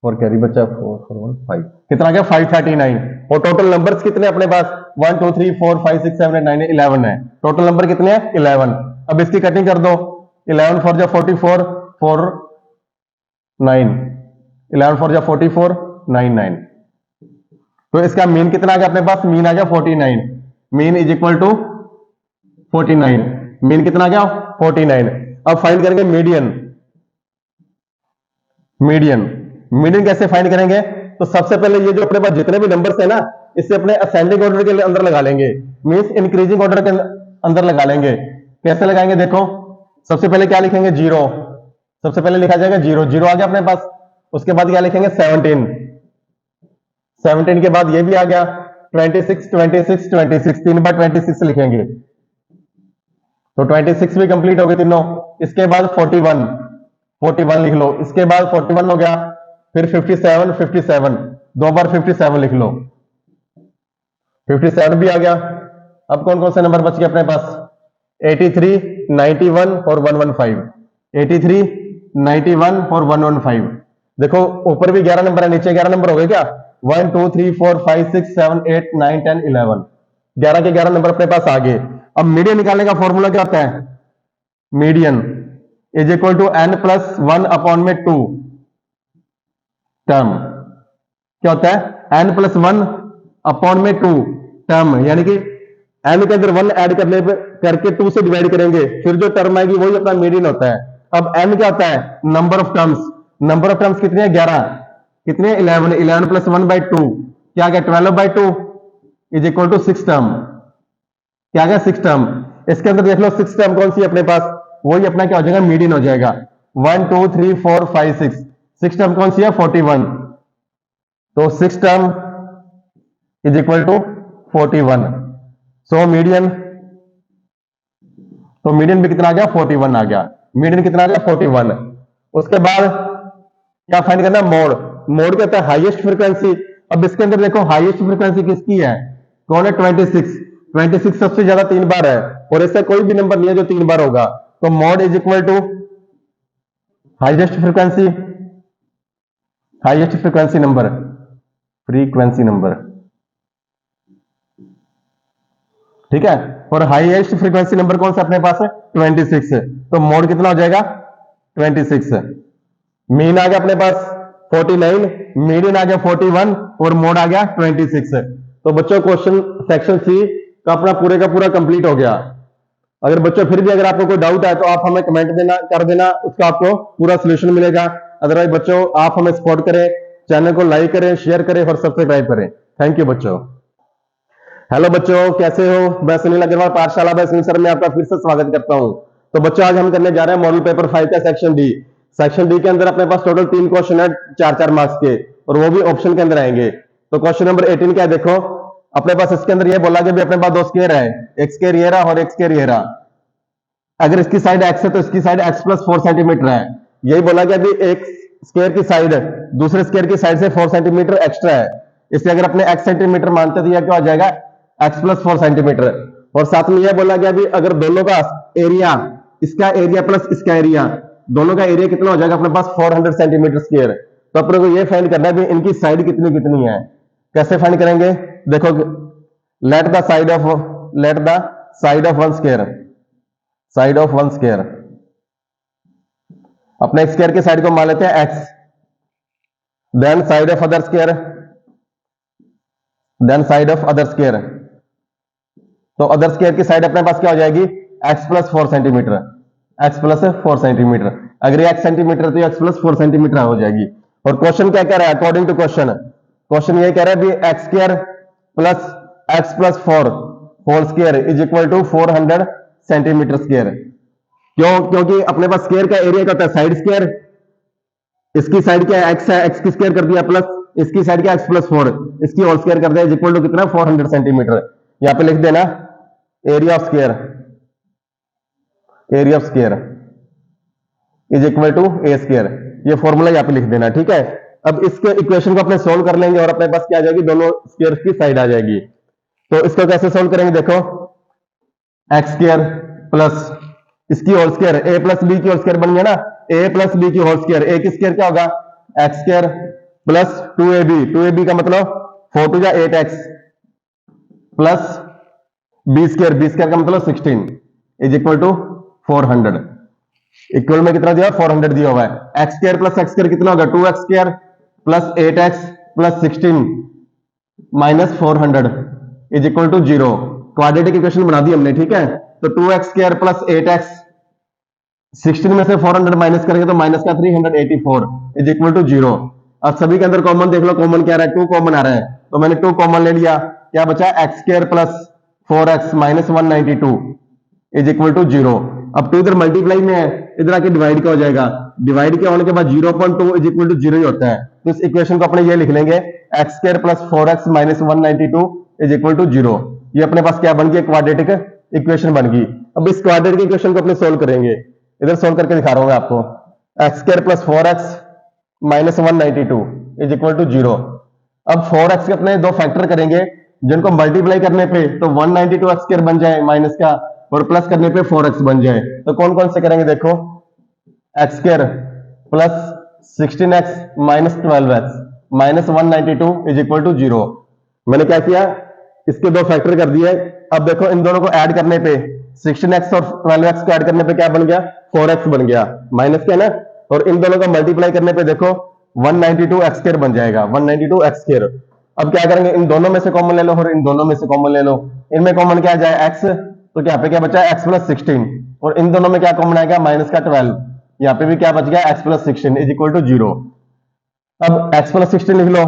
और कैरी बचा 4 4 1 5, कितना आ गया 539। और टोटल नंबर्स कितने अपने पास 1 2 3 4 5 6 7 8 9 11 है। टोटल नंबर कितने हैं 11। अब इसकी कटिंग कर दो, 11 4 जा 44 4 9, 11 4 जा 44 9 9। तो इसका मीन कितना आ गया अपने पास, मीन आ गया 49। Mean is equal to 49, mean कितना आ गया 49। अब फाइंड करेंगे मीडियन। मीडियन कैसे फाइंड करेंगे, तो सबसे पहले ये जो अपने पास जितने भी नंबर्स है ना, इससे अपने असेंडिंग ऑर्डर के अंदर लगा लेंगे, मींस इंक्रीजिंग ऑर्डर के अंदर लगा लेंगे। कैसे लगाएंगे देखो, सबसे पहले क्या लिखेंगे 0, सबसे पहले लिखा जाएगा 0, 0 आ गया अपने पास। उसके बाद क्या लिखेंगे 17, 17 के बाद ये भी आ गया 26 26 26, 3 बार 26 लिखेंगे तो 26 भी कंप्लीट हो गए तीनों। इसके बाद 41 लिख लो, इसके बाद 41 हो गया, फिर 57 57, 2 बार 57 लिख लो, 57 भी आ गया। अब कौन कौन से नंबर बच गए अपने पास, 83 91 और 115, 83 91 और 115। देखो ऊपर भी 11 नंबर है, नीचे 11 नंबर हो गए क्या? 1 2 3 4 5 6 7 8 9 10 11, 11 के 11 नंबर अपने पास आ गए। अब मीडियन निकालने का फॉर्मूला क्या होता है? Median is equal to n plus 1 upon में 2 टर्म। क्या होता है? n प्लस 1 अपॉन में 2 टर्म, यानी कि n के अंदर 1 ऐड करने पे करके 2 से डिवाइड करेंगे, फिर जो टर्म आएगी वही अपना मीडियन होता है। अब n क्या होता है? Number of terms. Number of terms कितने हैं? 11। कितने? 11। 11 प्लस 1 बाई 2 क्या गया? 12 by 2 is equal to 6 term. क्या गया? 6 टर्म। इसके अंदर देख लो 6 टर्म कौन सी है अपने पास? वही अपना क्या हो जाएगा? मीडियन हो जाएगा। 1 2 3 4 5 6, 6 टर्म कौन सी है? 41। तो 6 term is equal to 41। So median, तो मीडियन भी कितना आ गया? 41 आ गया। मीडियन कितना आ गया? 41। उसके बाद क्या फाइंड करना? मोड। मोड क्या होता है? Highest frequency. अब इसके अंदर देखो हाईएस्ट फ्रीक्वेंसी किसकी है? कौन है? 26। 26 सबसे ज्यादा 3 बार है, और ऐसा कोई भी नंबर नहीं है जो 3 बार होगा। तो mode is equal to highest frequency, highest frequency number, frequency number, ठीक है। और हाईएस्ट फ्रीक्वेंसी नंबर कौन सा अपने पास है? 26। तो मोड कितना हो जाएगा? 26। मीन आ गया अपने पास 49, मीडियन आ गया 41, और मोड आ गया 26। तो बच्चों क्वेश्चन सेक्शन सी का अपना पूरे का पूरा कंप्लीट हो गया। अगर बच्चों फिर भी अगर आपको कोई डाउट है तो आप हमें कमेंट देना कर देना, उसका आपको पूरा सोल्यूशन मिलेगा। अदरवाइज बच्चों आप हमें सपोर्ट करें, चैनल को लाइक करें, शेयर करें और सब्सक्राइब करें। थैंक यू बच्चों। हेलो बच्चों, कैसे हो? मैं सुनील अग्रवाल, पाठशाला बाय सुनील सर में आपका फिर से स्वागत करता हूं। तो बच्चों आज हम करने जा रहे हैं मॉडल पेपर 5 का सेक्शन डी। सेक्शन डी के अंदर अपने पास टोटल 3 क्वेश्चन है 4-4 मार्क्स के, और वो भी ऑप्शन के अंदर आएंगे। तो क्वेश्चन नंबर 18 क्या है? देखो अपने पास इसके अंदर ये बोला कि भी अपने पास 2 स्क्वायर है, एक स्क्वायर ये रहा और एक स्क्वायर ये रहा। अगर इसकी साइड x है तो इसकी साइड x प्लस 4 सेंटीमीटर है। यही बोला गया अभी एक स्क्वायर की साइड दूसरे स्क्वायर की साइड से 4 सेंटीमीटर एक्स्ट्रा है, इसलिए अगर अपने x सेंटीमीटर मानते तो यह क्या हो जाएगा? x plus 4 centimetre. और साथ में यह बोला गया अभी अगर दोनों का एरिया, इसका एरिया प्लस इसका एरिया, दोनों का एरिया कितना हो जाएगा अपने पास? 400 सेंटीमीटर स्क्वायर। तो अपने को यह फाइंड करना है भी इनकी साइड कितनी कितनी है। कैसे फाइंड करेंगे? देखो let the side of one square, side of one square, अपने स्क्वायर की साइड को मान लेते हैं x, then side of other square, then side of other square. तो अदर स्क्वायर की साइड अपने पास क्या हो जाएगी? x plus 4 centimetre, x plus 4 centimetre. अगर ये x सेंटीमीटर तो ये x प्लस 4 सेंटीमीटर हो जाएगी। और क्वेश्चन क्या कह रहा है? अकॉर्डिंग टू क्वेश्चन, क्वेश्चन ये कह रहा है भी x square plus x plus 4 whole square is equal to 400 centimetre square. क्यों? क्योंकि अपने पास स्क्वायर का एरिया क्या होता है? साइड स्क्वायर, इसकी साइड क्या है? x है, x की स्क्वायर कर दिया प्लस इसकी साइड क्या? x प्लस 4, इसकी होल स्क्वायर कर दिया इज इक्वल टू कितना? 400 सेंटीमीटर। यहां पे लिख देना area of square, area of square is equal to A square. ये फॉर्मूला यहां पे लिख देना, ठीक है। अब इसके इक्वेशन को अपने सोल्व कर लेंगे और अपने पास क्या आ जाएगी? दोनों स्क्वायर की साइड आ जाएगी। तो इसको कैसे सोल्व करेंगे? देखो एक्स स्क्वायर प्लस इसकी होल स्क्वायर, ए प्लस बी की होल स्क्वायर बन गया ना, ए प्लस बी की होल स्क्वायर, ए की स्क्वायर क्या होगा? X square plus 2ab, 2ab का मतलब 4 2 जा 8x plus B square, B square का मतलब 16 इज इक्वल टू 400। इक्वल में कितना दिया? 400 दिया हुआ है। X square plus x square कितना होगा? 2x square plus 8x plus 16 minus 400 is equal to 0। Quadratic equation बना दी हमने, ठीक है। तो 2x स्क्वायर प्लस 8x, 16 में से 400 माइनस करेंगे तो माइनस का 384 इज इक्वल टू 0। अब सभी के अंदर कॉमन देख लो, कॉमन क्या आ रहा है? 2 कॉमन आ रहा है, तो मैंने 2 कॉमन ले लिया। क्या बचा? X square plus 4x minus 192 is equal to 0। अब 2 इधर मल्टीप्लाई में है, इधर आके डिवाइड का हो जाएगा, डिवाइड के होने के बाद 0.2 इज इक्वल टू 0 ही होता है। तो इस इक्वेशन को अपने ये लिख लेंगे x square plus 4x minus 192 is equal to 0। ये अपने पास क्या बन गई? क्वाड्रेटिक इक्वेशन बन गई। अब इस क्वाड्रेटिक इक्वेशन को अपने सोल्व करेंगे, इधर सोल्व करके दिखा रहा हूं मैं आपको। X square plus 4x minus 192 is equal to 0। अब 4x के अपने 2 फैक्टर करेंगे, जिनको मल्टीप्लाई करने पे तो 192 एक्स स्क्वायर बन जाए माइनस का, और प्लस करने पे 4x बन जाए। तो कौन कौन से करेंगे? देखो x square plus 16x minus 12x minus 192 is equal to 0। मैंने क्या किया, इसके दो फैक्टर कर दिए। अब देखो इन दोनों को ऐड करने पे 16x और 12x को ऐड करने पे क्या बन गया, 4x बन गया, माइनस क्या ना, और इन दोनों को मल्टीप्लाई करने पे देखो 192 x स्क्वायर बन जाएगा, 192 x स्क्वायर। अब क्या करेंगे, इन दोनों में से कॉमन ले लो और इन दोनों में से कॉमन ले लो। इनमें कॉमन क्या आ जाए x, तो यहाँ पे क्या बचा x प्लस 16, और इन दोनों में क्या कॉमन आएगा माइनस का 12, यहाँ पे भी क्या बच गया x plus 16 is equal to 0। अब x प्लस 16 लिख लो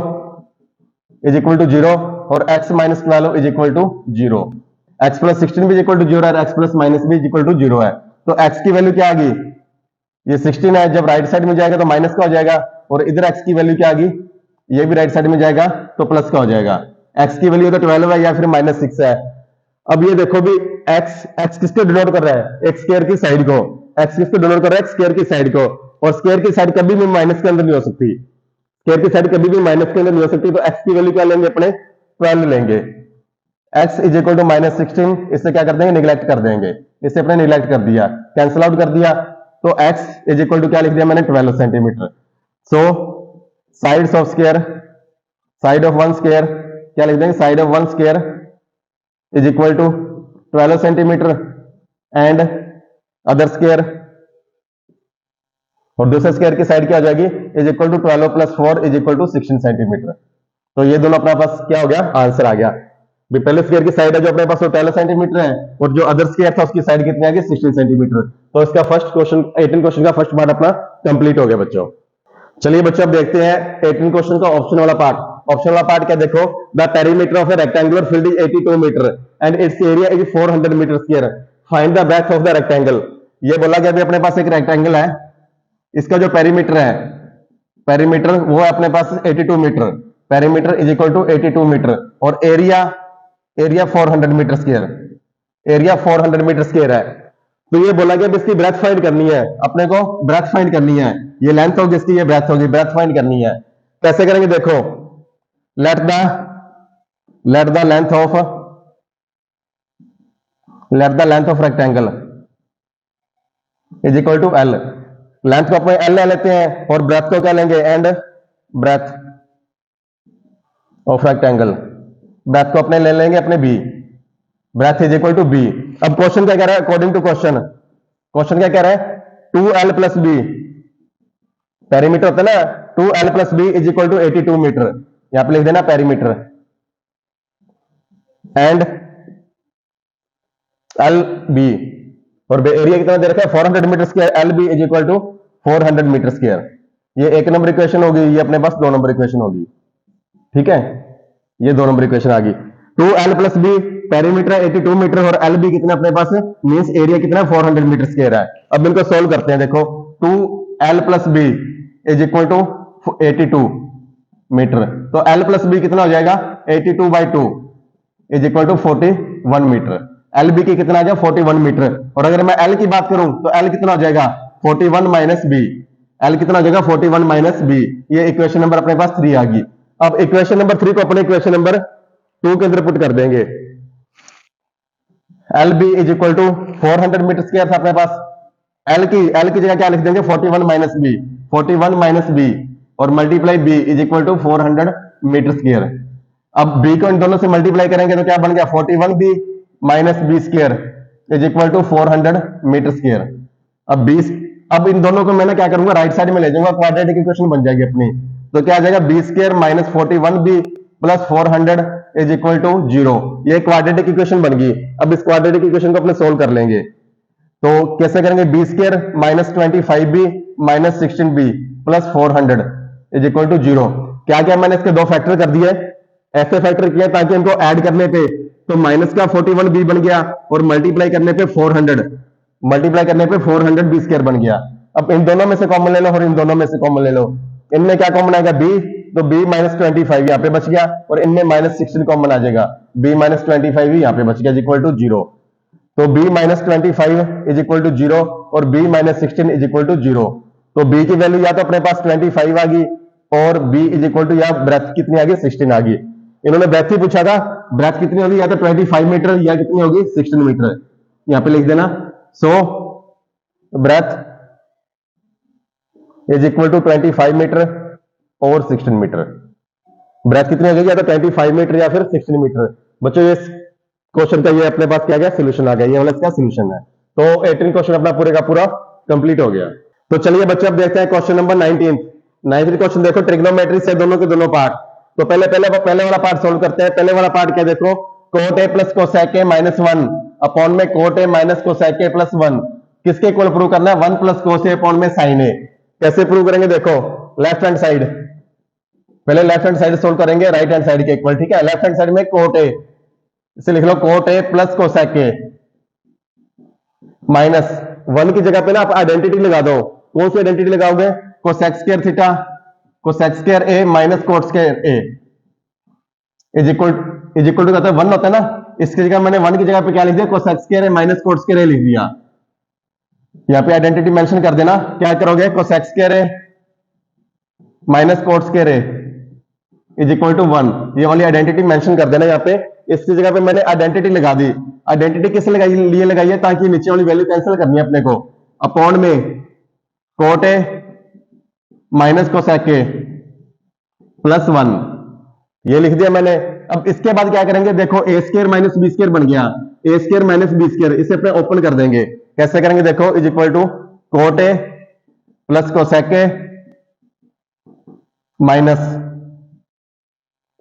इज इक्वल टू 0 और x minus 12 is equal to 0। x plus 16 भी इज इक्वल टू 0 और x प्लस माइनस भी इज इक्वल टू 0 है। तो x की वैल्यू क्या आ गई, ये 16 है, जब राइट साइड में जाएगा तो माइनस का हो जाएगा, और इधर x की वैल्यू क्या आ गई, ये भी राइट साइड में जाएगा तो प्लस का हो जाएगा। x की वैल्यू तो 12 है या फिर माइनस 6 है। अब ये देखो भी x किसको डिनोट कर रहा है, x स्क्वायर की साइड को, x किसको डिनोट कर रहा है, x स्क्वायर की साइड को, और स्क्वायर की साइड कभी भी माइनस के अंदर नहीं हो सकती, स्क्वायर की साइड कभी भी माइनस के अंदर नहीं हो सकती। तो x की वैल्यू क्या लेंगे अपने, 12 लेंगे। x is equal to minus 16, इससे क्या कर देंगे, निगलेक्ट कर देंगे, इससे अपने निगलेक्ट कर दिया, कैंसिल आउट कर दिया, तो x इज इक्वल टू क्या लिख दिया मैंने, 12 centimetre. So sides of square, side of one square क्या लिख देंगे, side of one square is equal to 12 centimetre and other square, और दूसरे स्क्वायर की साइड क्या हो जाएगी, is equal to 12 plus 4 is equal to 16 centimetre. तो ये दोनों अपने पास क्या हो गया, आंसर आ गया। पहले स्क्वायर की साइड है जो अपने पास वो 12 सेंटीमीटर है, और जो अदर स्क्वायर था उसकी साइड कितनी आ गई, 16 सेंटीमीटर। तो इसका फर्स्ट क्वेश्चन 18 क्वेश्चन का फर्स्ट पार्ट अपना कंप्लीट हो गया बच्चों। चलिए बच्चों अब देखते हैं 18 क्वेश्चन का ऑप्शन वाला पार्ट। ऑप्शन वाला पार्ट क्या, देखो the perimeter of a rectangular field is 82 metre and its area is 400 metre square, find the breadth of the rectangle. ये बोला कि अभी अपने पास एक रेक्टेंगल है, इसका जो पेरीमीटर है, पेरीमीटर वो है अपने पास 82 metre, perimeter is equal to 82 metre, और area 400 metre square, area 400 metre square है। तो ये बोला कि अब इसकी ब्रेथ फाइंड करनी है, अपने को ब्रेथ फाइंड करनी है, ये लेंथ होगी इसकी, ये ब्रेथ होगी, ब्रेथ फाइंड करनी है। कैसे करेंगे, देखो let the length of rectangle is equal to l. Length को अपने एल ले लेते हैं और ब्रेथ को क्या लेंगे, and breadth of rectangle, breadth को अपने ले लेंगे अपने b, breadth is equal to b. अब क्वेश्चन क्या कह रहा है, अकॉर्डिंग टू क्वेश्चन क्या कह रहा है, 2l प्लस बी, पेरीमीटर होता है ना, 2l plus b is equal to 82 metre, यहां पे लिख देना पेरीमीटर, एंड एल बी, और एरिया कितना दे रखा है 400 metre square, l b is equal to 400 metre square. ये एक नंबर इक्वेशन होगी, ये अपने पास 2 नंबर इक्वेशन होगी, ठीक है, ये 2 नंबर इक्वेशन आ गई। 2l plus b, perimeter 82 metre और एल बी कितना अपने पास मींस एरिया कितना 400 मीटर स्क्वायर है। अब इनको सोल्व करते हैं, देखो 2l plus b is equal to 82 metre, तो l प्लस बी कितना हो जाएगा 82 by 2 is equal to 41 metre, l b की कितना आ जाएगा 41 मीटर, और अगर मैं एल की बात करूं तो एल कितना हो जाएगा 41 माइनस बी, एल कितना हो जाएगा 41 माइनस बी। ये इक्वेशन नंबर अपने पास 3 आ गई। अब इक्वेशन नंबर 3 को अपने इक्वेशन नंबर 2 के अंदर पुट कर देंगे, l b is equal to 400 metre square था अपने पास, एल की जगह क्या लिख देंगे 41 माइनस बी, 41 माइनस बी और multiply b is equal to 400 metre square. अब बी को इन दोनों से मल्टीप्लाई करेंगे तो क्या बन गया 41 b minus B square is equal to 400 metre square. अब इन दोनों को मैं क्या करूंगा, राइट साइड में ले जाऊंगा, क्वाड्रेटिक इक्वेशन बन जाएगी अपनी। तो क्या आ जाएगा b square minus 41 b plus 400 is equal to 0। ये क्वाड्रेटिक इक्वेशन बन गई। अब इस क्वाड्रेटिक इक्वेशन को अपने सोल्व कर लेंगे, तो कैसे करेंगे, b square minus 25 b minus 16 b plus 400 is equal to 0। क्या मैंने इसके 2 फैक्टर कर दिए, ऐसे फैक्टर किए ताकि इनको ऐड करने पे तो माइनस का 41 बी बन गया और मल्टीप्लाई करने पे 400 बी स्क्वायर बन गया। अब इन दोनों में से कॉमन ले लो और इन दोनों में से कॉमन ले लो, इनमें क्या कॉमन आएगा बी, तो बी माइनस 25 यहाँ पे बच गया और इनमें माइनस 16 कॉमन आ जाएगा, बी माइनस 25 भी यहाँ पे बच गया इज इक्वल टू 0। तो b minus 25 is equal to 0 और b minus 16 is equal to 0। तो b की वैल्यू या तो अपने पास 25 आ गई और b इज इक्वल टू या ब्रेथ कितनी आ गई 16 आ गई। इन्होंने ब्रेथ ही पूछा था, ब्रेथ कितनी होगी, या तो 25 मीटर या कितनी होगी 16 मीटर, यहाँ पे लिख देना। So breadth is equal to 25 metre और 16 मीटर। ब्रेथ कितनी हो गई, या तो 25 मीटर या फिर 16 मीटर। बच्चों ये क्वेश्चन का ये अपने पास क्या गया, सोल्यूशन आ गया, ये वाला इसका सोल्यूशन है। तो 18 क्वेश्चन अपना पूरे का पूरा कंप्लीट हो गया। तो चलिए बच्चे अब देखते हैं क्वेश्चन नंबर 19। 19 क्वेश्चन देखो, ट्रिग्नोमेट्री से दोनों के दोनों पार्ट। तो पहले वाला पार्ट सोल्व करते हैं। पहले वाला पार्ट क्या देखो, cot A plus cosec A minus 1 upon में कोट ए माइनस कोसेक ए प्लस 1 किसके इक्वल प्रूव करना है, 1 प्लस कोस ए अपॉन में साइन ए। कैसे प्रूव करेंगे देखो, लेफ्ट हैंड साइड, पहले लेफ्ट हैंड साइड सोल्व करेंगे राइट हैंड साइड के इक्वल। ठीक है, लेफ्ट हैंड साइड में कोट ए, इसे लिख लो cot A plus cosec A minus 1 की जगह पे ना आप आइडेंटिटी लगा दो। कौन सी आइडेंटिटी लगाओगे, cosec square theta cosec square A minus cot square a is equal to कहते हैं 1 होता है ना, इसकी जगह मैंने 1 की जगह पे क्या लिख दिया, कोसेक स्क्वायर ए माइनस कोट स्क्वायर ए लिख दिया। यहाँ पे आइडेंटिटी मेंशन कर देना, क्या करोगे, cosec square A minus cot square a is equal to 1, ये वाली आइडेंटिटी मेंशन कर देना यहाँ पे। इसकी जगह पे मैंने आइडेंटिटी लगा दी। आइडेंटिटी किस लिए लगाई है, ताकि नीचे वाली वैल्यू कैंसिल करनी है अपने को। अपॉन में कोट ए माइनस कोसेक ए प्लस 1 ये लिख दिया मैंने। अब इसके बाद क्या करेंगे देखो, A square minus B square बन गया, A square minus B square, इसे अपने ओपन कर देंगे। कैसे करेंगे देखो, is equal to cot A plus cosec A minus,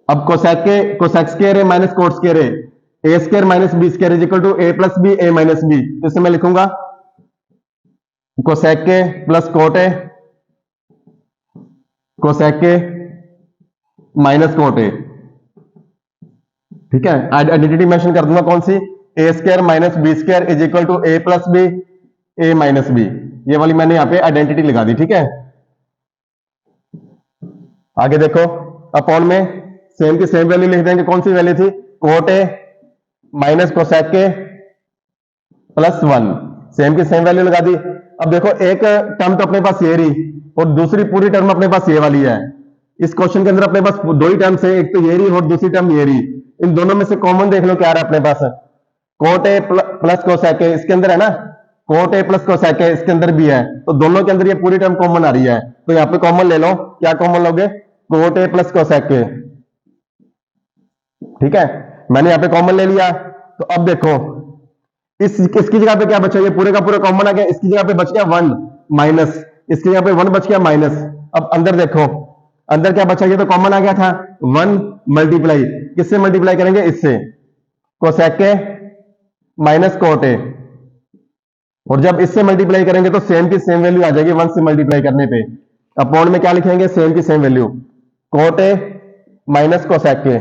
अब cosec square A minus cot square A square minus B square is equal to A plus B A minus B. तो इसे मैं लिखूंगा cosec A plus cot A cosec A minus cot A. ठीक है, identity mention कर दूंगा कौन सी, a square minus B square is equal to A plus B A minus b, ये वाली मैंने यहां पे आइडेंटिटी लगा दी। ठीक है, आगे देखो, अपॉन में सेम की सेम वैल्यू लिख देंगे। कौन सी वैल्यू थी, cot A minus cosec A plus 1, same की सेम वैल्यू लगा दी। अब देखो एक टर्म तो अपने पास ये रही और दूसरी पूरी टर्म अपने पास ये वाली है। इस क्वेश्चन के अंदर अपने पास दो ही टर्म्स है, एक तो ये रही और दूसरी टर्म ये रही। इन दोनों में से कॉमन देख लो क्या आ रहा है अपने पास, cot A plus cosec a इसके अंदर है ना, cot A plus cosec a इसके अंदर भी है, तो दोनों के अंदर ये पूरी टर्म कॉमन आ रही है। तो यहाँ पे कॉमन ले लो, क्या कॉमन लोगे, कोट ए प्लस कोसेक ए। ठीक है, मैंने यहाँ पे कॉमन ले लिया। तो अब देखो इसकी जगह पे क्या बचा, ये पूरे का पूरा कॉमन आ गया, इसकी जगह पे बच गया 1 माइनस, इसकी जगह पे 1 बच गया माइनस। अब अंदर देखो, अंदर क्या बचा, ये तो कॉमन आ गया था, 1 मल्टीप्लाई, किससे मल्टीप्लाई करेंगे, इससे, कोसेक ए माइनस कोट ए, और जब इससे मल्टीप्लाई करेंगे तो सेम की सेम वैल्यू आ जाएगी 1 से मल्टीप्लाई करने पे। अपॉन में क्या लिखेंगे, सेम की same value, cot A minus cosec A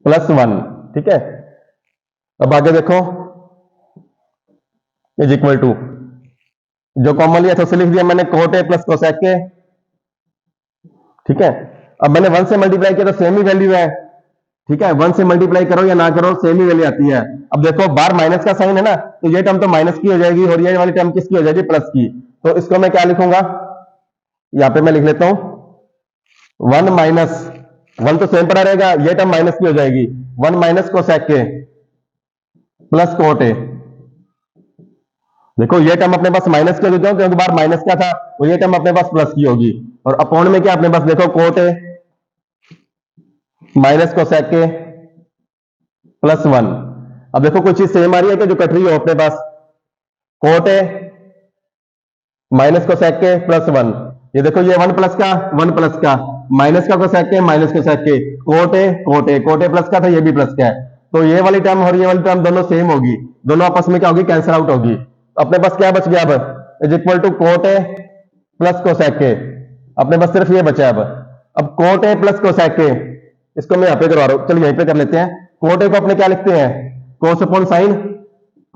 plus 1। ठीक है, अब आगे देखो, इज इक्वल टू, जो कॉमन लिया था उसे लिख दिया मैंने, कोट ए प्लस कोसेक ए। ठीक है, अब मैंने 1 से मल्टीप्लाई किया तो सेम ही वैल्यू है। ठीक है, 1 से मल्टीप्लाई करो या ना करो सेम ही वैल्यू आती है। अब देखो बाहर माइनस का साइन है ना, तो ये टर्म तो माइनस की हो जाएगी और ये वाली टर्म किसकी हो जाएगी, प्लस की। तो इसको मैं क्या लिखूंगा, यहां पे मैं लिख लेता हूं 1 माइनस, 1 तो सेम पड़ा रहेगा, ये टर्म माइनस की हो जाएगी, 1 माइनस कोसेक ए प्लस कोट ए। देखो ये टर्म अपने पास माइनस की होगी क्योंकि बाहर माइनस का था, और ये टर्म अपने पास प्लस की होगी। और अपॉन में क्या अपने पास देखो, कोट ए माइनस कोसेक ए प्लस 1। अब देखो कोई चीज सेम आ रही है कि जो कट रही हो अपने पास, कोट ए माइनस कोसेक ए प्लस 1, ये देखो ये 1 प्लस का 1 प्लस का, माइनस का cosec A minus cosec A, cot A plus का था, ये भी प्लस का है। तो ये वाली टर्म और ये वाली टर्म दोनों सेम होगी, दोनों आपस में क्या होगी, कैंसिल आउट होगी। अपने पास क्या बच गया अब, is equal to cot A plus cosec a, अपने पास सिर्फ ये बचा अब cot A plus cosec a, इसको मैं यहां पे करवा रहा हूं, चलिए यहीं पे कर लेते हैं। कोट ए को अपने क्या लिखते हैं, कोस अपॉन साइन,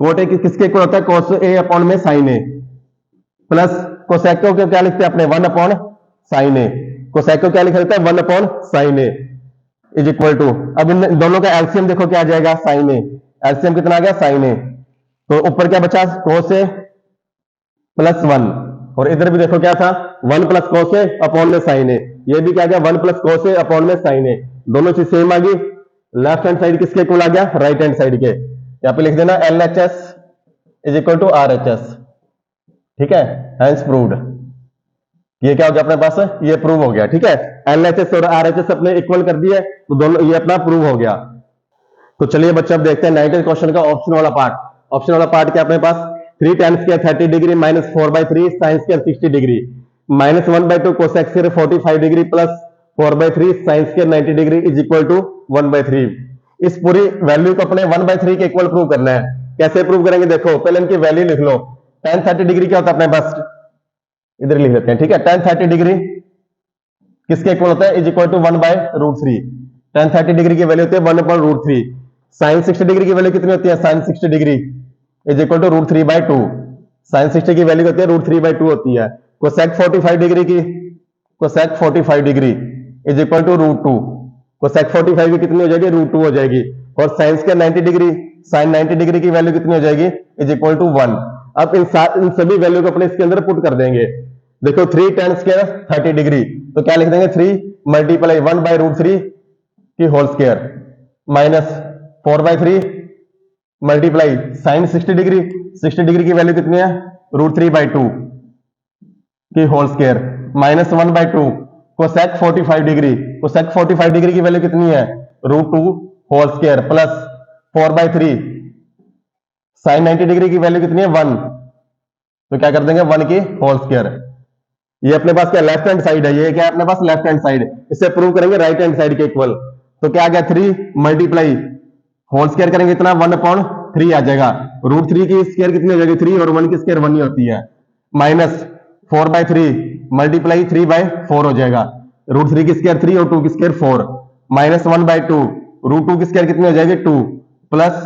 कोट ए किसके इक्वल होता है, कोस ए अपॉन में साइन ए, प्लस कोसेक को क्या लिखते हैं अपने, 1 अपॉन साइन ए, कोसेक को क्या लिखा जाता है, 1 upon sine a is equal to, अब इन दोनों का एलसीएम देखो क्या आ जाएगा, साइन ए, एलसीएम कितना आ गया, साइन ए। तो ऊपर क्या बचा, कोस ए प्लस 1, और इधर भी देखो क्या था, 1 प्लस कोस ए अपॉन में साइन ए, ये भी क्या गया, 1 प्लस कोस ए अपॉन में साइन ए, दोनों चीज सेम आ गई। लेफ्ट हैंड साइड किसके इक्वल आ गया, राइट हैंड साइड के। यहां पे लिख देना LHS is equal to RHS। ठीक है, हैंस प्रूव्ड। ये क्या हो गया अपने पास, ये प्रूव हो गया। ठीक है, एलएचएस और आरएचएस अपने इक्वल कर दिए, तो दोनों ये अपना प्रूव हो गया। तो चलिए बच्चे अब देखते हैं 19 क्वेश्चन का ऑप्शन वाला पार्ट। ऑप्शन वाला पार्ट क्या अपने पास, 3 tan square 30 degree minus 4/3 sine square 60 degree minus 1/2 cosec square 45 degree plus 4/3 sine square 90 degree is equal to 1/3। इस पूरी वैल्यू को अपने 1/3 के इक्वल प्रूव करना है। कैसे प्रूव करेंगे, देखो पहले इनकी वैल्यू लिख लो। tan 30 डिग्री क्या होता है अपने पास, इधर लिख लेते हैं। ठीक है, tan 30 डिग्री किसके इक्वल होता है, is equal to 1/√3। tan 30 degree की वैल्यू होती है 1/√3। साइन 60 डिग्री की वैल्यू कितनी होती है, sine 60 degree is equal to √3/2। Sine 60 की वैल्यू होती है √3/2 होती है। कोसेक 45 डिग्री की, cosec 45 degree is equal to √2। Cosec 45 की कितनी हो जाएगी, √2 हो जाएगी। और sine square 90 degree, sine 90 degree की वैल्यू कितनी हो जाएगी, इज इक्वल टू 1। अब इन सभी वैल्यू को अपने इसके अंदर पुट कर देंगे। देखो 3 tan स्क्वायर 30 डिग्री, तो क्या लिख देंगे, 3 मल्टीप्लाई 1/√3 की whole square minus 4/3 multiply sine 60 degree, 60 degree की वैल्यू कितनी है, √3/2 की whole square minus 1/2 cosec 45 degree, cosec 45 degree की वैल्यू कितनी है, √2 whole square plus 4/3 sine 90 degree की वैल्यू कितनी है 1, तो क्या कर देंगे 1 की होल स्क्वायर। ये अपने पास क्या लेफ्ट हैंड साइड है, ये क्या है अपने पास लेफ्ट हैंड साइड, इसे प्रूव करेंगे राइट हैंड साइड के इक्वल। तो क्या आ गया 3 मल्टीप्लाई होल स्क्वायर करेंगे इतना 1/3 आ जाएगा। √3 की स्क्वायर कितनी हो जाएगी 3 और 1 की स्क्वायर 1 ही होती है, माइनस 4/3 मल्टीप्लाई 3/4 हो जाएगा। √3 की स्क्वायर 3 और 2 की स्क्वायर 4 माइनस 1/2 √2 की स्क्वायर कितनी हो जाएगी 2 प्लस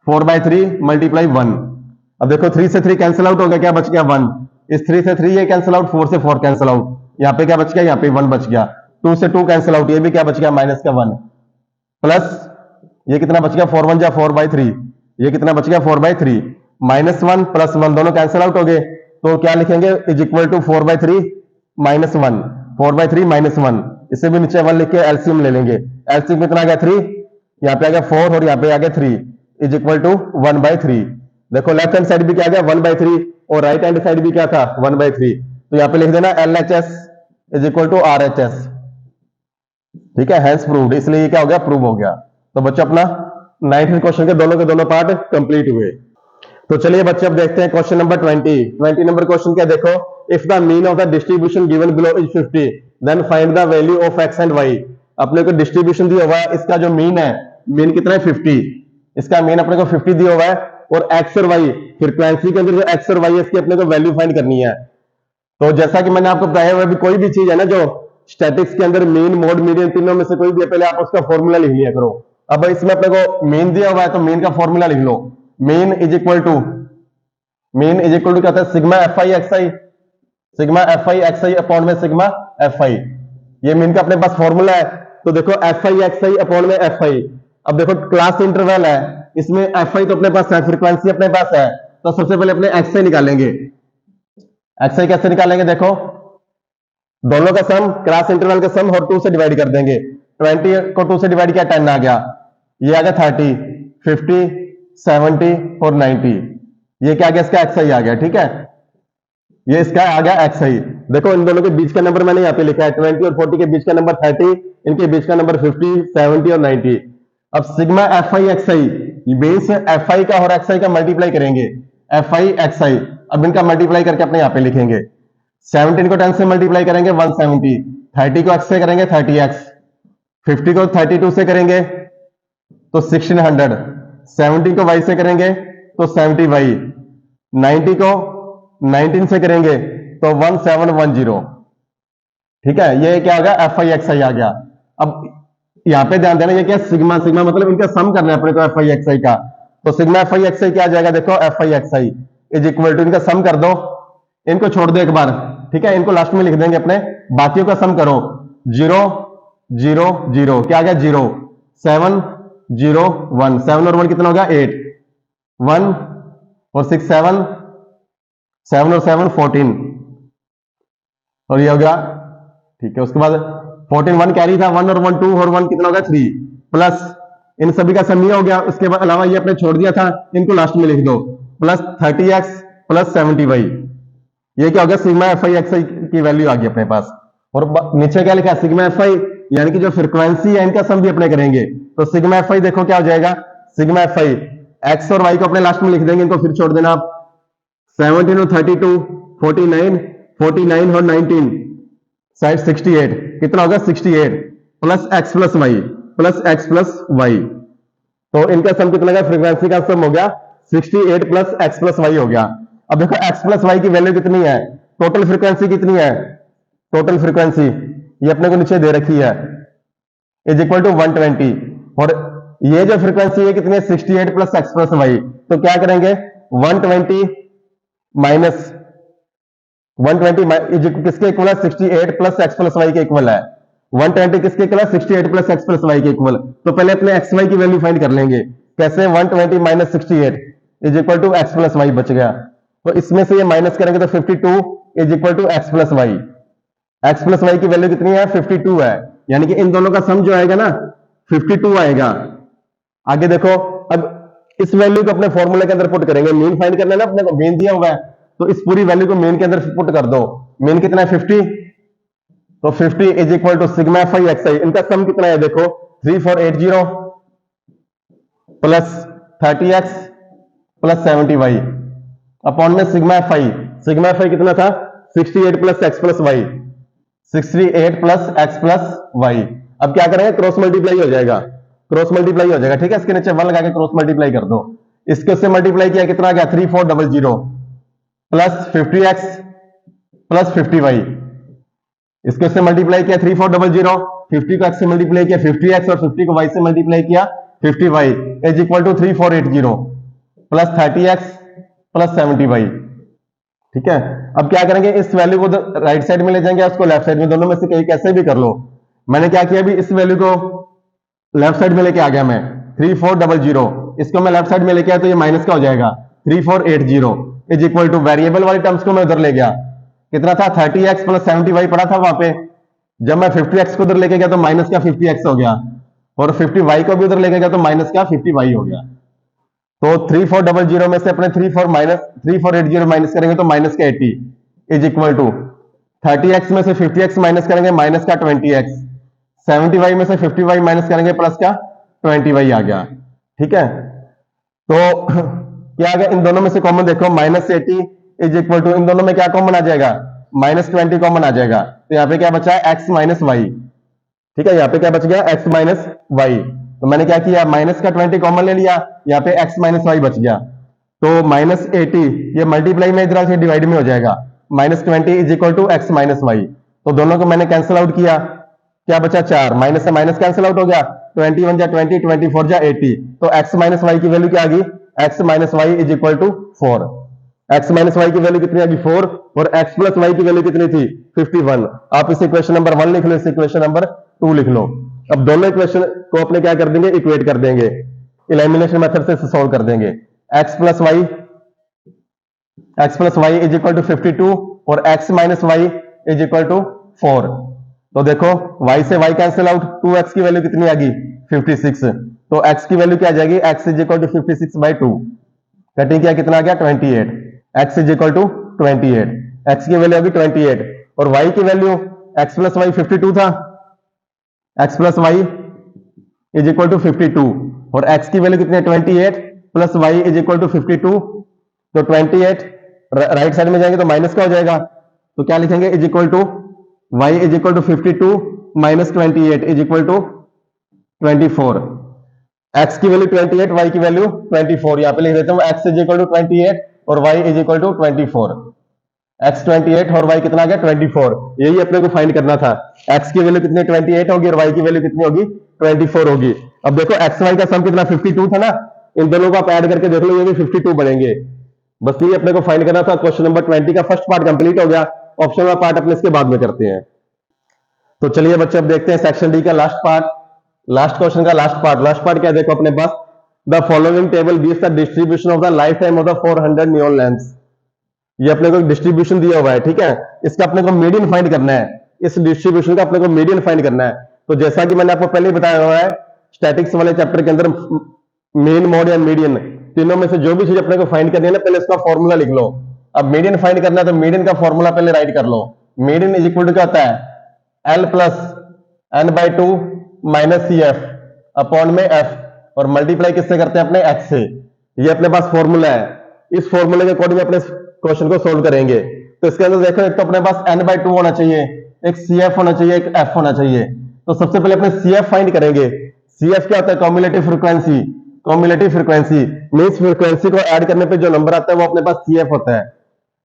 4/3 मल्टीप्लाई 1। अब देखो 3 से 3 कैंसिल आउट हो गया, क्या बच गया 1। इस 3 से 3 ये कैंसिल आउट, 4 से 4 कैंसिल आउट, यहाँ पे क्या बच गया, यहाँ पे 1 बच गया। 2 से 2 कैंसिल आउट, ये भी क्या बच गया माइनस का 1 प्लस ये कितना बच गया 4 1 जा 4/3, ये कितना बच गया 4/3 माइनस 1 प्लस 1 दोनों कैंसिल आउट हो गए, तो क्या लिखेंगे is equal to 4/3 minus 1, 4/3 minus 1। इसे भी नीचे 1 लिख के एलसीएम ले लेंगे। एलसीएम कितना आ गया 3, यहाँ पे आ गया 4 और यहाँ पे आ गया 3 इज इक्वल टू 1/3। देखो लेफ्ट हैंड साइड भी क्या आ गया 1/3 और राइट हैंड साइड भी क्या था 1/3, तो यहाँ पे लिख देना LHS is equal to RHS। ठीक है, हैंस प्रूव्ड, इसलिए ये क्या हो गया प्रूव हो गया। तो बच्चों अपना 19th क्वेश्चन के दोनों पार्ट कंप्लीट हुए। तो चलिए बच्चे अब देखते हैं क्वेश्चन नंबर 20 नंबर क्वेश्चन क्या, देखो if the mean of the distribution given below is 50 then find the value of x and y। अपने को डिस्ट्रीब्यूशन दिया हुआ है, इसका जो मीन है, मीन कितना है 50, इसका मीन अपने को 50 दिया हुआ है और x और y फ्रीक्वेंसी के अंदर जो x और y है इसकी अपने को वैल्यू फाइंड करनी है। तो जैसा कि मैंने आपको बताया हुआ, कोई भी चीज है ना जो स्टैटिक्स के अंदर मीन मोड मीडियन तीनों में से कोई भी, पहले आप उसका फॉर्मूला लिख लिया करो। अब इसमें अपने को मीन दिया हुआ है तो मीन का फॉर्मूला लिख लो। मीन इज इक्वल टू क्या होता है, sigma fi xi, sigma fi xi upon में सिग्मा fi, ये मीन का अपने पास फॉर्मूला है। तो देखो fi xi अपॉन में fi, अब देखो क्लास इंटरवल है, इसमें fi तो अपने पास है, फ्रीक्वेंसी अपने पास है, तो सबसे पहले अपने xi निकालेंगे। xi कैसे निकालेंगे, देखो दोनों का सम, क्लास इंटरवल का सम और 2 से डिवाइड कर देंगे। 20 को 2 से डिवाइड किया 10 आ गया, ये आ गया 30, 50, 70 और 90, ये क्या आ गया इसका xi आ गया। ठीक है, ये इसका आ गया xi। देखो इन दोनों के बीच का नंबर मैंने यहाँ पे लिखा है, 20 और 40 के बीच का नंबर 30, इनके बीच का नंबर 50, 70 और 90। अब sigma fi xi, base fi का और xi का मल्टीप्लाई करेंगे, fi xi, अब इनका मल्टीप्लाई करके अपने यहाँ पे लिखेंगे। 17 को 10 से मल्टीप्लाई करेंगे 170, 30 को x से करेंगे 30x, 50 को 32 से करेंगे तो 1600, 70 को y से करेंगे तो 70y, 90 को 19 से करेंगे तो 1710। ठीक है, ये क्या आ गया fi xi आ गया। अब यहाँ पे ध्यान देना, ये क्या सिग्मा, सिग्मा मतलब इनका सम करना है अपने को fi xi का, तो सिग्मा fi xi क्या आ जाएगा, देखो fi xi is equal to, इनका सम कर दो, इनको छोड़ दो एक बार। ठीक है, इनको लास्ट में लिख देंगे अपने, बाकियों का सम करो, 0 0 0, क्या आ गया 0, 7 0 1, 7 और 1 कितना हो गया 8, 1 और 6 7, 7 और 7 14 और ये हो गया। ठीक है, उसके बाद 14 1 कैरी था, 1 और 1 2 और 1 कितना हो गया 3, प्लस इन सभी का सम ये हो गया। उसके बाद अलावा ये अपने छोड़ दिया था, इनको लास्ट में लिख दो, प्लस 30x प्लस 70y। ये क्या होगा, सिग्मा एफ आई एक्स आई की वैल्यू आ गई अपने पास। और नीचे क्या लिखा है, सिग्मा एफ आई, यानी कि जो फ्रीक्वेंसी है इनका सम भी अपने करेंगे। तो सिग्मा एफ आई देखो क्या हो जाएगा, सिग्मा एफ आई एक्स और वाई को अपने लास्ट में लिख देंगे, इनको फिर छोड़ देना आप। 17 और 32, 49, 49 और 19, साइड 68, कितना होगा 68 plus x plus y, plus x plus y. तो इनका सम कितना होगा, फ्रीक्वेंसी का सम हो गया 68 प्लस एक्स प्लस वाई हो गया। अब देखो एक्स प्लस वाई की वैल्यू कितनी है, टोटल फ्रीक्वेंसी कितनी है, टोटल फ्रीक्वेंसी ये अपने को नीचे दे रखी है, इज इक्वल टू 120। और ये जो फ्रीक्वेंसी है कितनी है, 68 प्लस एक्स प्लस वाई। तो क्या करेंगे, 120 माइनस 120 किसके इक्वल है, 68 प्लस एक्स प्लस वाई के इक्वल है। 120 किसके इक्वल है, 68 प्लस एक्स प्लस वाई के इक्वल। तो पहले अपने एक्स वाई की वैल्यू फाइंड कर लेंगे, कैसे, 120 minus 68 is equal to x plus y बच गया। तो इसमें से ये माइनस करेंगे तो 52 is equal to x plus y. X plus y की वैल्यू कितनी है, 52 है, यानी कि इन दोनों का सम जो आएगा ना 52 आएगा। आगे देखो, अब इस वैल्यू को अपने फॉर्मूले के अंदर पुट करेंगे, मीन फाइंड करना है ना अपने को, मीन दिया हुआ है, तो इस पूरी वैल्यू को मीन के अंदर पुट कर दो। मीन कितना है, 50, तो 50 is equal to sigma f i x i. इनका सम कितना है देखो, 3480 plus 30x plus 70y upon में sigma f i. Sigma f i कितना था, 68 plus x plus y, 68 plus x plus y. अब क्या करेंगे, क्रॉस मल्टीप्लाई हो जाएगा, क्रॉस मल्टीप्लाई हो जाएगा, ठीक है। इसके नीचे 1 लगा के क्रॉस मल्टीप्लाई कर दो। इसके से मल्टीप्लाई किया कितना आ गया, 3400 प्लस 50x प्लस 50y। इसके से मल्टीप्लाई किया 3400, 50 को x से मल्टीप्लाई किया 50x और 50 को y से मल्टीप्लाई किया 50y is equal to 3480 plus 30x plus 70y, ठीक है। अब क्या करेंगे, इस वैल्यू को राइट साइड में ले जाएंगे, उसको लेफ्ट साइड में, दोनों में से कहीं कैसे भी कर लो। मैंने क्या किया, अभी इस वैल्यू को लेफ्ट साइड में लेके आ गया मैं, 3400, इसको मैं लेफ्ट साइड में लेके आया तो ये माइनस का हो जाएगा, 3480 इज इक्वल टू वेरिएबल वाली टर्म्स को मैं उधर ले गया, कितना था 30x प्लस 70y पड़ा था वहां पे। जब मैं 50x को उधर लेके गया तो माइनस का 50x हो गया, और 50y को भी उधर लेके गया तो माइनस का 50y हो गया। तो 3400 में से अपने 3480 माइनस करेंगे तो माइनस का 80 इज इक्वल टू 30x में से 50x माइनस करेंगे माइनस का 20x, 70y में से 50y माइनस करेंगे प्लस का 20y आ गया, ठीक है। तो क्या आ गया, इन दोनों में से कॉमन देखो, माइनस 80 इज इक्वल टू, इन दोनों में क्या कॉमन आ जाएगा, माइनस 20 कॉमन आ जाएगा। तो यहाँ पे क्या बचा है, x माइनस वाई, ठीक है। यहाँ पे क्या बच गया, x माइनस वाई। तो मैंने क्या किया, माइनस का 20 कॉमन ले लिया, यहाँ पे x माइनस वाई बच गया। तो माइनस 80 ये मल्टीप्लाई में इधर से डिवाइड में हो जाएगा, minus 20 is equal to x minus y. तो दोनों को मैंने कैंसिल आउट किया, क्या बचा 4, माइनस से माइनस कैंसिल आउट हो गया, 21 जा 20, 24 जा 80। तो x माइनस वाई की वैल्यू क्या आ गई, x minus y is equal to 4। x minus y की वैल्यू कितनी आ गई 4, और x प्लस वाई की वैल्यू कितनी थी 51। आप इस इक्वेशन नंबर 1 लिख लो, इस इक्वेशन नंबर 2 लिख लो। अब दोनों इक्वेशन को अपने क्या कर देंगे, इक्वेट कर देंगे, एलिमिनेशन मेथड से सॉल्व कर देंगे। x plus y is equal to 52 और x minus y is equal to 4। तो देखो y से y कैंसिल आउट, 2x की वैल्यू कितनी आ गई 56। तो x की वैल्यू क्या आ जाएगी, x is equal to 56/2, cutting किया कितना आ गया 28, x is equal to 28, x की वैल्यू होगी 28, और y की वैल्यू x प्लस वाई 52 था, x plus y is equal to 52, और x की वैल्यू कितनी है 28 plus y is equal to 52। तो 28 राइट साइड में जाएंगे तो माइनस का हो जाएगा, तो क्या लिखेंगे, is equal to y is equal to 52 minus 28 is equal to 24। x की वैल्यू 28, y की वैल्यू 24, यहां पे लिख देता हूं x इज इक्वल टू 28 और y is equal to 24। x 28 और y कितना आ गया 24, यही अपने को फाइंड करना था। x की वैल्यू कितनी 28 होगी और y की वैल्यू कितनी होगी 24 होगी। अब देखो x y का सम कितना 52 था ना, इन दोनों को आप ऐड करके देख लो, ये भी 52 बनेंगे। बस ये अपने को फाइंड करना था। क्वेश्चन नंबर 20 का फर्स्ट पार्ट कंप्लीट हो गया, ऑप्शन वाला पार्ट अपने इसके बाद में करते हैं। तो चलिए बच्चे अब देखते हैं सेक्शन डी का लास्ट पार्ट, लास्ट क्वेश्चन का लास्ट पार्ट। लास्ट पार्ट क्या देखो अपने पास, the following table gives the distribution of the lifetime of the 400 neon lamps. ये अपने को डिस्ट्रीब्यूशन दिया हुआ है, ठीक है। इसका अपने को मीडियन फाइंड करना है, इस डिस्ट्रीब्यूशन का अपने को मीडियन फाइंड करना है। तो जैसा कि मैंने आपको पहले ही बताया हुआ है, स्टैटिक्स वाले चैप्टर के अंदर मेन, मोड या मीडियन, तीनों में से जो भी चीज अपने को फाइंड करनी है ना, पहले इसका फॉर्मूला लिख लो। अब मीडियन फाइंड करना है तो मीडियन का फॉर्मूला पहले राइट कर लो। मीडियन इज इक्वल टू क्या होता है, l plus N by two minus c f upon में एफ और मल्टीप्लाई किससे करते हैं, अपने एक्स से। ये अपने पास फॉर्मूला है, इस फॉर्मूले के अकॉर्डिंग अपने क्वेश्चन को सोल्व करेंगे। तो इसके अंदर देखो, एक तो अपने पास एन बाई टू होना चाहिए, एक सी एफ होना चाहिए, एक एफ होना चाहिए। तो सबसे पहले अपने सी एफ फाइंड करेंगे। सी एफ क्या होता है, cumulative frequency. Cumulative frequency means frequency को ऐड करने पे जो नंबर आता है वो अपने पास सी एफ होता है।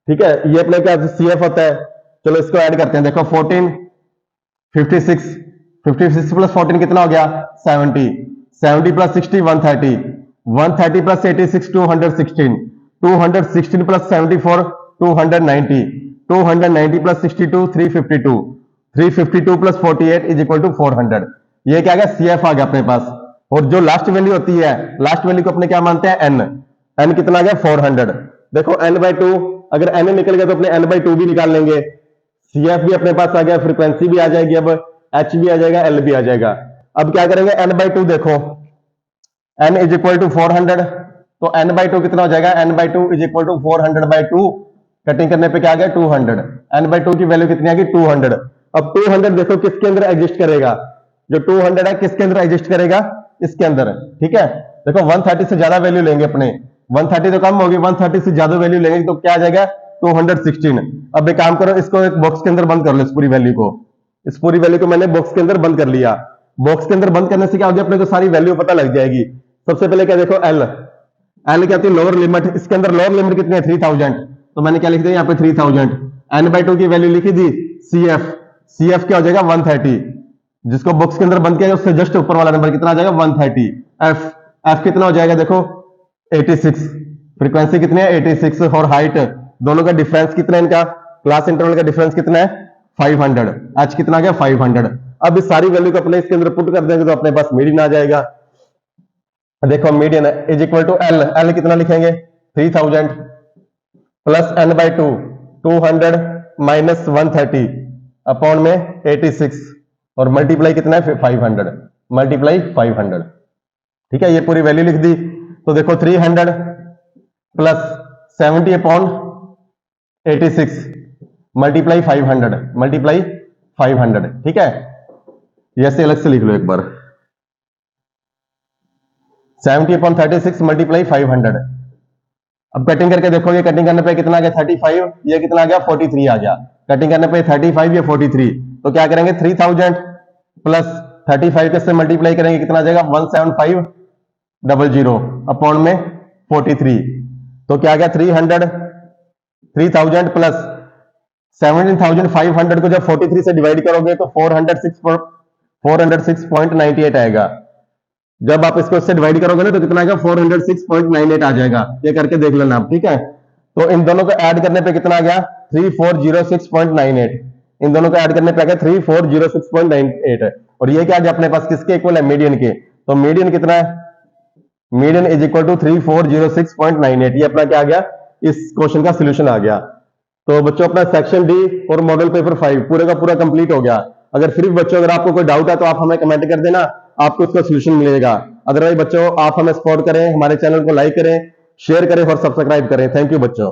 ठीक है, ये अपने क्या सी एफ होता है। चलो इसको ऐड करते हैं। देखो 14 56 56 प्लस 14 कितना हो गया, 70 70 plus 60 130 130 plus 86 216 216 plus 74 290 290 plus 62 352 352 plus 48 is equal to 400। ये क्या आ गया, सी एफ आ गया अपने पास। और जो लास्ट वैल्यू होती है, लास्ट वैल्यू को अपने क्या मानते हैं, एन। एन कितना आ गया, 400। देखो एन बाई टू, अगर एन निकल गया तो अपने एन बाई टू भी निकाल लेंगे। सी एफ भी अपने पास आ गया, फ्रीक्वेंसी भी आ जाएगी, अब एच भी आ जाएगा, एल भी आ जाएगा। अब क्या करेंगे, एन बाई टू देखो, एन इज इक्वल टू 400, तो एन बाई टू कितना हो जाएगा, N by two is equal to 400 by two, cutting करने पे क्या आ गया 200। एन बाई टू की वैल्यू कितनी आ गई 200। अब 200 देखो किसके अंदर एग्जिस्ट करेगा, जो 200 है किसके अंदर एग्जिस्ट करेगा, इसके अंदर। ठीक है, देखो 130 से ज्यादा वैल्यू लेंगे अपने, 130 तो कम होगी, 130 से ज्यादा वैल्यू लेंगे तो क्या आ जाएगा 216। अब एक काम करो, इसको एक बॉक्स के अंदर बंद कर लो, इस पूरी वैल्यू को, इस पूरी वैल्यू को मैंने बॉक्स के अंदर बंद कर लिया। बॉक्स के अंदर बंद करने से क्या हो गया, अपने को सारी वैल्यू पता लग जाएगी। सबसे पहले क्या देखो, एल, एल क्या होती है, लोअर लिमिट। इसके अंदर लोअर लिमिट कितनी है, 3000, तो मैंने क्या लिख दिया यहाँ पे 3000। एन बाई टू की वैल्यू लिखी थी, सी एफ, सी एफ क्या हो जाएगा 130, जिसको बॉक्स के अंदर बंद किया उससे जस्ट ऊपर वाला नंबर कितना आ जाएगा 130। एफ, एफ कितना हो जाएगा देखो 86, फ्रीक्वेंसी कितनी है 86, और हाइट दोनों का डिफरेंस कितना है, इनका क्लास इंटरवल का डिफरेंस कितना है 500। एच कितना आ गया 500। अब इस सारी वैल्यू को अपने इसके अंदर पुट कर देंगे तो अपने पास मीडियन आ जाएगा। देखो median is equal to L, L कितना लिखेंगे 3000 plus N by two 200 minus 130 upon में 86 और मल्टीप्लाई कितना है 500, मल्टीप्लाई 500। ठीक है, ये पूरी वैल्यू लिख दी। तो देखो 300 प्लस 70 अपॉन 86 मल्टीप्लाई 500, मल्टीप्लाई 500। ठीक है, ये से अलग से लिख लो एक बार, 70 अपॉन 36 मल्टीप्लाई 500। अब कटिंग करके देखो, ये कटिंग करने पे कितना आ गया 35, ये कितना आ गया 43 आ गया। कटिंग करने पे 35 ये 43, तो क्या करेंगे 3000 प्लस 35 के से मल्टीप्लाई करेंगे कितना आ जाएगा 17500 अपॉन में 43, तो क्या आ गया 3000 प्लस 17500 को जब 43 से डिवाइड करोगे तो 406.98 आएगा। जब आप इसको इससे डिवाइड करोगे ना तो कितना आएगा 406.98 आ जाएगा। ये करके देख लेना आप। ठीक है, तो इन दोनों को ऐड करने पे कितना आ गया 3406.98, इन दोनों को ऐड करने पे आ गया 3406.98। और ये क्या आ गया अपने पास किसके इक्वल है, मीडियन के। तो मीडियन कितना है, मीडियन इज इक्वल टू 3406.98। ये अपना क्या आ गया, इस क्वेश्चन का सोल्यूशन आ गया। तो बच्चों अपना सेक्शन डी और मॉडल पेपर 5 पूरे का पूरा कंप्लीट हो गया। अगर फिर बच्चों अगर आपको कोई डाउट है तो आप हमें कमेंट कर देना, आपको इसका सोल्यूशन मिलेगा। अदरवाइज बच्चों आप हमें सपोर्ट करें, हमारे चैनल को लाइक करें, शेयर करें और सब्सक्राइब करें। थैंक यू बच्चों।